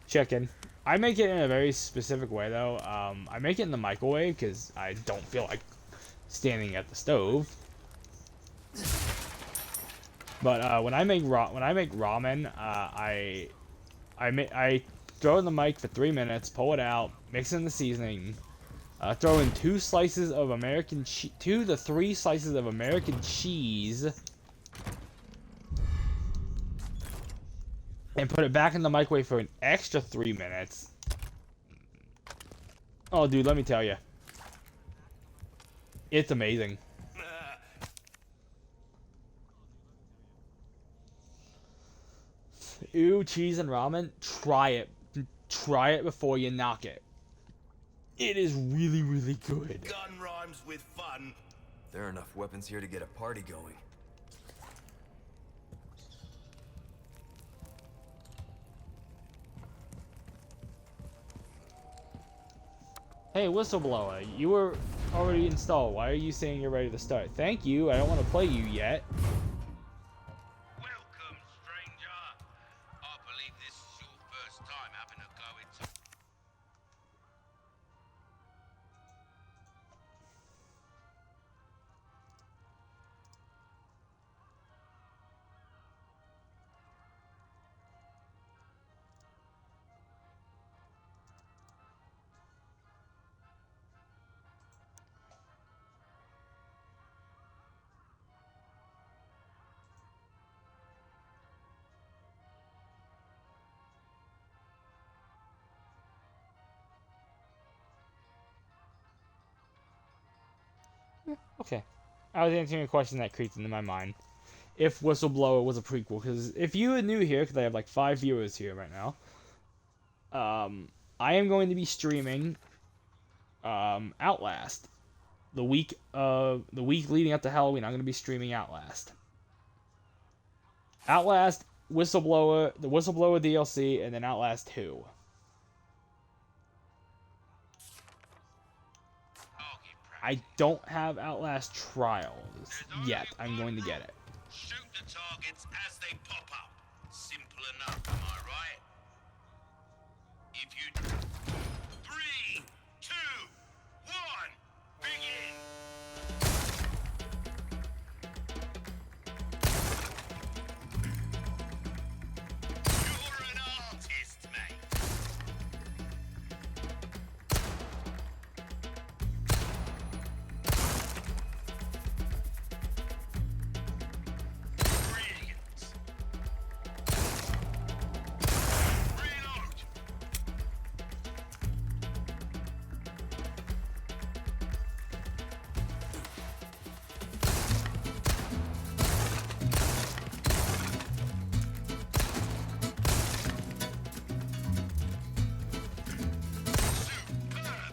Speaker 1: Chicken. I make it in a very specific way, though. I make it in the microwave because I don't feel like standing at the stove. But when I make ramen, I throw it in the mic for 3 minutes, pull it out, mix in the seasoning, throw in 2 to 3 slices of American cheese, and put it back in the microwave for an extra 3 minutes. Oh, dude, let me tell you, it's amazing. Ew, cheese and ramen. Try it. Try it before you knock it. It is really, really good.
Speaker 9: Gun rhymes with fun.
Speaker 4: There are enough weapons here to get a party going.
Speaker 1: Hey, whistleblower, you were already installed. Why are you saying you're ready to start? Thank you. I don't want to play you yet.
Speaker 9: Welcome, stranger. I believe this is your first time having a go into...
Speaker 1: Okay. I was answering a question that creeped into my mind. If Whistleblower was a prequel, because if you are new here, because I have like 5 viewers here right now, I am going to be streaming Outlast. The week leading up to Halloween, I'm going to be streaming Outlast. Outlast, Whistleblower, the Whistleblower DLC, and then Outlast 2. I don't have Outlast Trials yet. I'm going to get it.
Speaker 9: Shoot the targets as they pop up. Simple enough, am I right? If you... 3, 2, 1, begin! You're an artist, mate. Brilliant. Reload.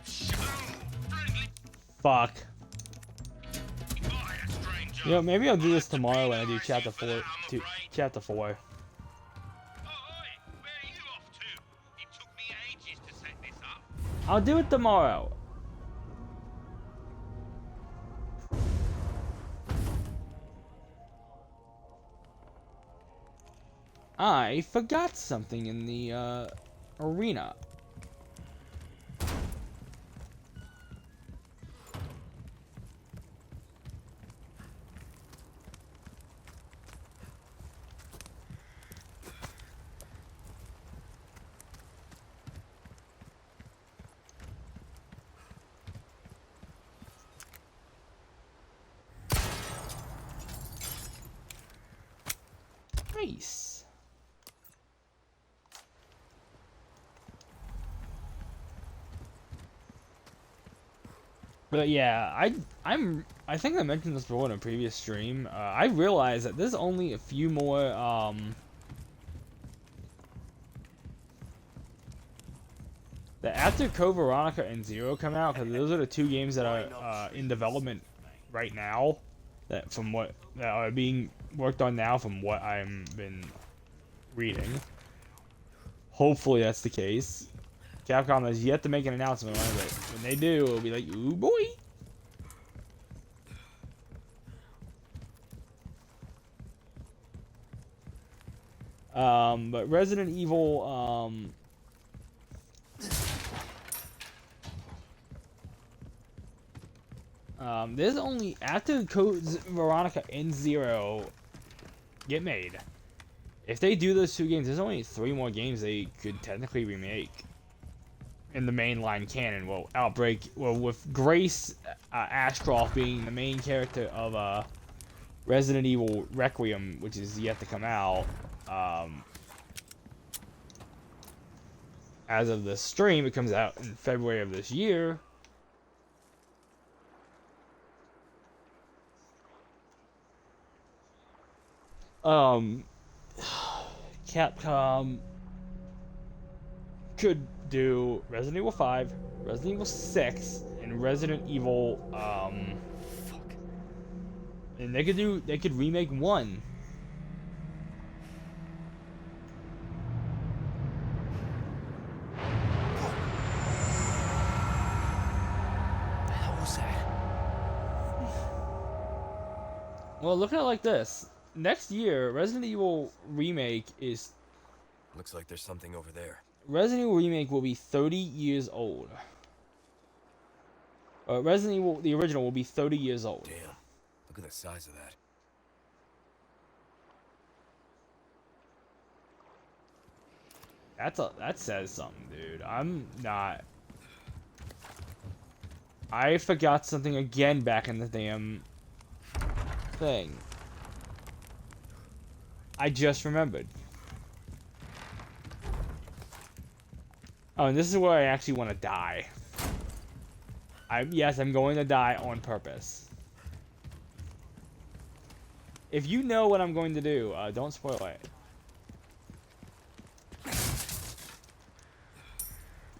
Speaker 9: Superb show. Friendly
Speaker 1: Fuck.
Speaker 9: fire, stranger.
Speaker 1: You know, maybe I'll do this
Speaker 9: I have to
Speaker 1: tomorrow when I do
Speaker 9: penalise
Speaker 1: chapter
Speaker 9: you for
Speaker 1: 4.
Speaker 9: that, I'm afraid.
Speaker 1: Chapter 4.
Speaker 9: Oh, oi, where are you off to? It took me ages to set this up.
Speaker 1: I'll do it tomorrow. I forgot something in the arena. Nice. But yeah, I think I mentioned this before in a previous stream. I realized that there's only a few more that after Code Veronica and Zero come out, because those are the 2 games that are in development right now, that are being worked on now from what I've been reading. Hopefully that's the case. Capcom has yet to make an announcement on it, but when they do, it'll be like, ooh boy. But Resident Evil, there's only, after Code Veronica and Zero get made, if they do those 2 games, there's only 3 more games they could technically remake in the mainline canon. Well, Outbreak, well, with Grace Ashcroft being the main character of Resident Evil Requiem, which is yet to come out. As of the stream, it comes out in February of this year. Capcom could do Resident Evil 5, Resident Evil 6, and Resident Evil, And they could remake 1.
Speaker 8: The hell was that?
Speaker 1: Well, look at it like this. Next year, Resident Evil Remake is
Speaker 2: Looks like there's something over there.
Speaker 1: Resident Evil Remake will be 30 years old. Resident Evil, the original, will be 30 years old.
Speaker 2: Damn. Look at the size of that.
Speaker 1: That says something, dude. I'm not. I forgot something again back in the damn thing. I just remembered. Oh, and this is where I actually want to die. Yes, I'm going to die on purpose. If you know what I'm going to do, don't spoil it.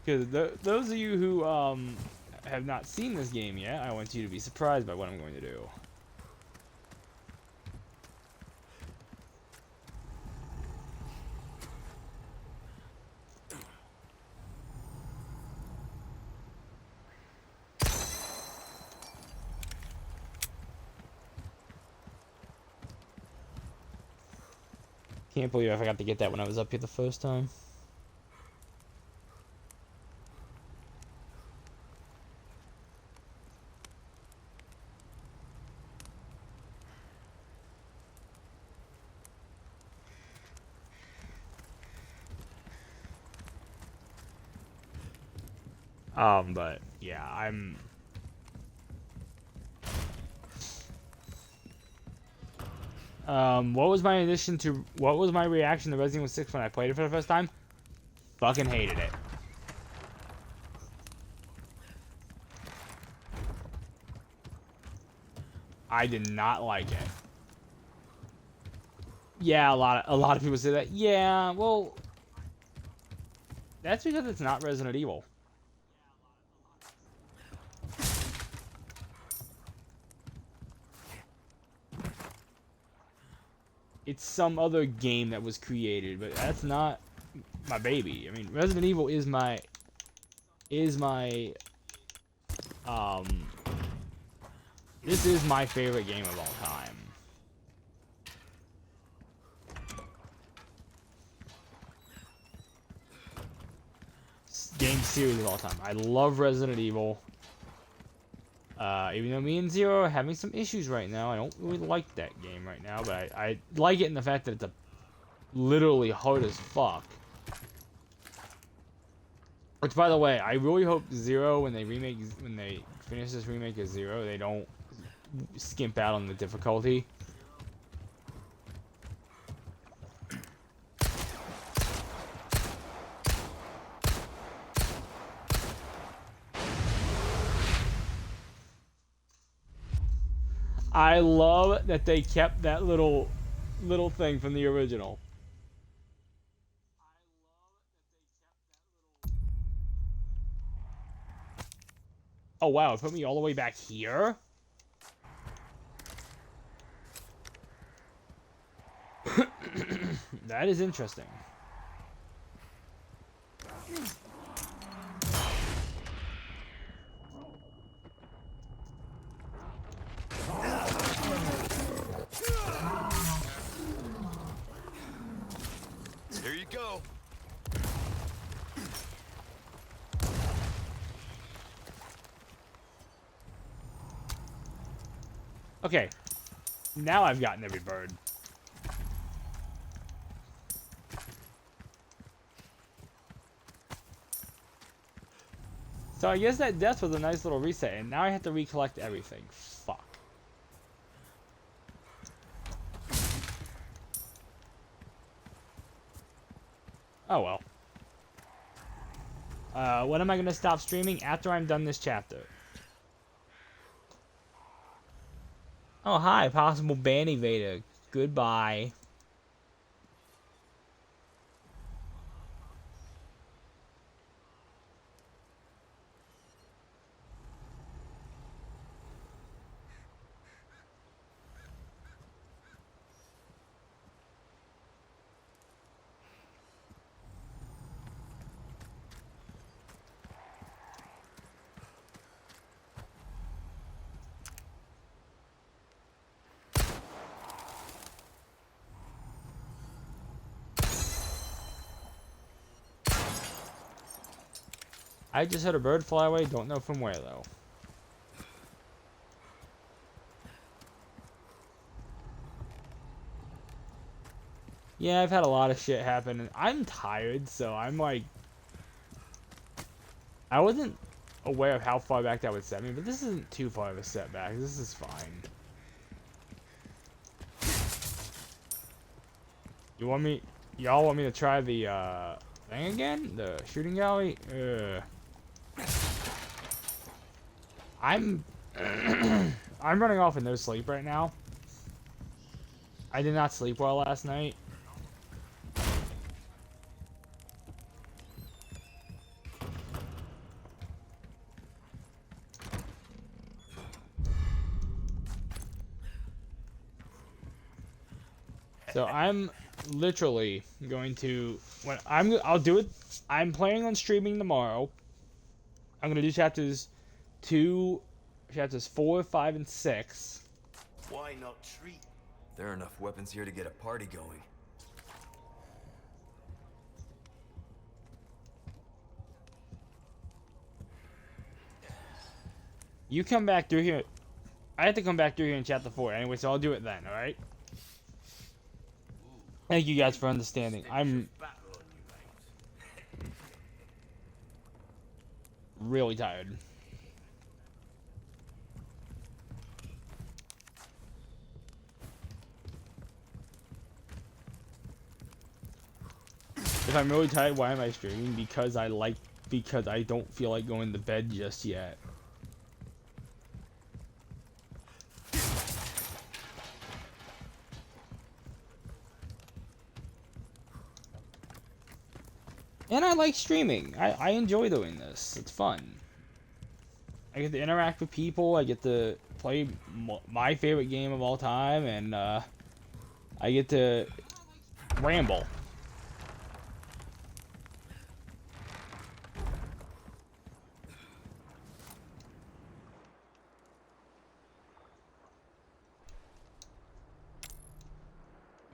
Speaker 1: Because those of you who have not seen this game yet, I want you to be surprised by what I'm going to do. Can't believe I forgot to get that when I was up here the first time. But yeah, what was my reaction to Resident Evil 6 when I played it for the first time? Fucking hated it. I did not like it. Yeah, a lot of people say that. Yeah, well, that's because it's not Resident Evil. It's some other game that was created, but that's not my baby. I mean, Resident Evil is my this is my favorite game of all time. Game series of all time. I love Resident Evil. Even though me and Zero are having some issues right now, I don't really like that game right now, but I like it in the fact that it's literally hard as fuck. Which, by the way, I really hope Zero, when they finish this remake of Zero, they don't skimp out on the difficulty. I love that they kept that little thing from the original. Oh wow, it put me all the way back here? That is interesting.
Speaker 2: Here you go.
Speaker 1: Okay. Now I've gotten every bird. So I guess that death was a nice little reset, and now I have to recollect everything. Fuck. Oh well. When am I gonna stop streaming? After I'm done this chapter. Oh hi, possible ban evader. Goodbye. I just heard a bird fly away. Don't know from where though. Yeah, I've had a lot of shit happen, and I'm tired, so I'm like, I wasn't aware of how far back that would set me, but this isn't too far of a setback. This is fine. You want me? Y'all want me to try the thing again? The shooting gallery? I'm I'm running off with no sleep right now. I did not sleep well last night. So I'm literally going to I'll do it. I'm planning on streaming tomorrow. I'm gonna do chapters 4, 5, and 6.
Speaker 3: Why not treat?
Speaker 4: There are enough weapons here to get a party going.
Speaker 1: You come back through here. I have to come back through here in chapter 4 anyway, so I'll do it then. All right. Thank you guys for understanding. I'm really tired. If I'm really tired, why am I streaming? Because I don't feel like going to bed just yet. And I like streaming. I enjoy doing this. It's fun. I get to interact with people. I get to play my favorite game of all time, and I get to ramble.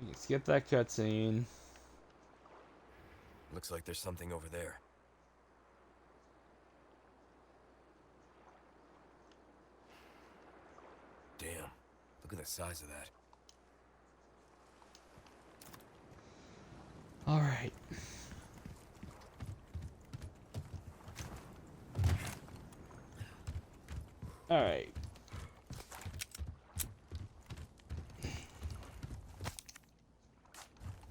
Speaker 1: You can skip that cutscene.
Speaker 4: Looks like there's something over there. Damn, look at the size of that.
Speaker 1: All right. All right.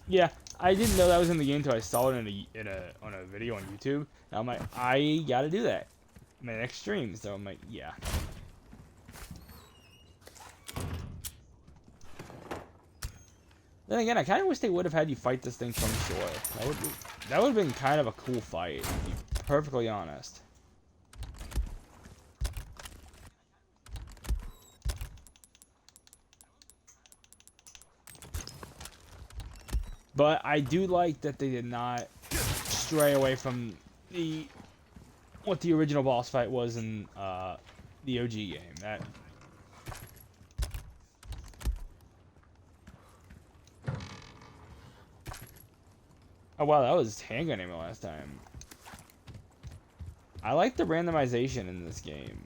Speaker 1: Yeah, I didn't know that was in the game until I saw it on a video on YouTube. And I'm like, I gotta do that. My next stream. So I'm like, yeah. Then again, I kind of wish they would have had you fight this thing from shore. That would have been kind of a cool fight, to be perfectly honest. But I do like that they did not stray away from what the original boss fight was in the OG game. Oh wow, that was handgun ammo last time. I like the randomization in this game.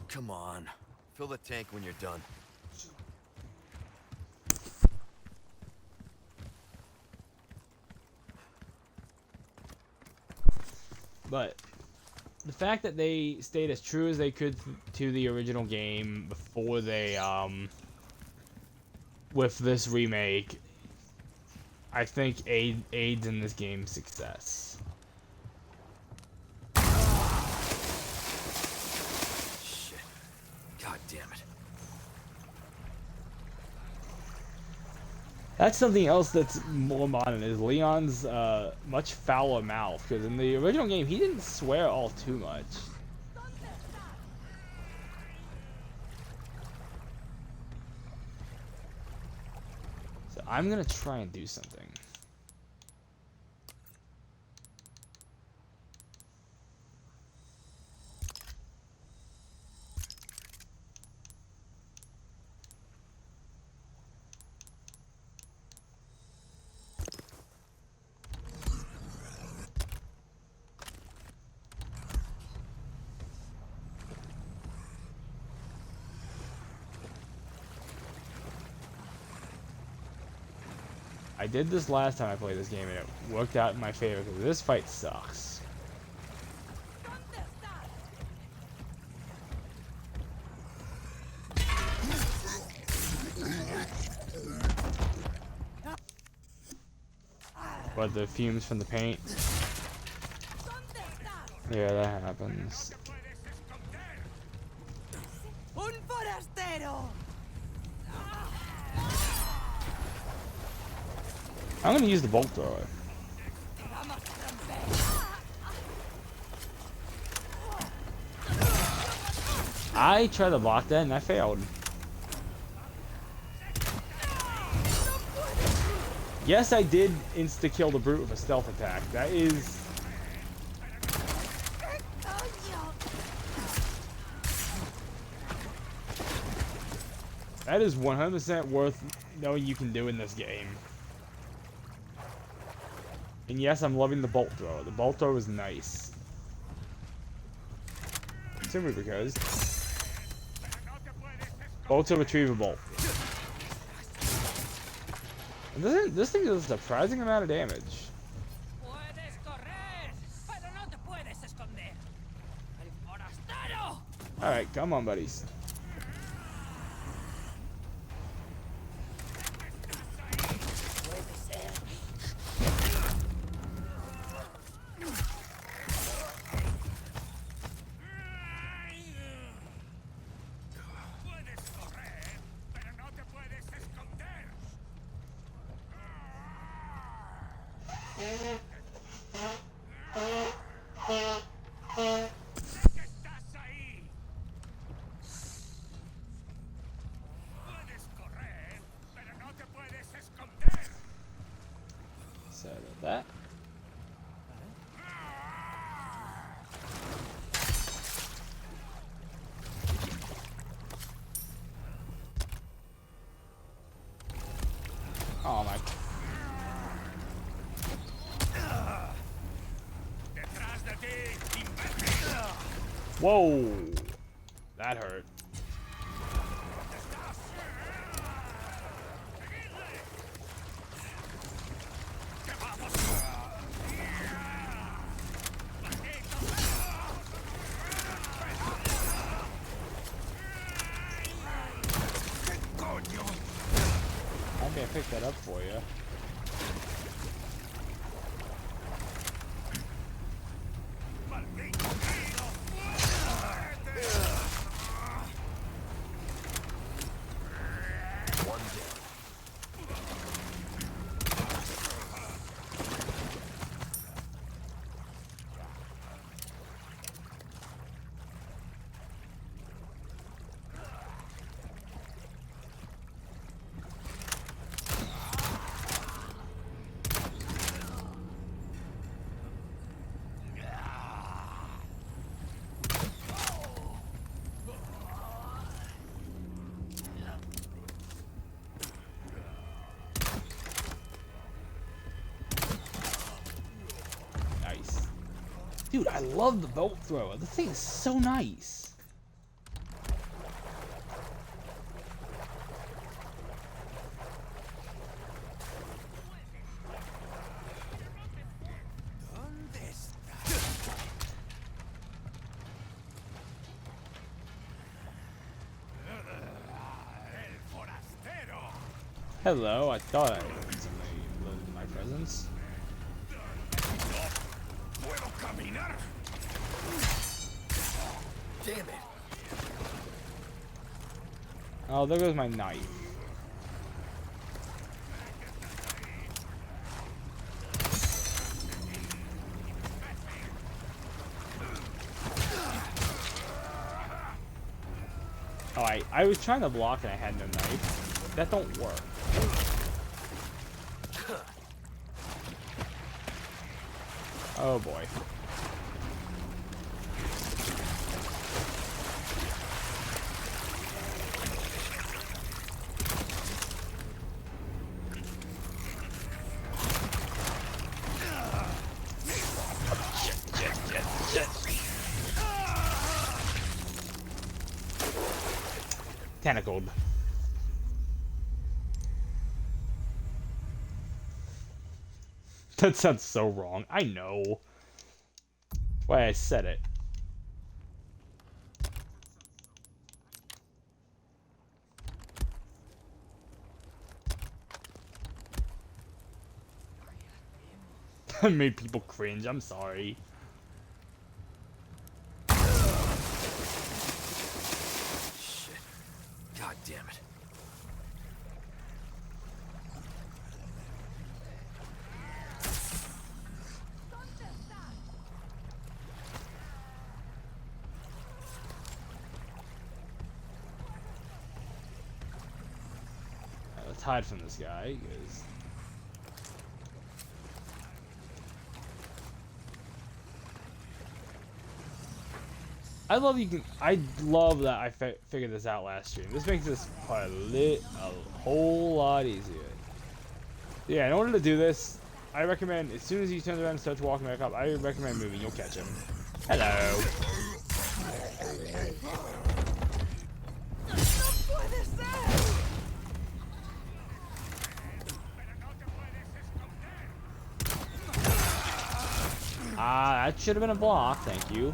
Speaker 4: Come on, fill the tank when you're done.
Speaker 1: But the fact that they stayed as true as they could to the original game before they with this remake, I think aids in this game's success.
Speaker 4: Shit. God damn it.
Speaker 1: That's something else that's more modern, is Leon's much fouler mouth, because in the original game he didn't swear all too much. So I'm gonna try and do something. I did this last time I played this game, and it worked out in my favor, because this fight sucks. But the fumes from the paint. Yeah, that happens.
Speaker 8: ¡Un forastero!
Speaker 1: I'm gonna use the bolt thrower. I tried to block that and I failed. Yes, I did insta-kill the brute with a stealth attack. That is... That is 100% worth knowing you can do in this game. And yes, I'm loving the bolt thrower. The bolt thrower is nice. Simply because... Bolt's a retrievable. This thing does a surprising amount of damage. Alright, come on, buddies. So that. Oh my. Whoa! That hurt. I'm gonna pick that up for you. Nice. Dude, I love the bolt thrower. This thing is so nice. Hello, I thought I heard somebody in my presence.
Speaker 2: Damn it.
Speaker 1: Oh, there goes my knife. Oh, I was trying to block and I had no knife. That don't work. Oh boy. Tentacled. That sounds so wrong. I know. Why I said it. I made people cringe. I'm sorry.
Speaker 2: Shit. God damn it.
Speaker 1: Let's hide from this guy, because... I love that I figured this out last stream. This makes this part a whole lot easier. Yeah, in order to do this, I recommend, as soon as he turns around and starts walking back up, I recommend moving. You'll catch him. Hello. Ah, that should have been a block. Thank you.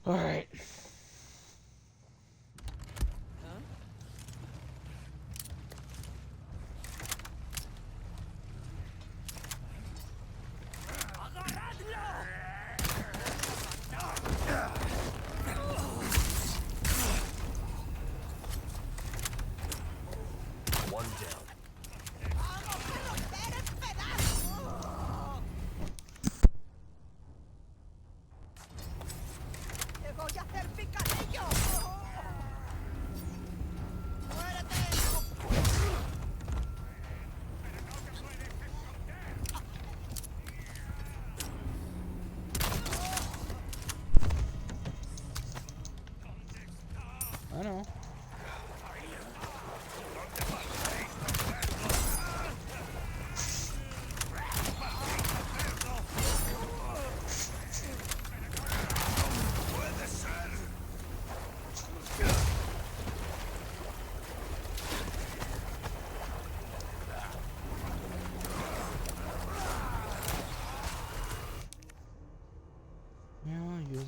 Speaker 1: Alright.
Speaker 2: One down.
Speaker 1: I know. Yeah, I'll use it.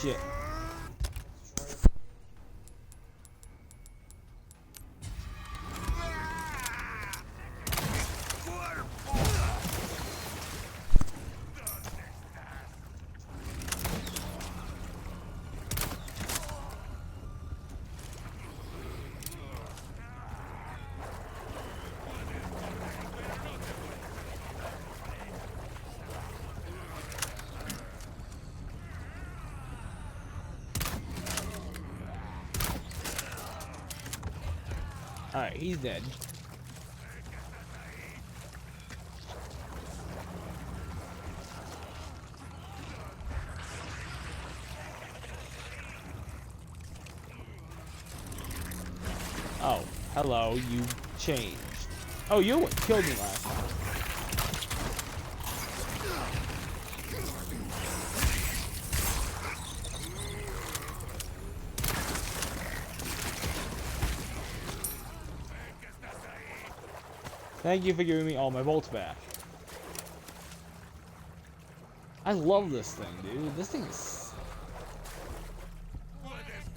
Speaker 1: Shit. Alright, he's dead. Oh, hello, you changed. Oh, you killed me last time. Thank you for giving me all my bolts back. I love this thing, dude. This thing is...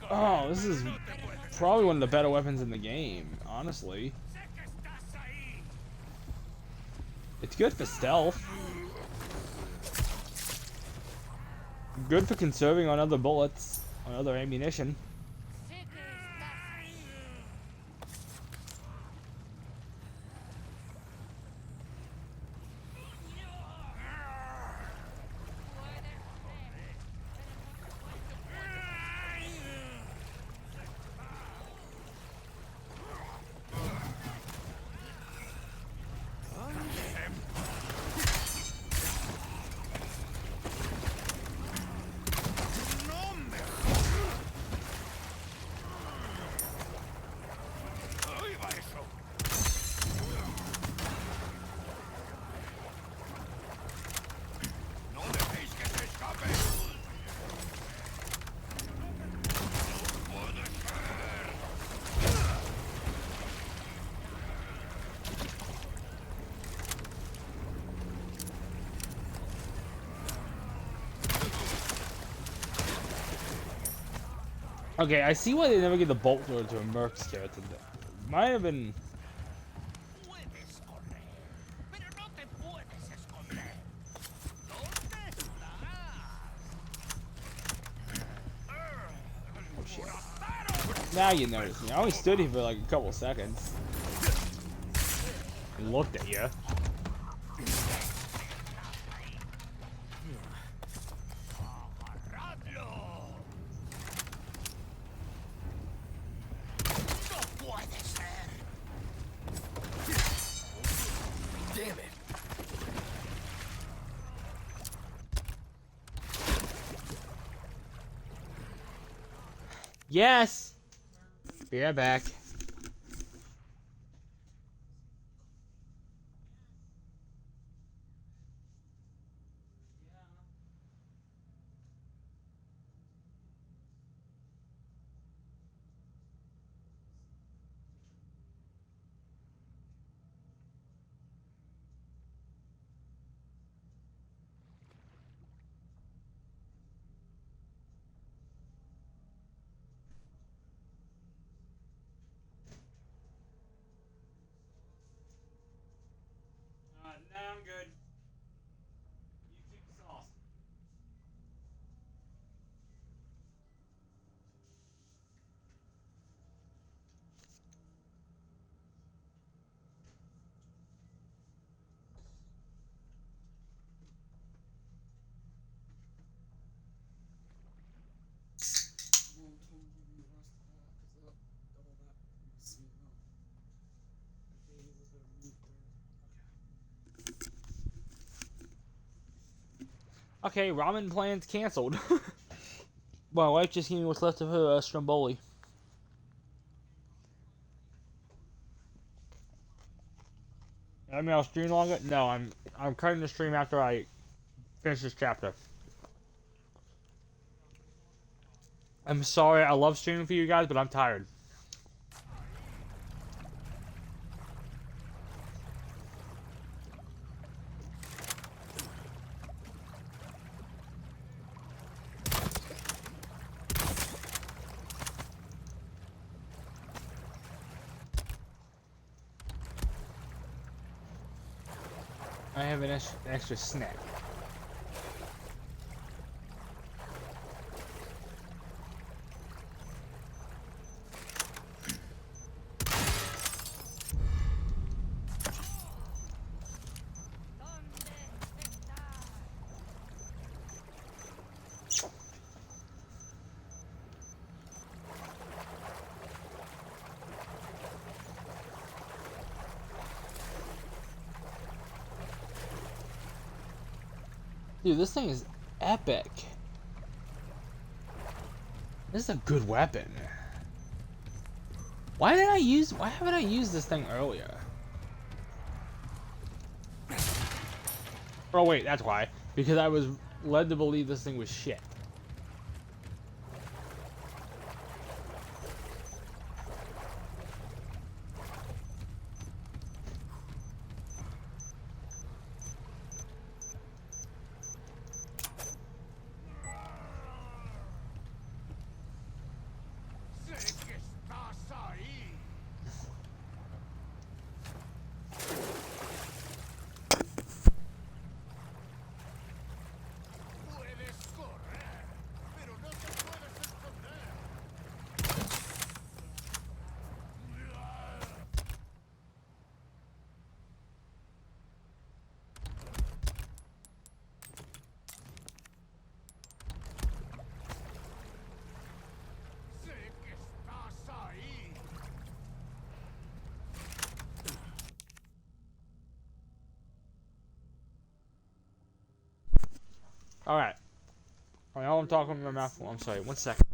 Speaker 1: Oh, this is probably one of the better weapons in the game, honestly. It's good for stealth. Good for conserving on other bullets, on other ammunition. Okay, I see why they never give the bolt thrower to a Merc's character. Might have been.
Speaker 9: Puedes correr, pero no te puedes esconder. ¿Dónde estás?
Speaker 1: Now you notice me. I only stood here for like a couple seconds. And looked at you.
Speaker 2: Damn it.
Speaker 1: Yes! Be right back. Nah, I'm good. You keep the sauce. Okay, ramen plans canceled. My wife just gave me what's left of her stromboli. I mean, I'll stream longer. No, I'm cutting the stream after I finish this chapter. I'm sorry. I love streaming for you guys, but I'm tired. I have an extra snack. Dude, this thing is epic. This is a good weapon. Why haven't I used this thing earlier? Oh wait, that's why. Because I was led to believe this thing was shit.
Speaker 9: Sé que estás ahí. Puedes correr.
Speaker 1: Alright. Alright, now I'm talking with my mouth full. I'm sorry, 1 second.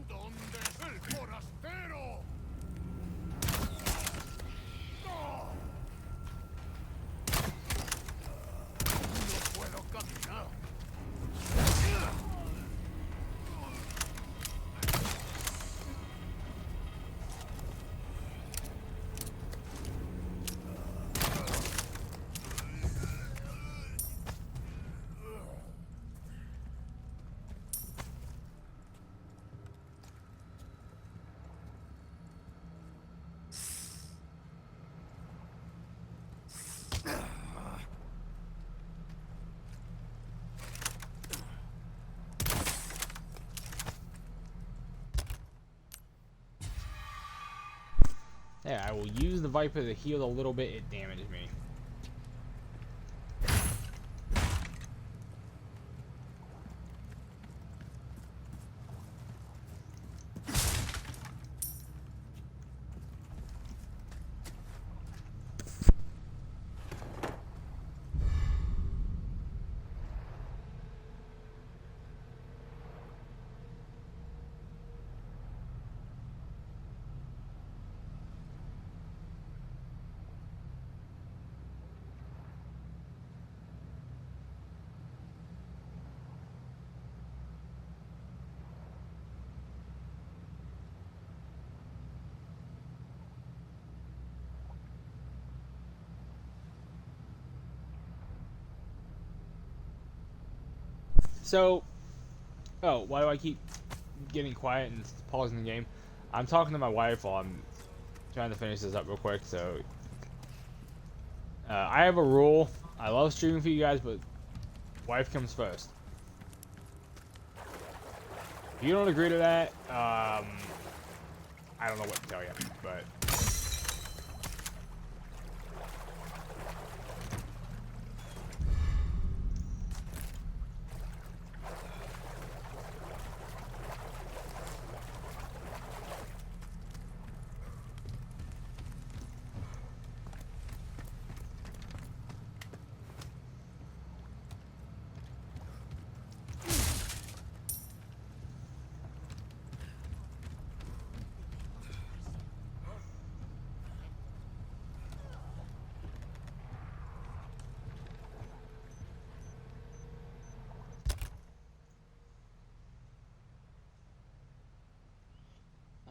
Speaker 9: ¿Dónde es el forastero? No puedo caminar.
Speaker 1: Yeah, I will use the Viper to heal a little bit. It damaged me. So, oh, why do I keep getting quiet and pausing the game? I'm talking to my wife while I'm trying to finish this up real quick. So, I have a rule. I love streaming for you guys, but wife comes first. If you don't agree to that, I don't know what to tell you, but.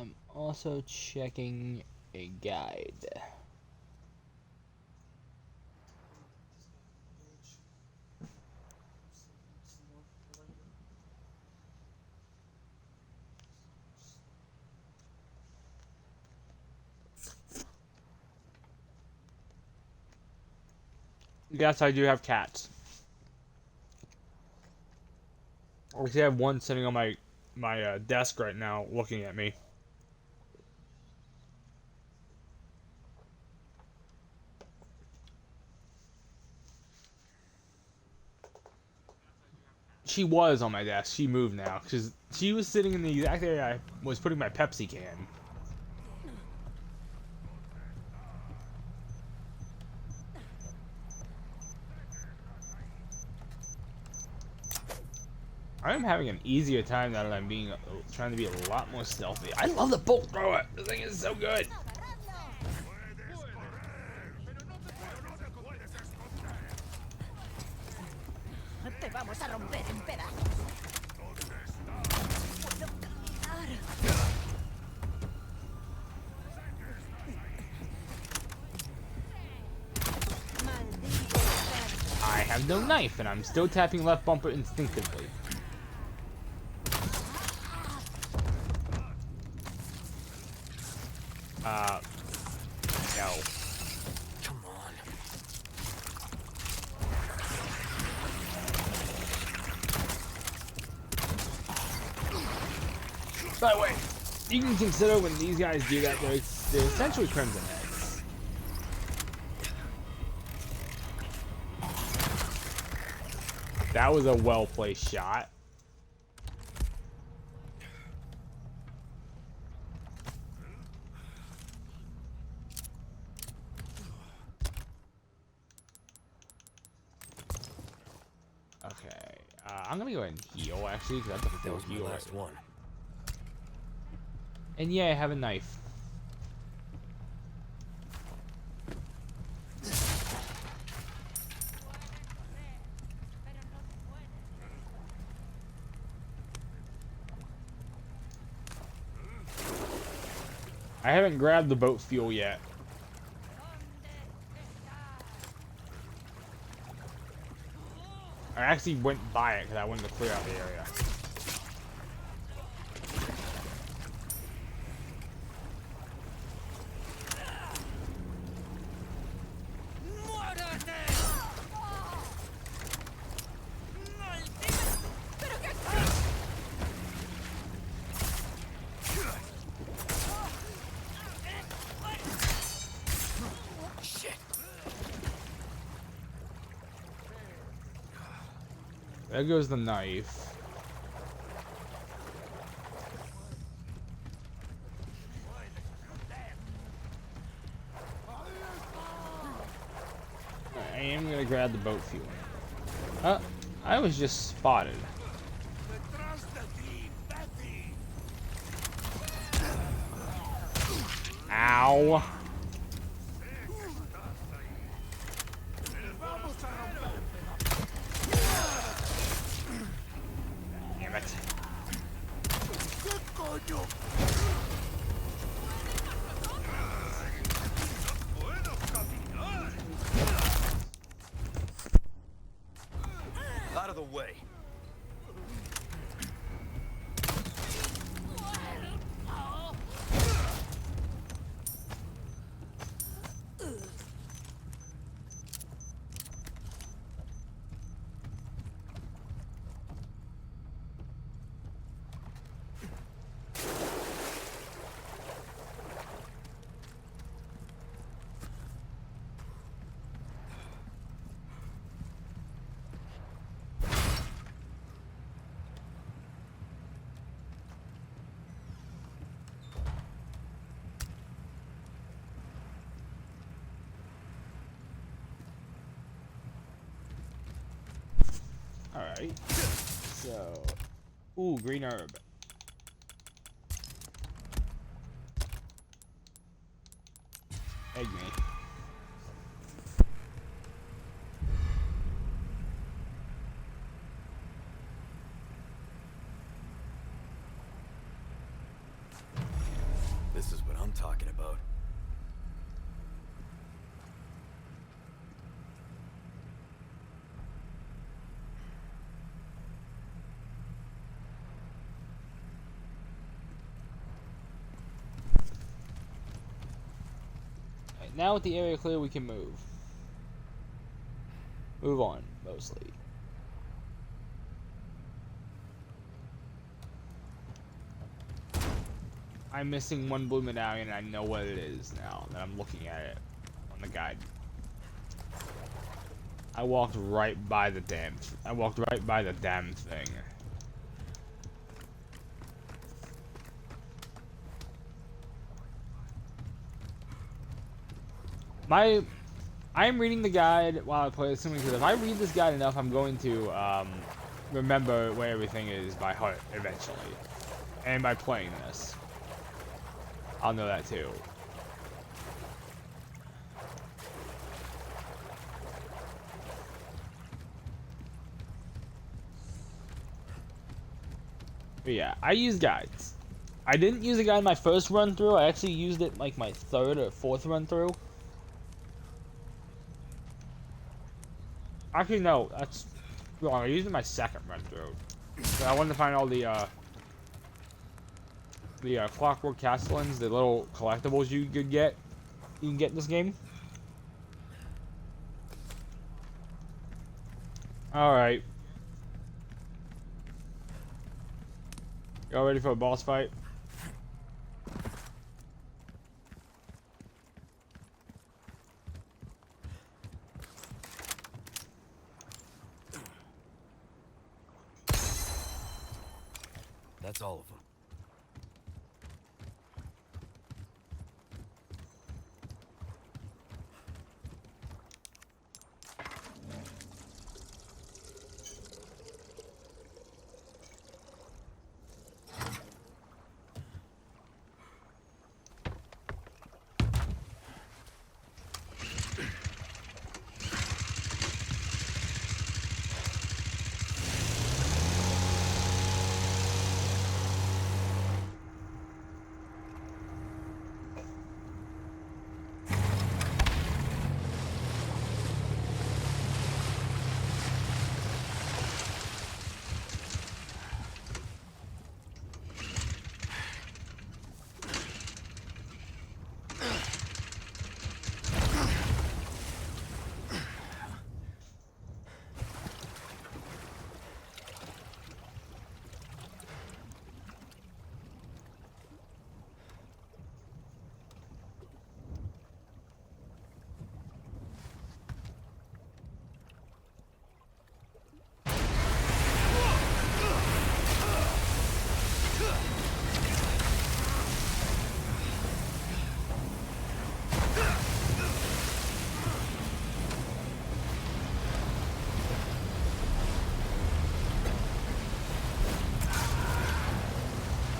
Speaker 1: I'm also checking a guide. Yes, I do have cats. I actually have one sitting on my desk right now, looking at me. She was on my desk. She moved now because she was sitting in the exact area I was putting my Pepsi can. I am having an easier time now that I'm trying to be a lot more stealthy. I love the bolt thrower. The thing is so good.
Speaker 7: Te vamos a romper en pedazos. Puedo caminar.
Speaker 1: have no knife, and I'm still tapping left bumper instinctively. No.
Speaker 2: Come on.
Speaker 1: By the way, you can consider when these guys do that, they're essentially Crimson Heads. That was a well-placed shot. Okay, I'm gonna go ahead and heal, actually, because I think
Speaker 2: That was my
Speaker 1: heal
Speaker 2: last one.
Speaker 1: And yeah, I have a knife. I haven't grabbed the boat fuel yet. I actually went by it because I wanted to clear out the area. There goes the knife. I am gonna grab the boat fuel. I was just spotted. Ow. Damn it.
Speaker 4: Out of the way.
Speaker 1: Alright. So. Ooh, green herb. Egg me.
Speaker 2: This is what I'm talking about.
Speaker 1: Alright, now with the area clear, we can move. Move on, mostly. I'm missing one blue medallion, and I know what it is now that I'm looking at it on the guide. I walked right by the damn. I walked right by the damn thing. I'm reading the guide while I play this, because if I read this guide enough, I'm going to remember where everything is by heart eventually, and by playing this, I'll know that too. But yeah, I use guides. I didn't use a guide my first run through. I actually used it like my third or fourth run through. Actually, no. That's wrong. I'm using my second run through. So I wanted to find all the clockwork castellans, the little collectibles you could get. You can get in this game. All right. Y'all ready for a boss fight?
Speaker 4: That's all of them.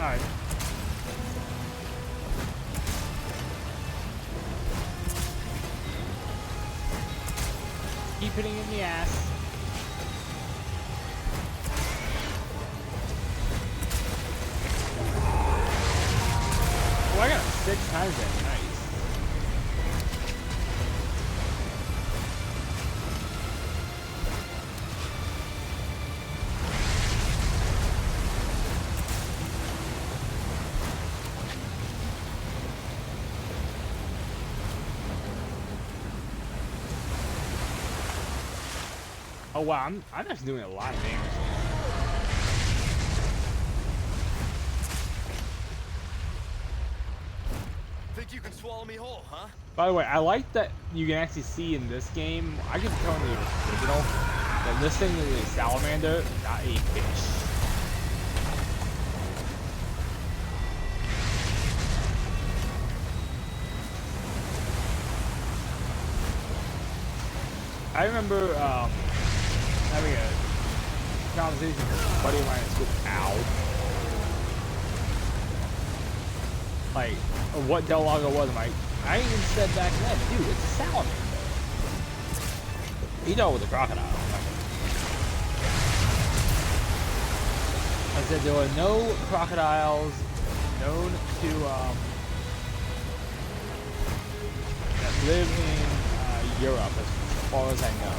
Speaker 1: All right. Keep hitting in the ass. Oh, I got it 6 times that. Nice. Oh wow, I'm actually doing a lot of damage.
Speaker 4: Think you can swallow me whole, huh?
Speaker 1: By the way, I like that you can actually see in this game. I can tell in the original that this thing is a salamander, not a fish. I remember having a conversation with a buddy of mine at school. Ow. Like, what Del Lago was. I'm like, I even said back then, dude, it's a salamander. You know, with a crocodile. I said there were no crocodiles known to that live in Europe, as far as I know.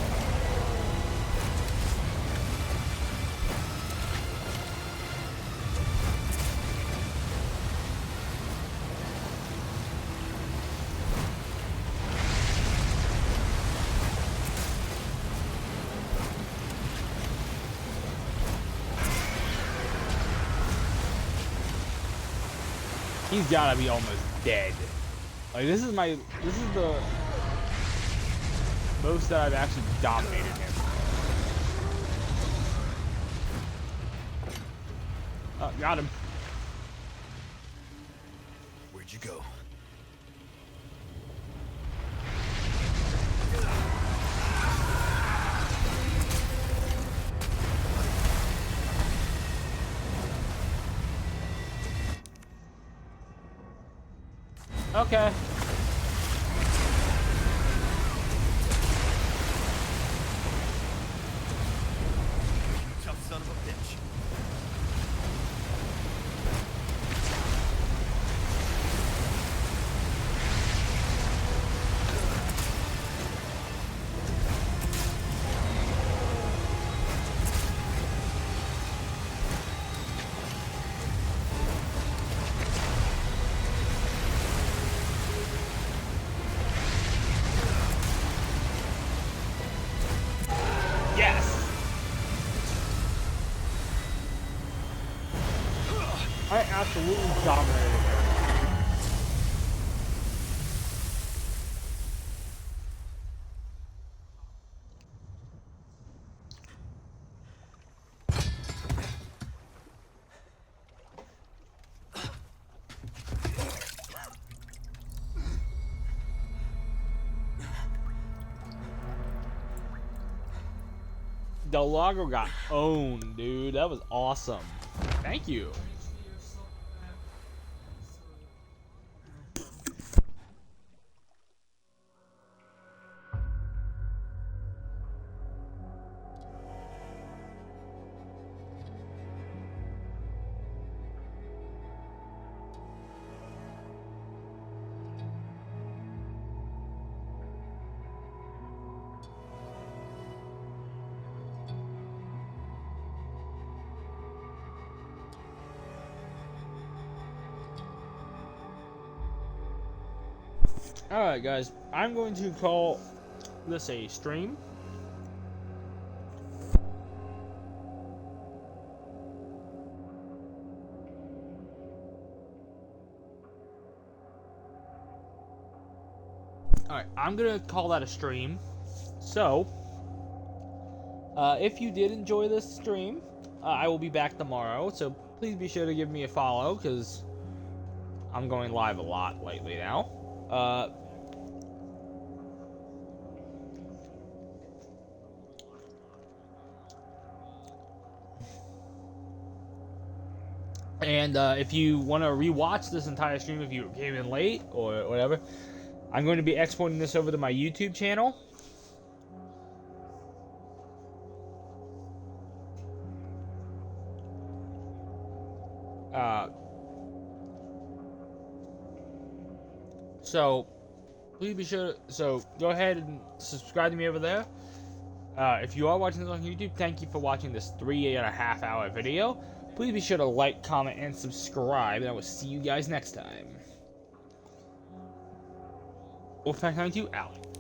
Speaker 1: He's gotta be almost dead. Like this is the most that I've actually dominated him. Oh, got him.
Speaker 4: Where'd you go?
Speaker 1: Okay.
Speaker 4: You tough son of a bitch.
Speaker 1: absolutely dominated her. Del Lago got owned, dude. That was awesome. Thank you. Alright, guys. I'm going to call this a stream. Alright, I'm going to call that a stream. So, if you did enjoy this stream, I will be back tomorrow. So, please be sure to give me a follow, because I'm going live a lot lately now. And if you want to rewatch this entire stream, if you came in late or whatever, I'm going to be exporting this over to my YouTube channel. So please be sure. So go ahead and subscribe to me over there. If you are watching this on YouTube, thank you for watching this 3.5 hour video. Please be sure to like, comment, and subscribe, and I will see you guys next time. Wolfpack 92 out.